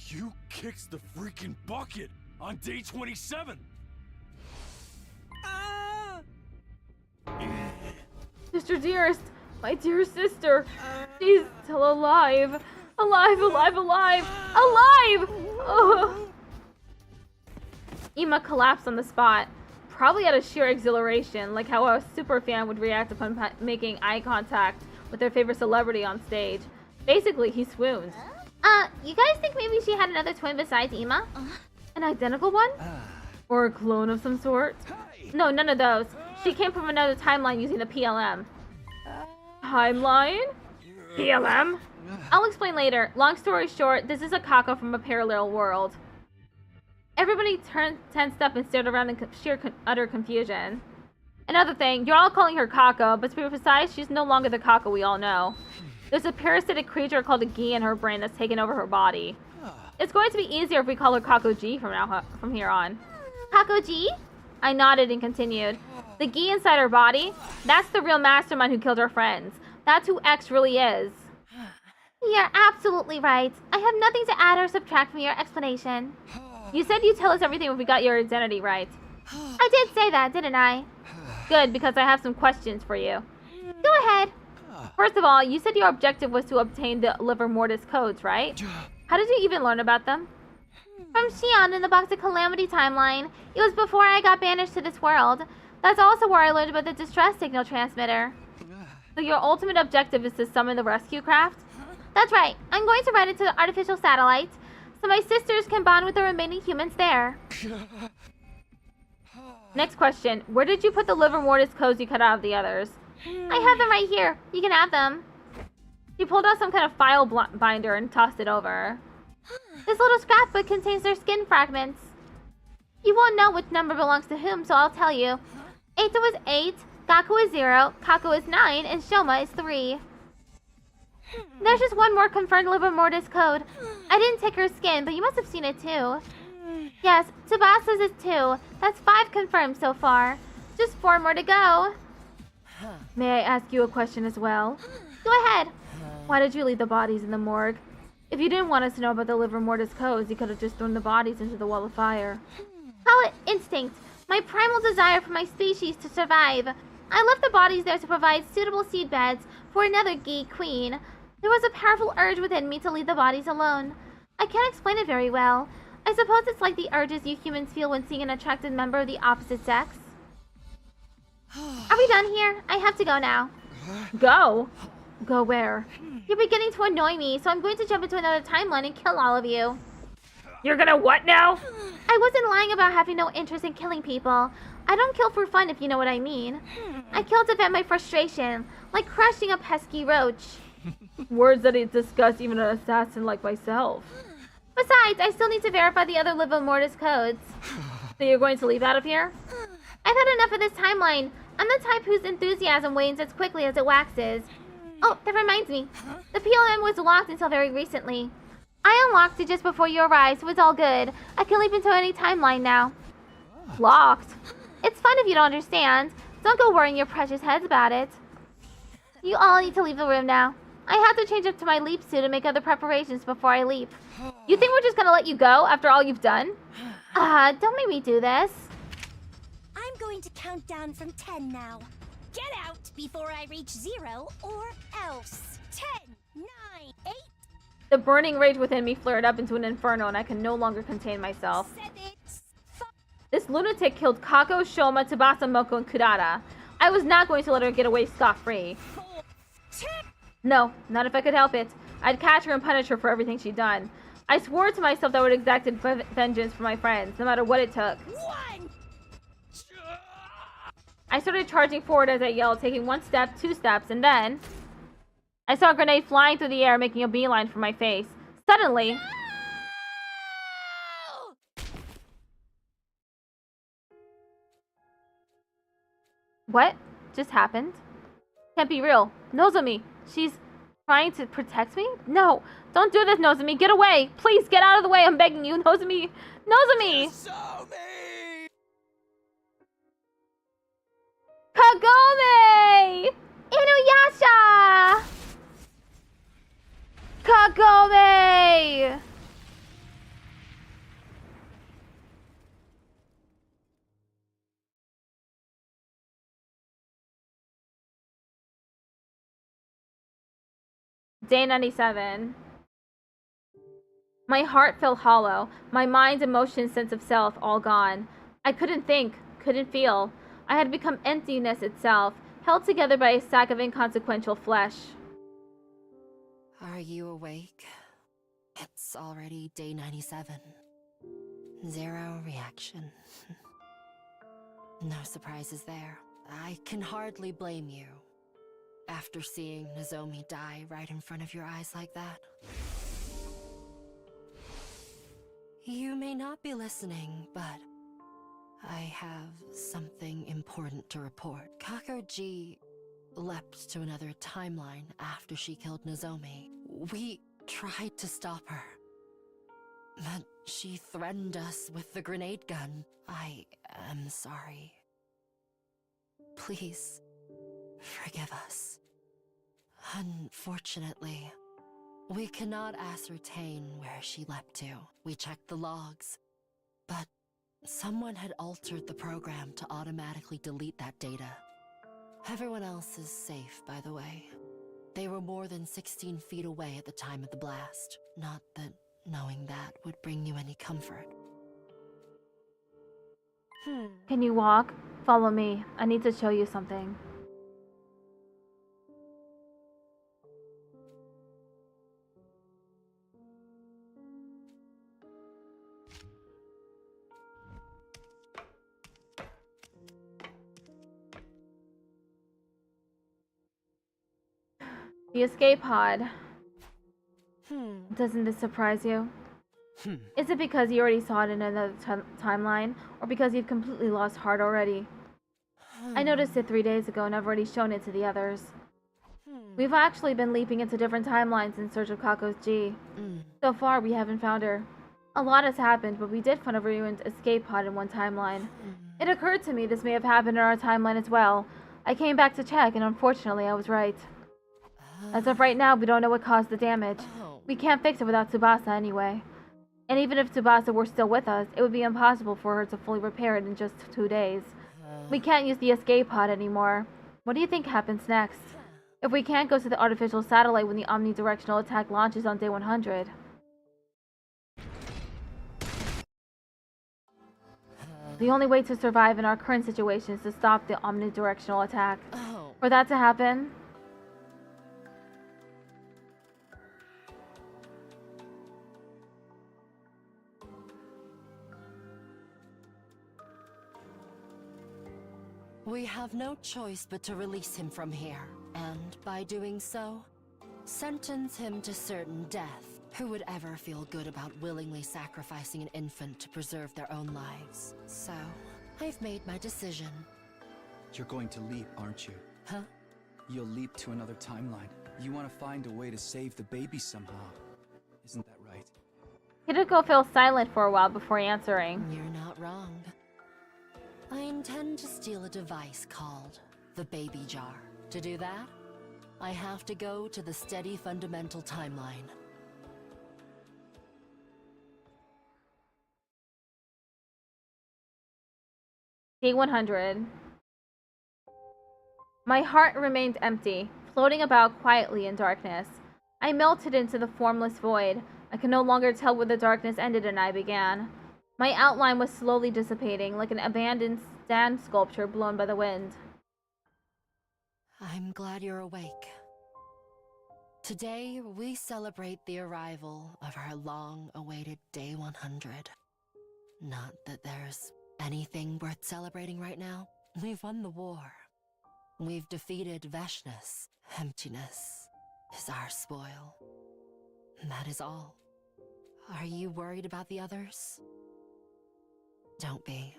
You kicked the freaking bucket on day 27! Sister dearest, my dear sister, she's still alive. Alive, alive, alive, alive! Oh. Ima collapsed on the spot, probably out of sheer exhilaration, like how a super fan would react upon making eye contact with their favorite celebrity on stage. Basically, he swooned. You guys think maybe she had another twin besides Ima? An identical one? Or a clone of some sort? No, none of those. She came from another timeline using the PLM. Timeline? PLM? I'll explain later. Long story short, this is a Kako from a parallel world. Everybody tensed up and stared around in sheer utter confusion. Another thing, you're all calling her Kako, but to be precise, she's no longer the Kako we all know. There's a parasitic creature called a Gi in her brain that's taken over her body. It's going to be easier if we call her Kako G from here on. Kako G? I nodded and continued. The Gi inside her body? That's the real mastermind who killed her friends. That's who X really is. You're absolutely right. I have nothing to add or subtract from your explanation. You said you'd tell us everything if we got your identity right. I did say that, didn't I? Good, because I have some questions for you. Go ahead. First of all, you said your objective was to obtain the liver mortis codes, right? How did you even learn about them? From Shion in the Box of Calamity timeline. It was before I got banished to this world. That's also where I learned about the distress signal transmitter. So your ultimate objective is to summon the rescue craft? That's right. I'm going to ride into the artificial satellite, so my sisters can bond with the remaining humans there. Next question. Where did you put the liver mortis codes you cut out of the others? I have them right here. You can have them. She pulled out some kind of file binder and tossed it over. This little scrapbook contains their skin fragments. You won't know which number belongs to whom, so I'll tell you. Eito is 8, Gaku is 0, Kako is 9, and Shoma is 3. There's just one more confirmed liver mortis code. I didn't take her skin, but you must have seen it too. Yes, Tsubasa's is 2. That's 5 confirmed so far. Just 4 more to go. May I ask you a question as well? Go ahead. Why did you leave the bodies in the morgue? If you didn't want us to know about the liver mortis codes, you could have just thrown the bodies into the wall of fire. Call it instinct. My primal desire for my species to survive. I left the bodies there to provide suitable seedbeds for another geek queen. There was a powerful urge within me to leave the bodies alone. I can't explain it very well. I suppose it's like the urges you humans feel when seeing an attractive member of the opposite sex. Are we done here? I have to go now. Go? Go where? You're beginning to annoy me, so I'm going to jump into another timeline and kill all of you. You're gonna what now? I wasn't lying about having no interest in killing people. I don't kill for fun, if you know what I mean. I kill to vent my frustration, like crushing a pesky roach. Words that disgust even an assassin like myself. Besides, I still need to verify the other liver mortis codes. So you're going to leave out of here? I've had enough of this timeline. I'm the type whose enthusiasm wanes as quickly as it waxes. Oh, that reminds me. The PLM was locked until very recently. I unlocked it just before you arrived, so it's all good. I can leap into any timeline now. Locked? It's fun if you don't understand. Don't go worrying your precious heads about it. You all need to leave the room now. I have to change up to my leap suit and make other preparations before I leap. You think we're just gonna let you go after all you've done? Don't make me do this. I'm going to count down from 10 now. Get out before I reach 0 or else. 10, 9, 8. The burning rage within me flared up into an inferno and I can no longer contain myself. 7, 5. This lunatic killed Kako, Shoma, Tsubasa, Moko, and Kurata. I was not going to let her get away scot-free. 4, 2. No, not if I could help it. I'd catch her and punish her for everything she'd done. I swore to myself that I would exact vengeance for my friends, no matter what it took. 1. I started charging forward as I yelled, taking 1 step, 2 steps, and then I saw a grenade flying through the air, making a beeline for my face. Suddenly, what just happened? Can't be real. Nozomi, she's trying to protect me? No, don't do this, Nozomi. Get away. Please get out of the way. I'm begging you, Nozomi. Nozomi! Kagome! Inuyasha! Kagome! Day 97. My heart felt hollow. My mind, emotion, sense of self, all gone. I couldn't think, couldn't feel. I had become emptiness itself, held together by a sack of inconsequential flesh. Are you awake? It's already day 97. 0 reaction. No surprises there. I can hardly blame you. After seeing Nozomi die right in front of your eyes like that. You may not be listening, but I have something important to report. Kakoji leapt to another timeline after she killed Nozomi. We tried to stop her, but she threatened us with the grenade gun. I am sorry. Please, forgive us. Unfortunately, we cannot ascertain where she leapt to. We checked the logs, but someone had altered the program to automatically delete that data. Everyone else is safe, by the way. They were more than 16 feet away at the time of the blast. Not that knowing that would bring you any comfort. Can you walk? Follow me. I need to show you something. The escape pod. Doesn't this surprise you? Is it because you already saw it in another timeline, or because you've completely lost heart already? I noticed it 3 days ago and I've already shown it to the others. We've actually been leaping into different timelines in search of Kako's G. So far, we haven't found her. A lot has happened, but we did find a ruined escape pod in one timeline. It occurred to me this may have happened in our timeline as well. I came back to check, and unfortunately, I was right. As of right now, we don't know what caused the damage. We can't fix it without Tsubasa anyway. And even if Tsubasa were still with us, it would be impossible for her to fully repair it in just 2 days. We can't use the escape pod anymore. What do you think happens next? If we can't go to the artificial satellite when the omnidirectional attack launches on day 100? The only way to survive in our current situation is to stop the omnidirectional attack. For that to happen, we have no choice but to release him from here, and by doing so, sentence him to certain death. Who would ever feel good about willingly sacrificing an infant to preserve their own lives? So, I've made my decision. You're going to leap, aren't you? Huh? You'll leap to another timeline. You want to find a way to save the baby somehow. Isn't that right? Hideko fell silent for a while before answering. You're not wrong. I intend to steal a device called the Baby Jar. To do that, I have to go to the steady fundamental timeline. Day 100. My heart remained empty, floating about quietly in darkness. I melted into the formless void. I could no longer tell where the darkness ended and I began. My outline was slowly dissipating, like an abandoned sand sculpture blown by the wind. I'm glad you're awake. Today, we celebrate the arrival of our long-awaited Day 100. Not that there's anything worth celebrating right now. We've won the war. We've defeated Veshness. Emptiness is our spoil. That is all. Are you worried about the others? Don't be.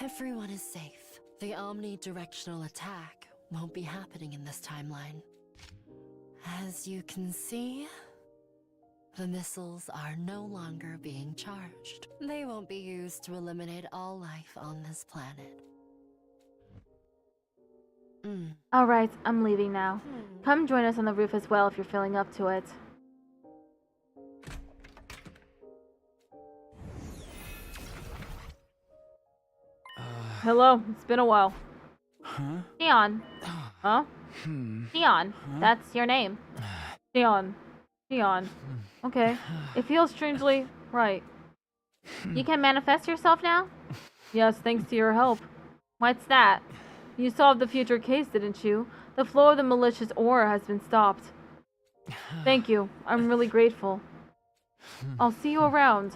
Everyone is safe. The omnidirectional attack won't be happening in this timeline. As you can see, the missiles are no longer being charged. They won't be used to eliminate all life on this planet. Alright, I'm leaving now. Come join us on the roof as well if you're feeling up to it. Hello, it's been a while. Huh? Dion. Huh? Dion, that's your name. Dion. Dion. Okay. It feels strangely right. You can manifest yourself now? Yes, thanks to your help. What's that? You solved the future case, didn't you? The flow of the malicious aura has been stopped. Thank you. I'm really grateful. I'll see you around.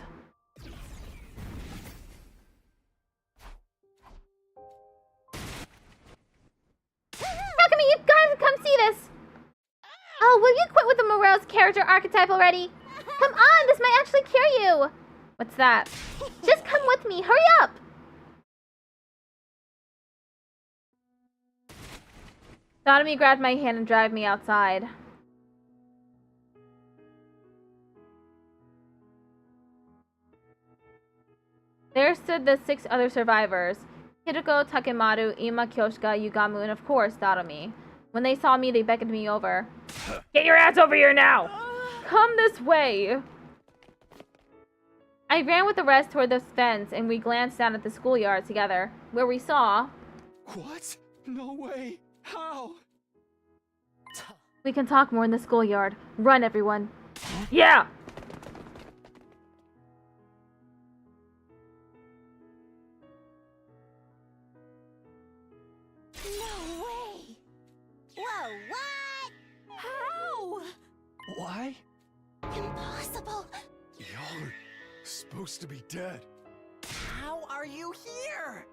Takumi, you guys come see this! Oh, will you quit with the morose character archetype already? Come on, this might actually cure you! What's that? Just come with me, hurry up! Sodomy grabbed my hand and dragged me outside. There stood the 6 other survivors. Hideko, Takemaru, Ima, Kyoshika, Yugamu, and of course, Sodomy. When they saw me, they beckoned me over. Get your ass over here now! Come this way! I ran with the rest toward the fence, and we glanced down at the schoolyard together, where we saw... What? No way! How? We can talk more in the schoolyard. Run, everyone. Yeah! No way! Whoa, what? How? Why? Impossible! Y'all are supposed to be dead. How are you here?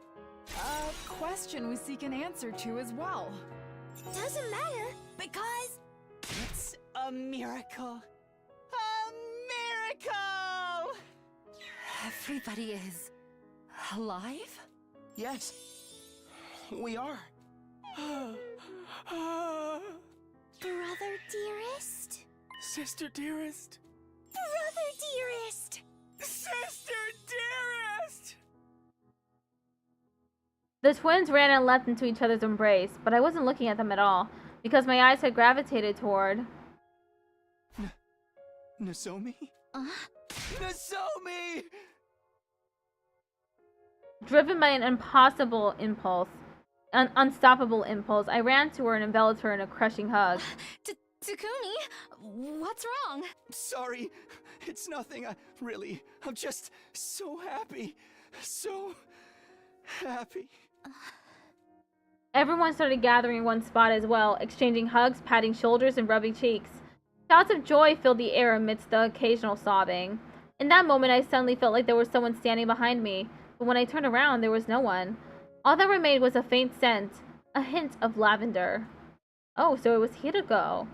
A question we seek an answer to as well. Doesn't matter, because It's a miracle. A miracle! Everybody is alive? Yes, we are. Brother dearest? Sister dearest. Brother dearest! Sister dearest! The twins ran and leapt into each other's embrace, but I wasn't looking at them at all, because my eyes had gravitated toward... Nozomi? Nozomi! Driven by an impossible impulse, an unstoppable impulse, I ran to her and enveloped her in a crushing hug. Takumi, what's wrong? Sorry, it's nothing. I'm just so happy. So happy. Everyone started gathering in one spot as well, exchanging hugs, patting shoulders, and rubbing cheeks. Shouts of joy filled the air amidst the occasional sobbing. In that moment, I suddenly felt like there was someone standing behind me, but when I turned around, there was no one. All that remained was a faint scent, a hint of lavender. Oh, so it was Hirago.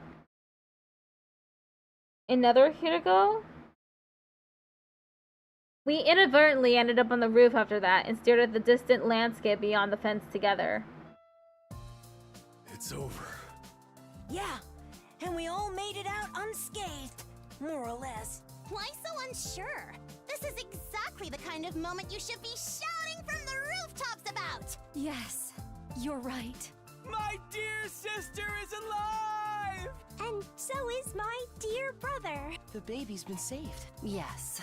Another Hirago? We inadvertently ended up on the roof after that and stared at the distant landscape beyond the fence together. It's over. Yeah, and we all made it out unscathed, more or less. Why so unsure? This is exactly the kind of moment you should be shouting from the rooftops about! Yes, you're right. My dear sister is alive! And so is my dear brother. The baby's been saved. Yes.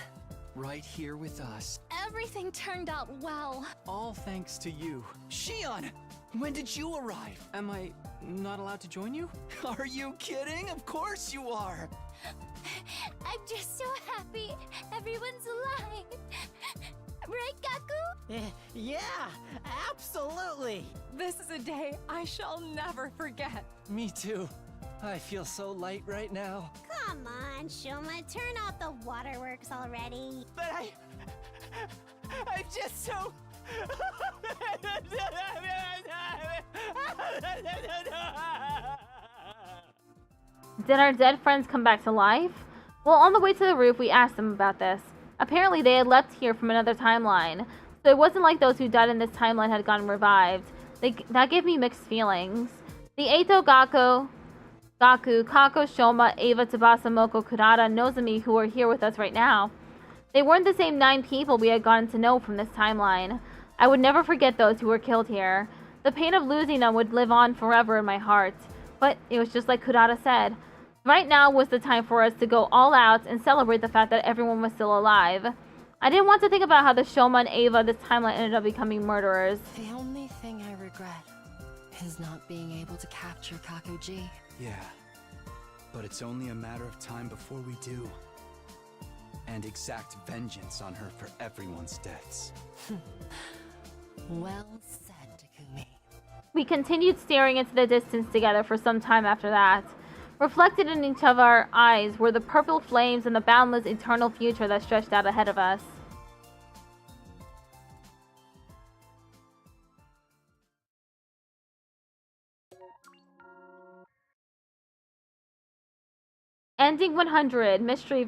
Right here with us. Everything turned out well. All thanks to you. Shion! When did you arrive? Am I not allowed to join you? Are you kidding? Of course you are! I'm just so happy everyone's alive. Right, Gaku? Yeah, absolutely. This is a day I shall never forget. Me too. I feel so light right now. Come on, Shoma, turn off the waterworks already. But I'm just so... Did our dead friends come back to life? Well, on the way to the roof, we asked them about this. Apparently, they had leapt here from another timeline, so it wasn't like those who died in this timeline had gotten revived. That gave me mixed feelings. The Eito, Gaku, Kako, Shoma, Ava, Tsubasa, Moko, Kurata, and Nozomi, who are here with us right now. They weren't the same 9 people we had gotten to know from this timeline. I would never forget those who were killed here. The pain of losing them would live on forever in my heart. But it was just like Kurata said. Right now was the time for us to go all out and celebrate the fact that everyone was still alive. I didn't want to think about how the Shoma and Ava this timeline ended up becoming murderers. The only thing I regret is not being able to capture Kakuji. Yeah, but it's only a matter of time before we do. And exact vengeance on her for everyone's deaths. Well said, Takumi. We continued staring into the distance together for some time after that. Reflected in each of our eyes were the purple flames and the boundless eternal future that stretched out ahead of us. Ending 100, mystery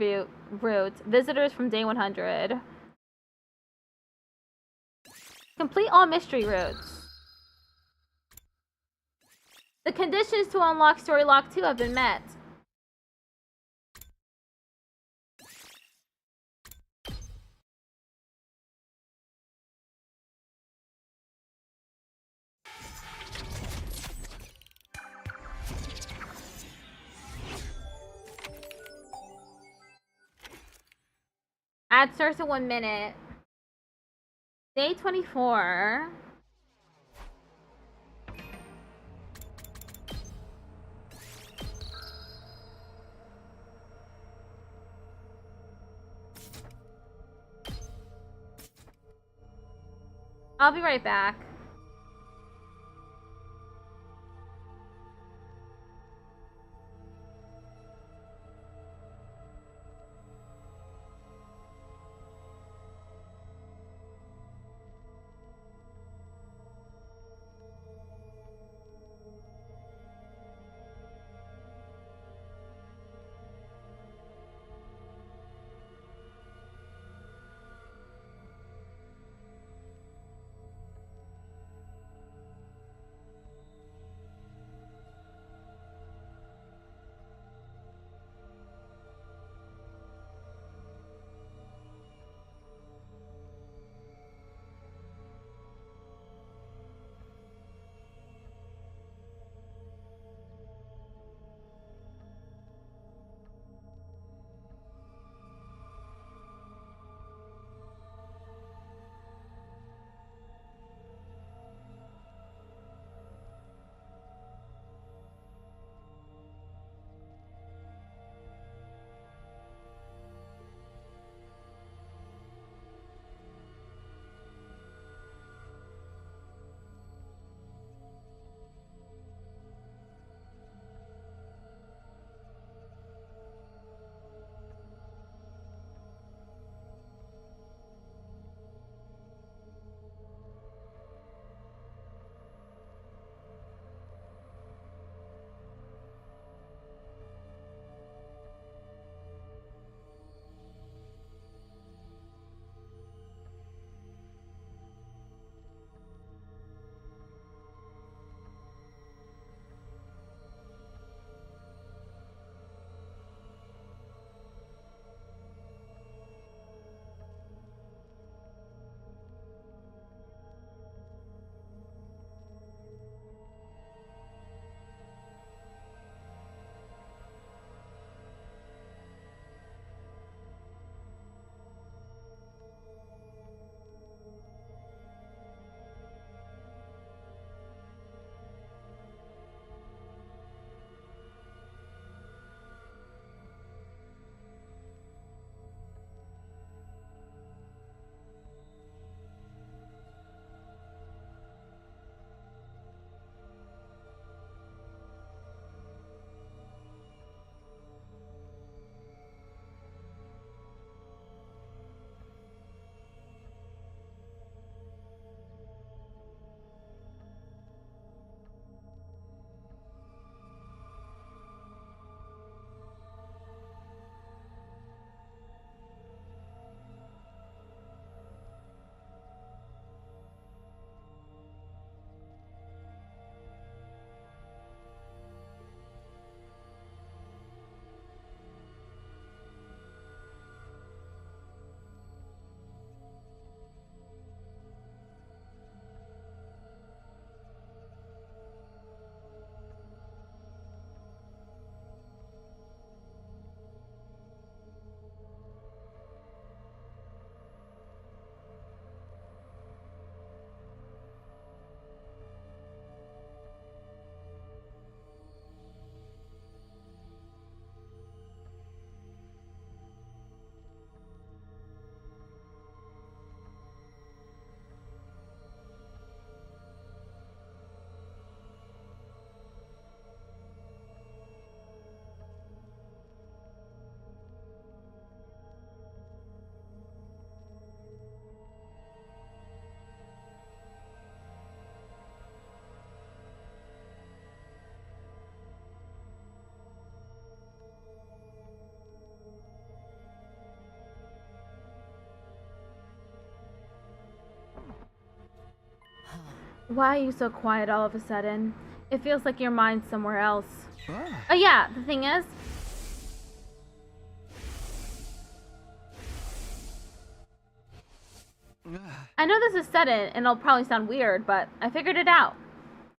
route, visitors from day 100. Complete all mystery routes. The conditions to unlock Story Lock 2 have been met. Add starts in 1 minute. Day 24. I'll be right back. Why are you so quiet all of a sudden? It feels like your mind's somewhere else. Oh yeah, the thing is... I know this is sudden and it'll probably sound weird, but I figured it out.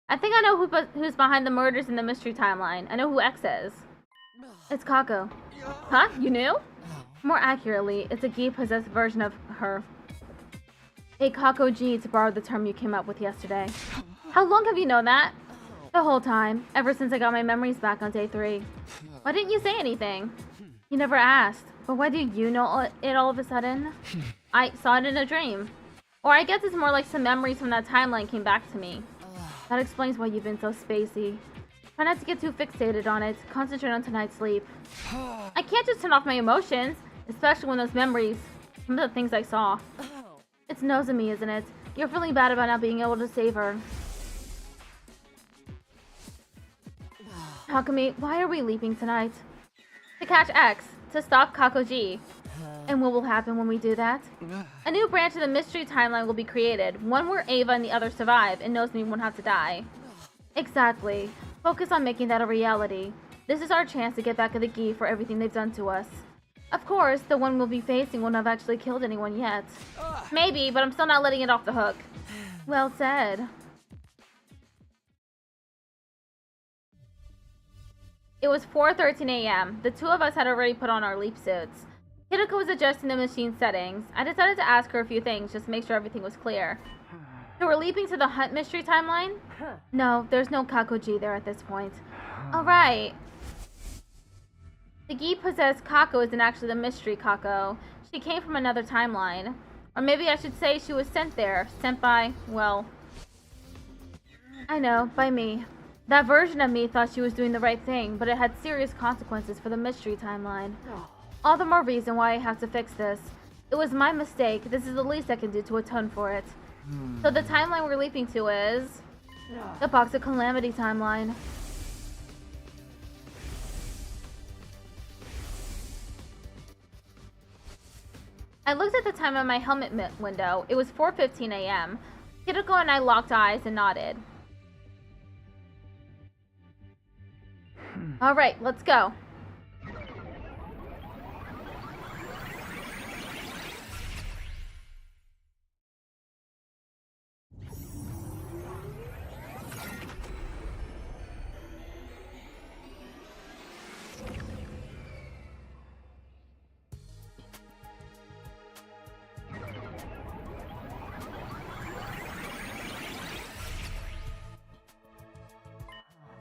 I think I know who's behind the murders in the mystery timeline. I know who X is. It's Kako. Huh? You knew? More accurately, it's a Gi-possessed version of her. A Kako G, to borrow the term you came up with yesterday. How long have you known that? The whole time, ever since I got my memories back on day 3. Why didn't you say anything? You never asked. But why do you know it all of a sudden? I saw it in a dream. Or I guess it's more like some memories from that timeline came back to me. That explains why you've been so spacey. Try not to get too fixated on it. Concentrate on tonight's sleep. I can't just turn off my emotions, especially when those memories, some of the things I saw. It's Nozomi, isn't it? You're feeling bad about not being able to save her. Hakumi, why are we leaping tonight? To catch X, to stop Kakoji. And what will happen when we do that? A new branch of the mystery timeline will be created, one where Ava and the others survive, and Nozomi won't have to die. Exactly. Focus on making that a reality. This is our chance to get back at the Gi for everything they've done to us. Of course, the one we'll be facing won't have actually killed anyone yet. Maybe, but I'm still not letting it off the hook. Well said. It was 4:13 a.m. The two of us had already put on our leap suits. Hideko was adjusting the machine settings. I decided to ask her a few things just to make sure everything was clear. So we're leaping to the Hunt mystery timeline? No, there's no Kakoji there at this point. Alright. The Gi-possessed Kako isn't actually the mystery Kako. She came from another timeline. Or maybe I should say she was sent there. Sent by, well... I know, by me. That version of me thought she was doing the right thing, but it had serious consequences for the mystery timeline. All the more reason why I have to fix this. It was my mistake. This is the least I can do to atone for it. So the timeline we're leaping to is... the Box of Calamity timeline. I looked at the time on my helmet window. It was 4:15 a.m. Hideko and I locked eyes and nodded. Alright, let's go.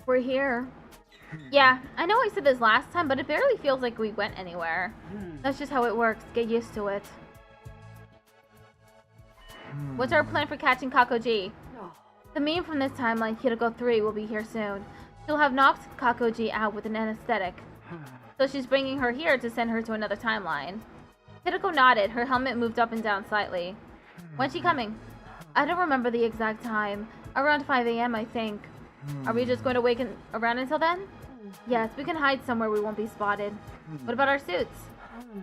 We're here. Yeah, I know I said this last time, but it barely feels like we went anywhere. That's just how it works. Get used to it. What's our plan for catching Kakoji? The meme from this timeline, Hideko 3, will be here soon. She'll have knocked Kakoji out with an anesthetic. So she's bringing her here to send her to another timeline. Hideko nodded. Her helmet moved up and down slightly. When's she coming? I don't remember the exact time. Around 5 a.m. I think. Are we just going to wait around until then? Yes, we can hide somewhere we won't be spotted. What about our suits?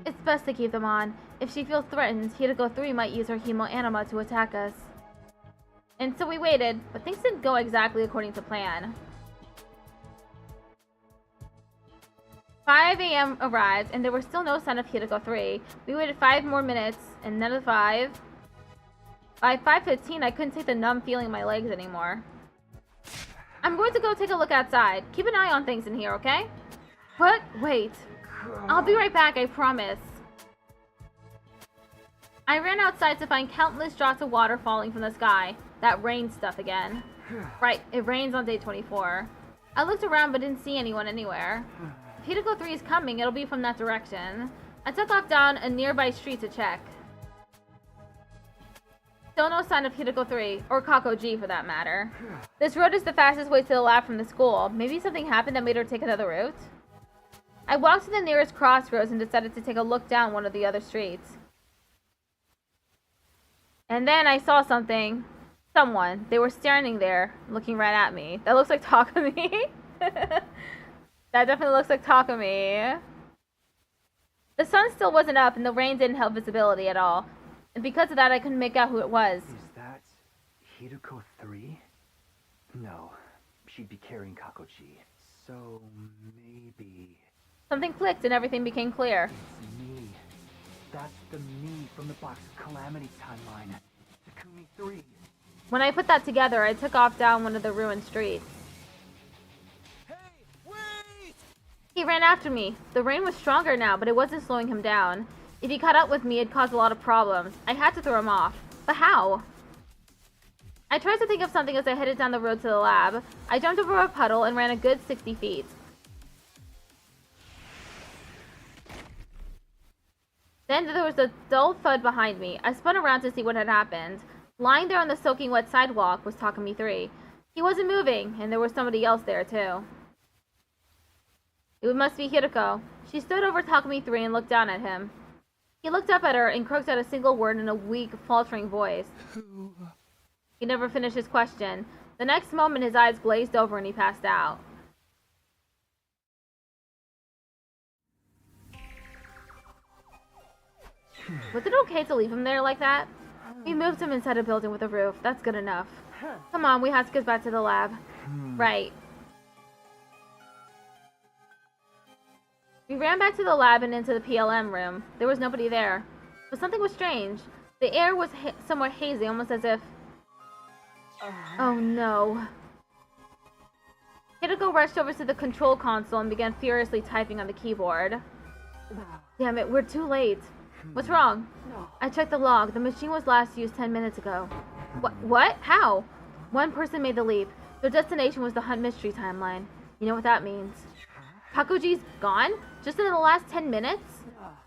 It's best to keep them on. If she feels threatened, Hideko 3 might use her hemo anima to attack us. And so we waited, but things didn't go exactly according to plan. 5 a.m. arrived, and there was still no sign of Hideko 3. We waited 5 more minutes, and another 5. By 5:15, I couldn't take the numb feeling in my legs anymore. I'm going to go take a look outside. Keep an eye on things in here, okay? What? Wait. I'll be right back, I promise. I ran outside to find countless drops of water falling from the sky. That rain stuff again. Right, it rains on day 24. I looked around but didn't see anyone anywhere. If Hideko 3 is coming, it'll be from that direction. I took off down a nearby street to check. Still no sign of Hideko 3, or Kakoji for that matter. This road is the fastest way to the lab from the school. Maybe something happened that made her take another route? I walked to the nearest crossroads and decided to take a look down one of the other streets. And then I saw something. Someone. They were standing there, looking right at me. That looks like Takumi. That definitely looks like Takumi. The sun still wasn't up and the rain didn't help visibility at all. And because of that, I couldn't make out who it was. Is that Hideko 3? No, she'd be carrying Kakochi. So maybe... Something clicked and everything became clear. It's me. That's the me from the Box of Calamity timeline. Takumi 3. When I put that together, I took off down one of the ruined streets. Hey, wait! He ran after me. The rain was stronger now, but it wasn't slowing him down. If he caught up with me, it'd cause a lot of problems. I had to throw him off. But how? I tried to think of something as I headed down the road to the lab. I jumped over a puddle and ran a good 60 feet. Then there was a dull thud behind me. I spun around to see what had happened. Lying there on the soaking wet sidewalk was Takumi 3. He wasn't moving, and there was somebody else there too. It must be Hiroko. She stood over Takumi 3 and looked down at him. He looked up at her and croaked out a single word in a weak, faltering voice. He never finished his question. The next moment his eyes glazed over and he passed out. Was it okay to leave him there like that? We moved him inside a building with a roof. That's good enough. Come on, we have to get back to the lab. Right. We ran back to the lab and into the PLM room. There was nobody there. But something was strange. The air was somewhat hazy, almost as if... Oh no. Hiroko rushed over to the control console and began furiously typing on the keyboard. Damn it, we're too late. What's wrong? I checked the log. The machine was last used 10 minutes ago. What? How? One person made the leap. Their destination was the Hunt Mystery timeline. You know what that means. Kakoji's gone? Just in the last 10 minutes?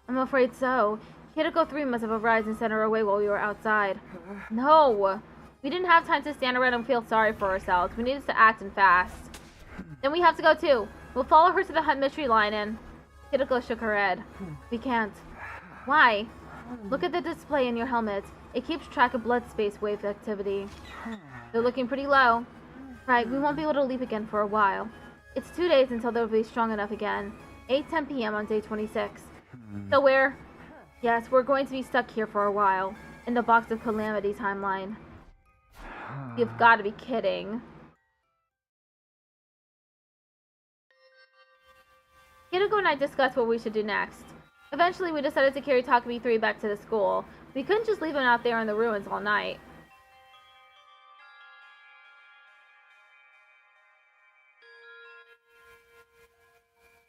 I'm afraid so. Hiroko 3 must have arrived and sent her away while we were outside. No! We didn't have time to stand around and feel sorry for ourselves. We needed to act and fast. Then we have to go too. We'll follow her to the Hunt Mystery line and... Hiroko shook her head. We can't. Why? Look at the display in your helmet. It keeps track of blood space wave activity. They're looking pretty low. Right, we won't be able to leap again for a while. It's 2 days until they'll be strong enough again. 8:10 p.m. on day 26. So we're... Yes, we're going to be stuck here for a while. In the Box of Calamity timeline. You've got to be kidding. Hiroko and I discussed what we should do next. Eventually, we decided to carry Takumi 3 back to the school. We couldn't just leave him out there in the ruins all night.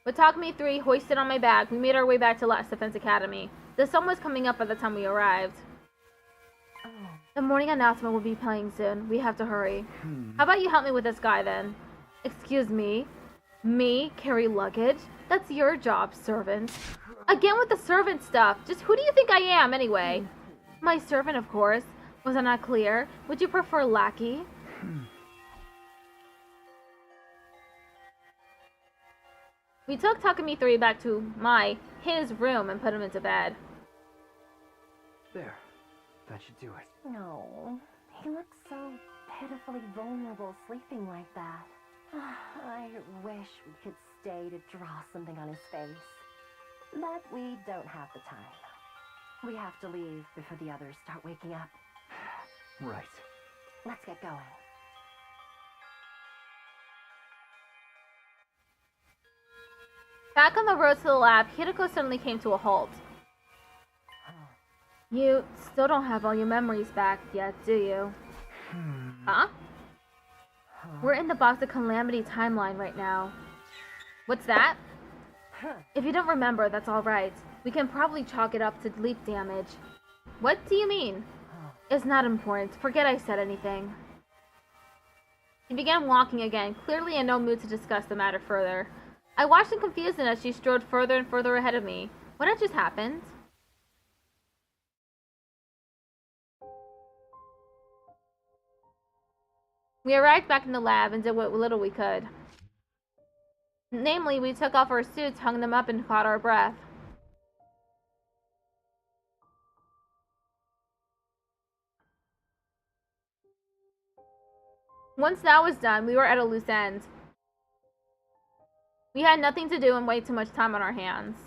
With Takumi 3 hoisted on my back, we made our way back to Last Defense Academy. The sun was coming up by the time we arrived. The morning announcement will be playing soon. We have to hurry. How about you help me with this guy then? Excuse me? Me carry luggage? That's your job, servant. Again with the servant stuff. Just who do you think I am, anyway? My servant, of course. Was I not clear? Would you prefer lackey? We took Takumi 3 back to his room and put him into bed. There. That should do it. No, he looks so pitifully vulnerable sleeping like that. I wish we could stay to draw something on his face. But we don't have the time. We have to leave before the others start waking up. Right. Let's get going. Back on the road to the lab, Hiroko suddenly came to a halt. You still don't have all your memories back yet, do you? Huh? We're in the Box of Calamity timeline right now. What's that? If you don't remember, that's alright. We can probably chalk it up to leap damage. What do you mean? It's not important. Forget I said anything. She began walking again, clearly in no mood to discuss the matter further. I watched in confusion as she strode further and further ahead of me. What had just happened? We arrived back in the lab and did what little we could. Namely, we took off our suits, hung them up, and caught our breath. Once that was done, we were at a loose end. We had nothing to do and way too much time on our hands.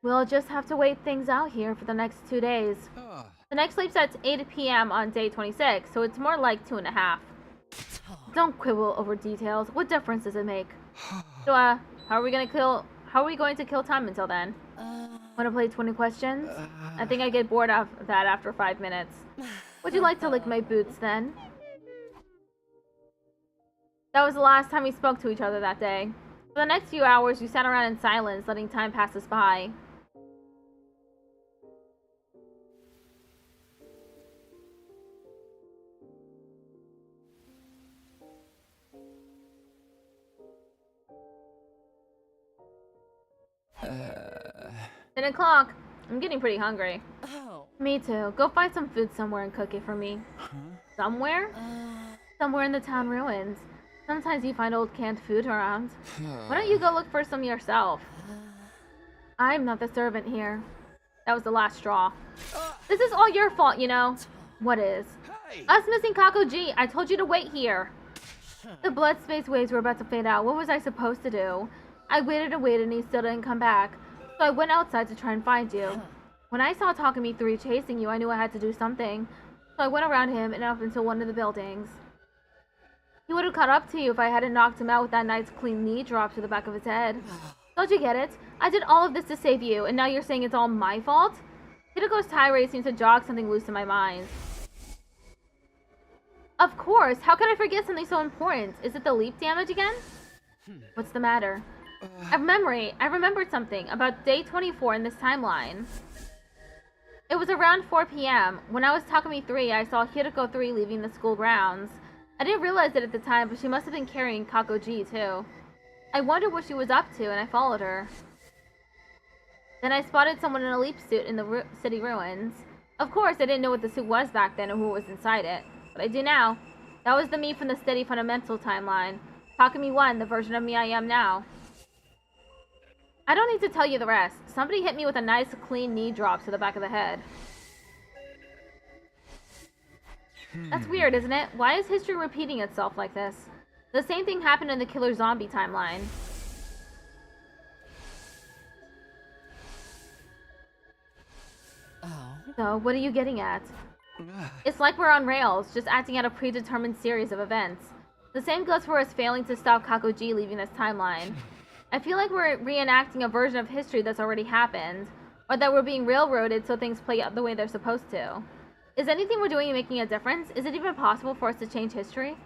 We'll just have to wait things out here for the next 2 days. The next sleep set's 8 p.m. on day 26, so it's more like 2.5. Don't quibble over details. What difference does it make? So, how are we going to kill time until then? Want to play 20 questions? I think I get bored of that after 5 minutes. Would you like to lick my boots then? That was the last time we spoke to each other that day. For the next few hours, we sat around in silence, letting time pass us by. Uh... 10 o'clock. I'm getting pretty hungry. Oh. Me too. Go find some food somewhere and cook it for me. Huh? Somewhere? Somewhere in the town ruins. Sometimes you find old canned food around. Why don't you go look for some yourself? I'm not the servant here. That was the last straw. This is all your fault, you know. What is? Us missing Kako G. I told you to wait here. The blood space waves were about to fade out. What was I supposed to do? I waited and waited and he still didn't come back. So I went outside to try and find you. When I saw Takumi 3 chasing you, I knew I had to do something. So I went around him and up into one of the buildings. He would have caught up to you if I hadn't knocked him out with that nice clean knee drop to the back of his head. Don't you get it? I did all of this to save you, and now you're saying it's all my fault? Hideko's tirade seems to jog something loose in my mind. Of course! How could I forget something so important? Is it the leap damage again? What's the matter? I remembered something about day 24 in this timeline. It was around 4 p.m. When I was Takumi 3, I saw Hideko 3 leaving the school grounds. I didn't realize it at the time, but she must have been carrying Kako G too. I wondered what she was up to, and I followed her. Then I spotted someone in a leap suit in the city ruins. Of course, I didn't know what the suit was back then or who was inside it, but I do now. That was the me from the steady fundamental timeline. Takumi 1, the version of me I am now. I don't need to tell you the rest. Somebody hit me with a nice clean knee drop to the back of the head. That's weird, isn't it? Why is history repeating itself like this? The same thing happened in the killer zombie timeline. Oh. So, what are you getting at? It's like we're on rails, just acting out a predetermined series of events. The same goes for us failing to stop Kako G leaving this timeline. I feel like we're reenacting a version of history that's already happened, or that we're being railroaded so things play out the way they're supposed to. Is anything we're doing making a difference? Is it even possible for us to change history?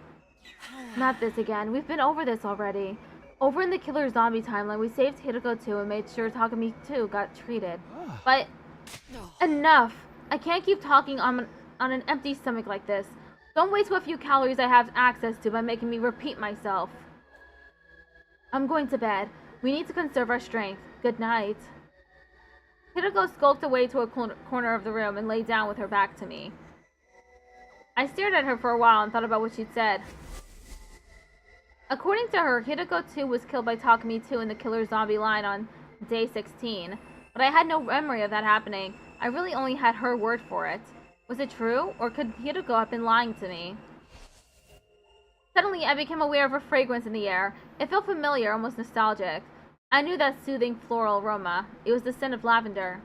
Not this again. We've been over this already. Over in the killer zombie timeline, we saved Hideko 2 and made sure Takumi 2 got treated. But enough! I can't keep talking on an empty stomach like this. Don't waste what few calories I have access to by making me repeat myself. I'm going to bed. We need to conserve our strength. Good night. Hideko skulked away to a corner of the room and lay down with her back to me. I stared at her for a while and thought about what she'd said. According to her, Hideko 2 was killed by Takumi 2 in the killer zombie line on day 16, but I had no memory of that happening. I really only had her word for it. Was it true, or could Hideko have been lying to me? Suddenly, I became aware of a fragrance in the air. It felt familiar, almost nostalgic. I knew that soothing floral aroma. It was the scent of lavender.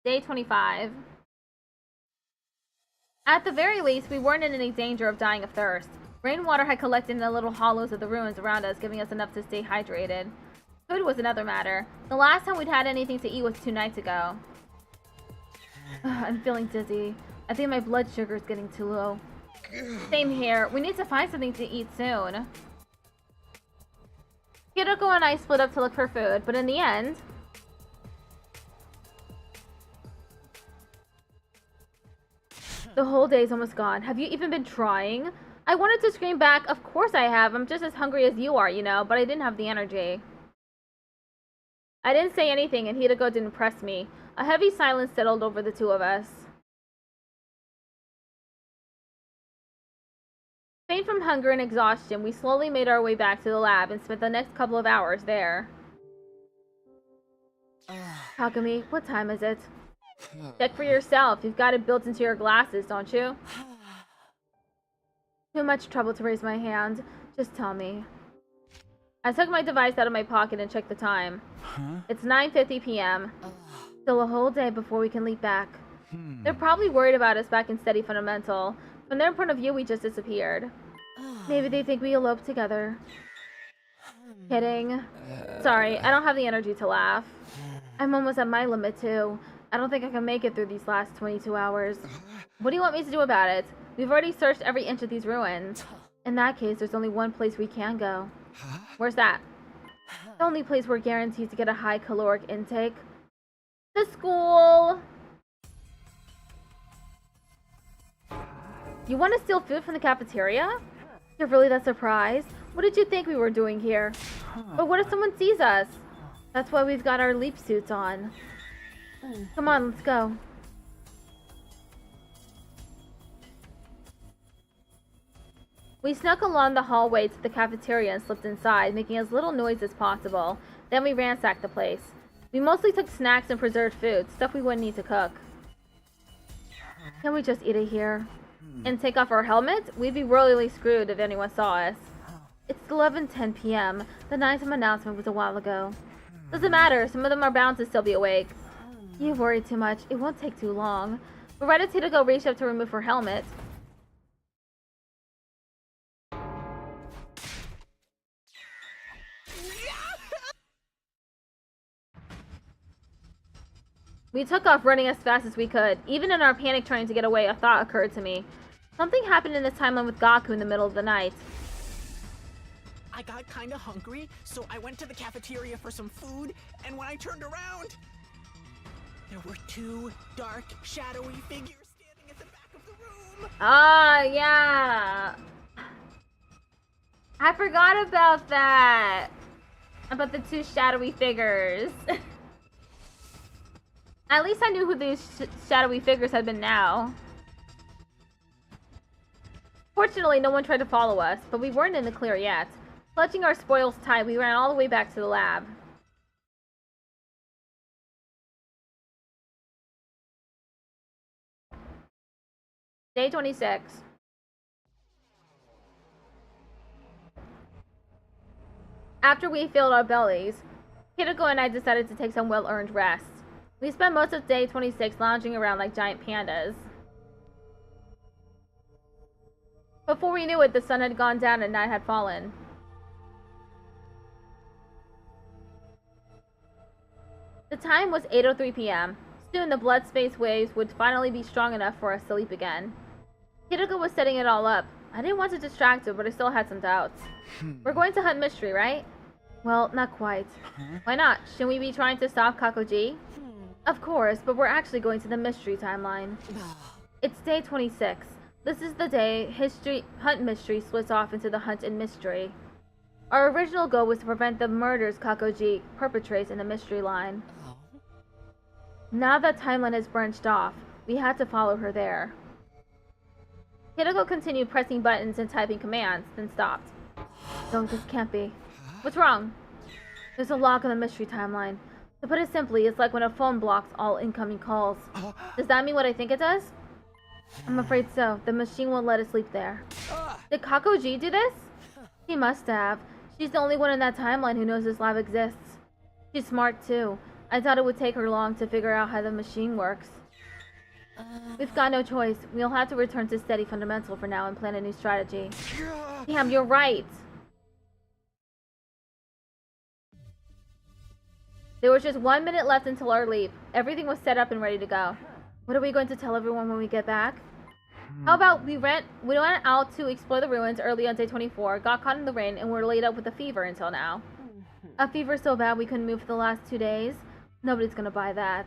Day 25. At the very least, we weren't in any danger of dying of thirst. Rainwater had collected in the little hollows of the ruins around us, giving us enough to stay hydrated. Food was another matter. The last time we'd had anything to eat was 2 nights ago. I'm feeling dizzy. I think my blood sugar is getting too low. Same here. We need to find something to eat soon. Hideko and I split up to look for food, but in the end... The whole day's almost gone. Have you even been trying? I wanted to scream back, of course I have. I'm just as hungry as you are, you know, but I didn't have the energy. I didn't say anything, and Hideko didn't press me. A heavy silence settled over the two of us. Faint from hunger and exhaustion, we slowly made our way back to the lab and spent the next couple of hours there. Takumi, what time is it? Check for yourself. You've got it built into your glasses, don't you? Too much trouble to raise my hand. Just tell me. I took my device out of my pocket and checked the time. It's 9:50 p.m. Still a whole day before we can leap back. They're probably worried about us back in Steady Fundamental. From their point of view, we just disappeared. Maybe they think we eloped together. Kidding. Sorry, I don't have the energy to laugh. I'm almost at my limit, too. I don't think I can make it through these last 22 hours. What do you want me to do about it? We've already searched every inch of these ruins. In that case, there's only one place we can go. Where's that? The only place we're guaranteed to get a high caloric intake. The school! You want to steal food from the cafeteria? You're really that surprised? What did you think we were doing here? But what if someone sees us? That's why we've got our leap suits on. Come on, let's go. We snuck along the hallway to the cafeteria and slipped inside, making as little noise as possible. Then we ransacked the place. We mostly took snacks and preserved food, stuff we wouldn't need to cook. Can we just eat it here? And take off our helmets? We'd be royally screwed if anyone saw us. It's 11:10 p.m. The nighttime announcement was a while ago. Doesn't matter, some of them are bound to still be awake. You worry too much, it won't take too long. But right as Hideko reached up to remove her helmet, we took off running as fast as we could. Even in our panic trying to get away, a thought occurred to me. Something happened in this timeline with Gaku in the middle of the night. I got kinda hungry, so I went to the cafeteria for some food, and when I turned around, there were two dark, shadowy figures standing at the back of the room. Ah, yeah. I forgot about that. About the two shadowy figures. At least I knew who these shadowy figures had been now. Fortunately, no one tried to follow us, but we weren't in the clear yet. Clutching our spoils tight, we ran all the way back to the lab. Day 26. After we filled our bellies, Hideko and I decided to take some well-earned rest. We spent most of day 26 lounging around like giant pandas. Before we knew it, the sun had gone down and night had fallen. The time was 8:03 p.m. Soon the blood space waves would finally be strong enough for us to leap again. Hideko was setting it all up. I didn't want to distract her, but I still had some doubts. We're going to hunt mystery, right? Well, not quite. Why not? Shouldn't we be trying to stop Kakoji? Of course, but we're actually going to the mystery timeline. It's day 26. This is the day Hunt Mystery splits off into the Hunt and Mystery. Our original goal was to prevent the murders Kakoji perpetrates in the mystery line. Now that timeline has branched off, we had to follow her there. Hideko continued pressing buttons and typing commands, then stopped. No, this can't be. What's wrong? There's a lock on the mystery timeline. To put it simply, it's like when a phone blocks all incoming calls. Does that mean what I think it does? I'm afraid so. The machine won't let us sleep there. Did Kakoji do this? He must have. She's the only one in that timeline who knows this lab exists. She's smart too. I thought it would take her long to figure out how the machine works. We've got no choice. We'll have to return to Steady Fundamental for now and plan a new strategy. Damn, you're right. There was just 1 minute left until our leap. Everything was set up and ready to go. What are we going to tell everyone when we get back? How about we went out to explore the ruins early on day 24, got caught in the rain, and were laid up with a fever until now. A fever so bad we couldn't move for the last 2 days? Nobody's gonna buy that.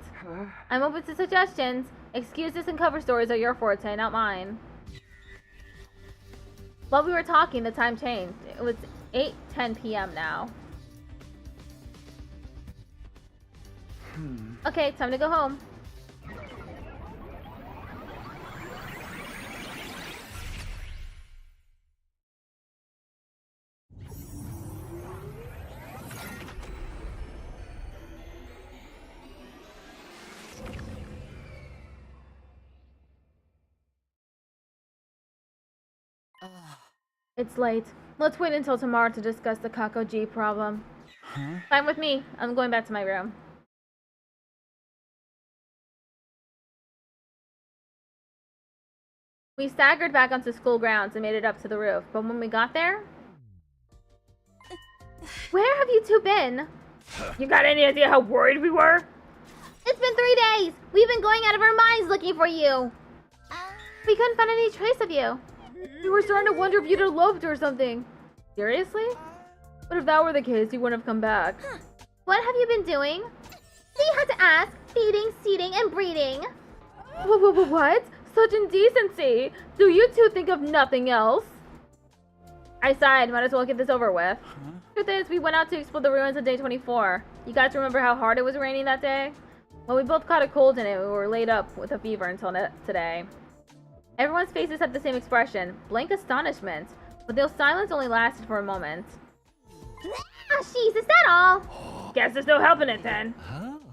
I'm open to suggestions. Excuses and cover stories are your forte, not mine. While we were talking, the time changed. It was 8:10 p.m. now. Okay, time to go home. It's late. Let's wait until tomorrow to discuss the Kako G problem. Huh? Fine with me. I'm going back to my room. We staggered back onto school grounds and made it up to the roof, but when we got there... Where have you two been? You got any idea how worried we were? It's been 3 days! We've been going out of our minds looking for you! We couldn't find any trace of you. We were starting to wonder if you'd eloped or something. Seriously? But if that were the case, you wouldn't have come back. What have you been doing? So you had to ask, feeding, seating, and breeding. What? Such indecency! Do you two think of nothing else? I sighed, might as well get this over with. Truth is, we went out to explore the ruins of day 24. You guys remember how hard it was raining that day? Well, we both caught a cold in it. We were laid up with a fever until today. Everyone's faces had the same expression, blank astonishment, but the silence only lasted for a moment. Ah, jeez, is that all? Guess there's no helping it then.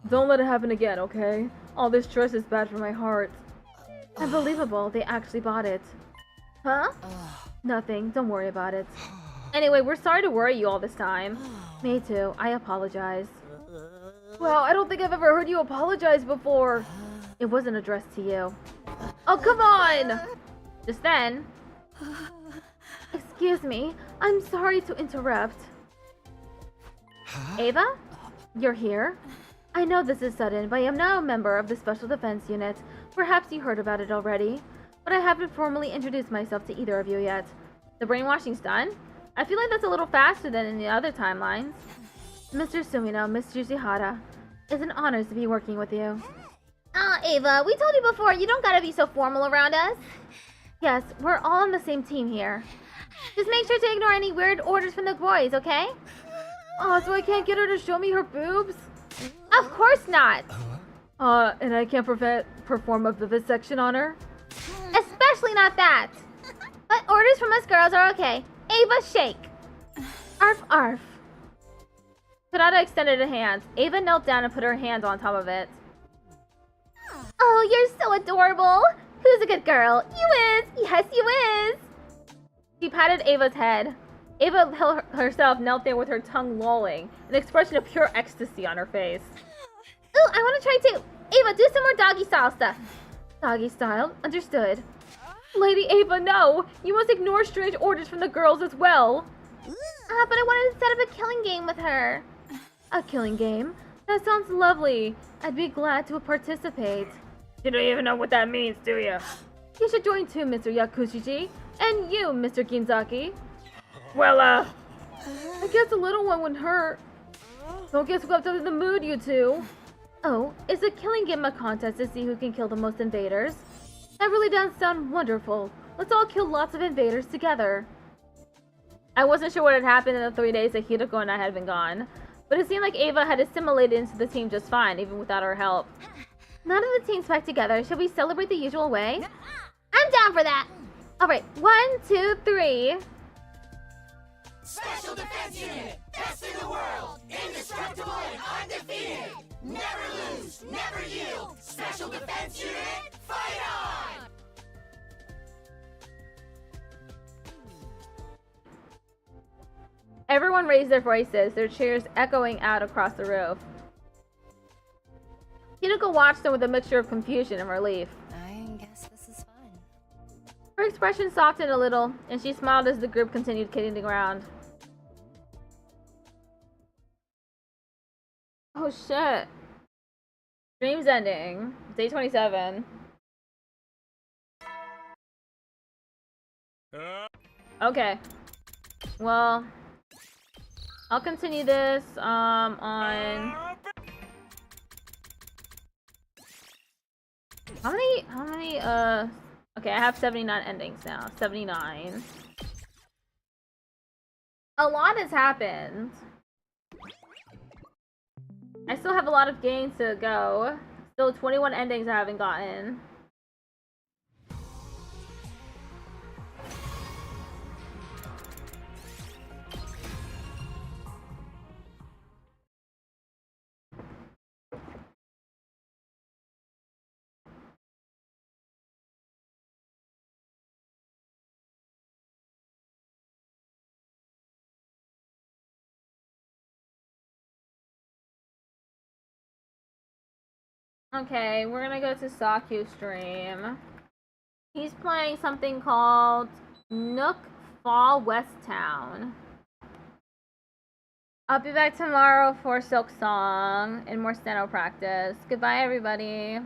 Don't let it happen again, okay? All this stress is bad for my heart. Unbelievable, they actually bought it. Huh? Nothing, don't worry about it. Anyway, we're sorry to worry you all this time. Me too, I apologize. Well, I don't think I've ever heard you apologize before. It wasn't addressed to you. Oh, come on! Just then... Excuse me, I'm sorry to interrupt. Ava? You're here? I know this is sudden, but I am now a member of the Special Defense Unit. Perhaps you heard about it already, but I haven't formally introduced myself to either of you yet. The brainwashing's done? I feel like that's a little faster than in the other timelines. Mr. Sumino, Miss Jujihara, it's an honor to be working with you. Ah, Ava, we told you before, you don't gotta be so formal around us. Yes, we're all on the same team here. Just make sure to ignore any weird orders from the boys, okay? Oh, so I can't get her to show me her boobs? Of course not! And I can't perform a vivisection on her? Especially not that! But orders from us girls are okay. Ava, shake! Arf, arf. Tarada extended a hand. Ava knelt down and put her hand on top of it. Oh, you're so adorable! Who's a good girl? You is! Yes, you is! She patted Ava's head. Ava herself knelt there with her tongue lolling, an expression of pure ecstasy on her face. Ooh, I want to try too! Ava, do some more doggy style stuff! Doggy style? Understood. Lady Ava, no! You must ignore strange orders from the girls as well! But I wanted to set up a killing game with her. A killing game? That sounds lovely. I'd be glad to participate. You don't even know what that means, do you? You should join too, Mr. Yakushiji. And you, Mr. Ginzaki. Well, I guess a little one wouldn't hurt. Don't get swept up in the mood, you two. Oh, is the killing game a contest to see who can kill the most invaders? That really does sound wonderful. Let's all kill lots of invaders together. I wasn't sure what had happened in the 3 days that Hiroko and I had been gone, but it seemed like Ava had assimilated into the team just fine, even without our help. Now that the team's back together, shall we celebrate the usual way? I'm down for that! Alright, 1, 2, 3... Special Defense Unit! Best in the world! Indestructible and undefeated! Never lose, never yield! Special Defense Unit, fight on! Everyone raised their voices, their cheers echoing out across the roof. Hinako watched them with a mixture of confusion and relief. I guess this is fun. Her expression softened a little, and she smiled as the group continued kidding around. Oh shit. Stream's ending. Day 27. Okay. Well, I'll continue this on how many okay, I have 79 endings now. 79. A lot has happened. I still have a lot of games to go. Still 21 endings I haven't gotten. Okay, we're gonna go to Saku's stream. He's playing something called Nook Fall West Town. I'll be back tomorrow for Silk Song and more steno practice. Goodbye, everybody.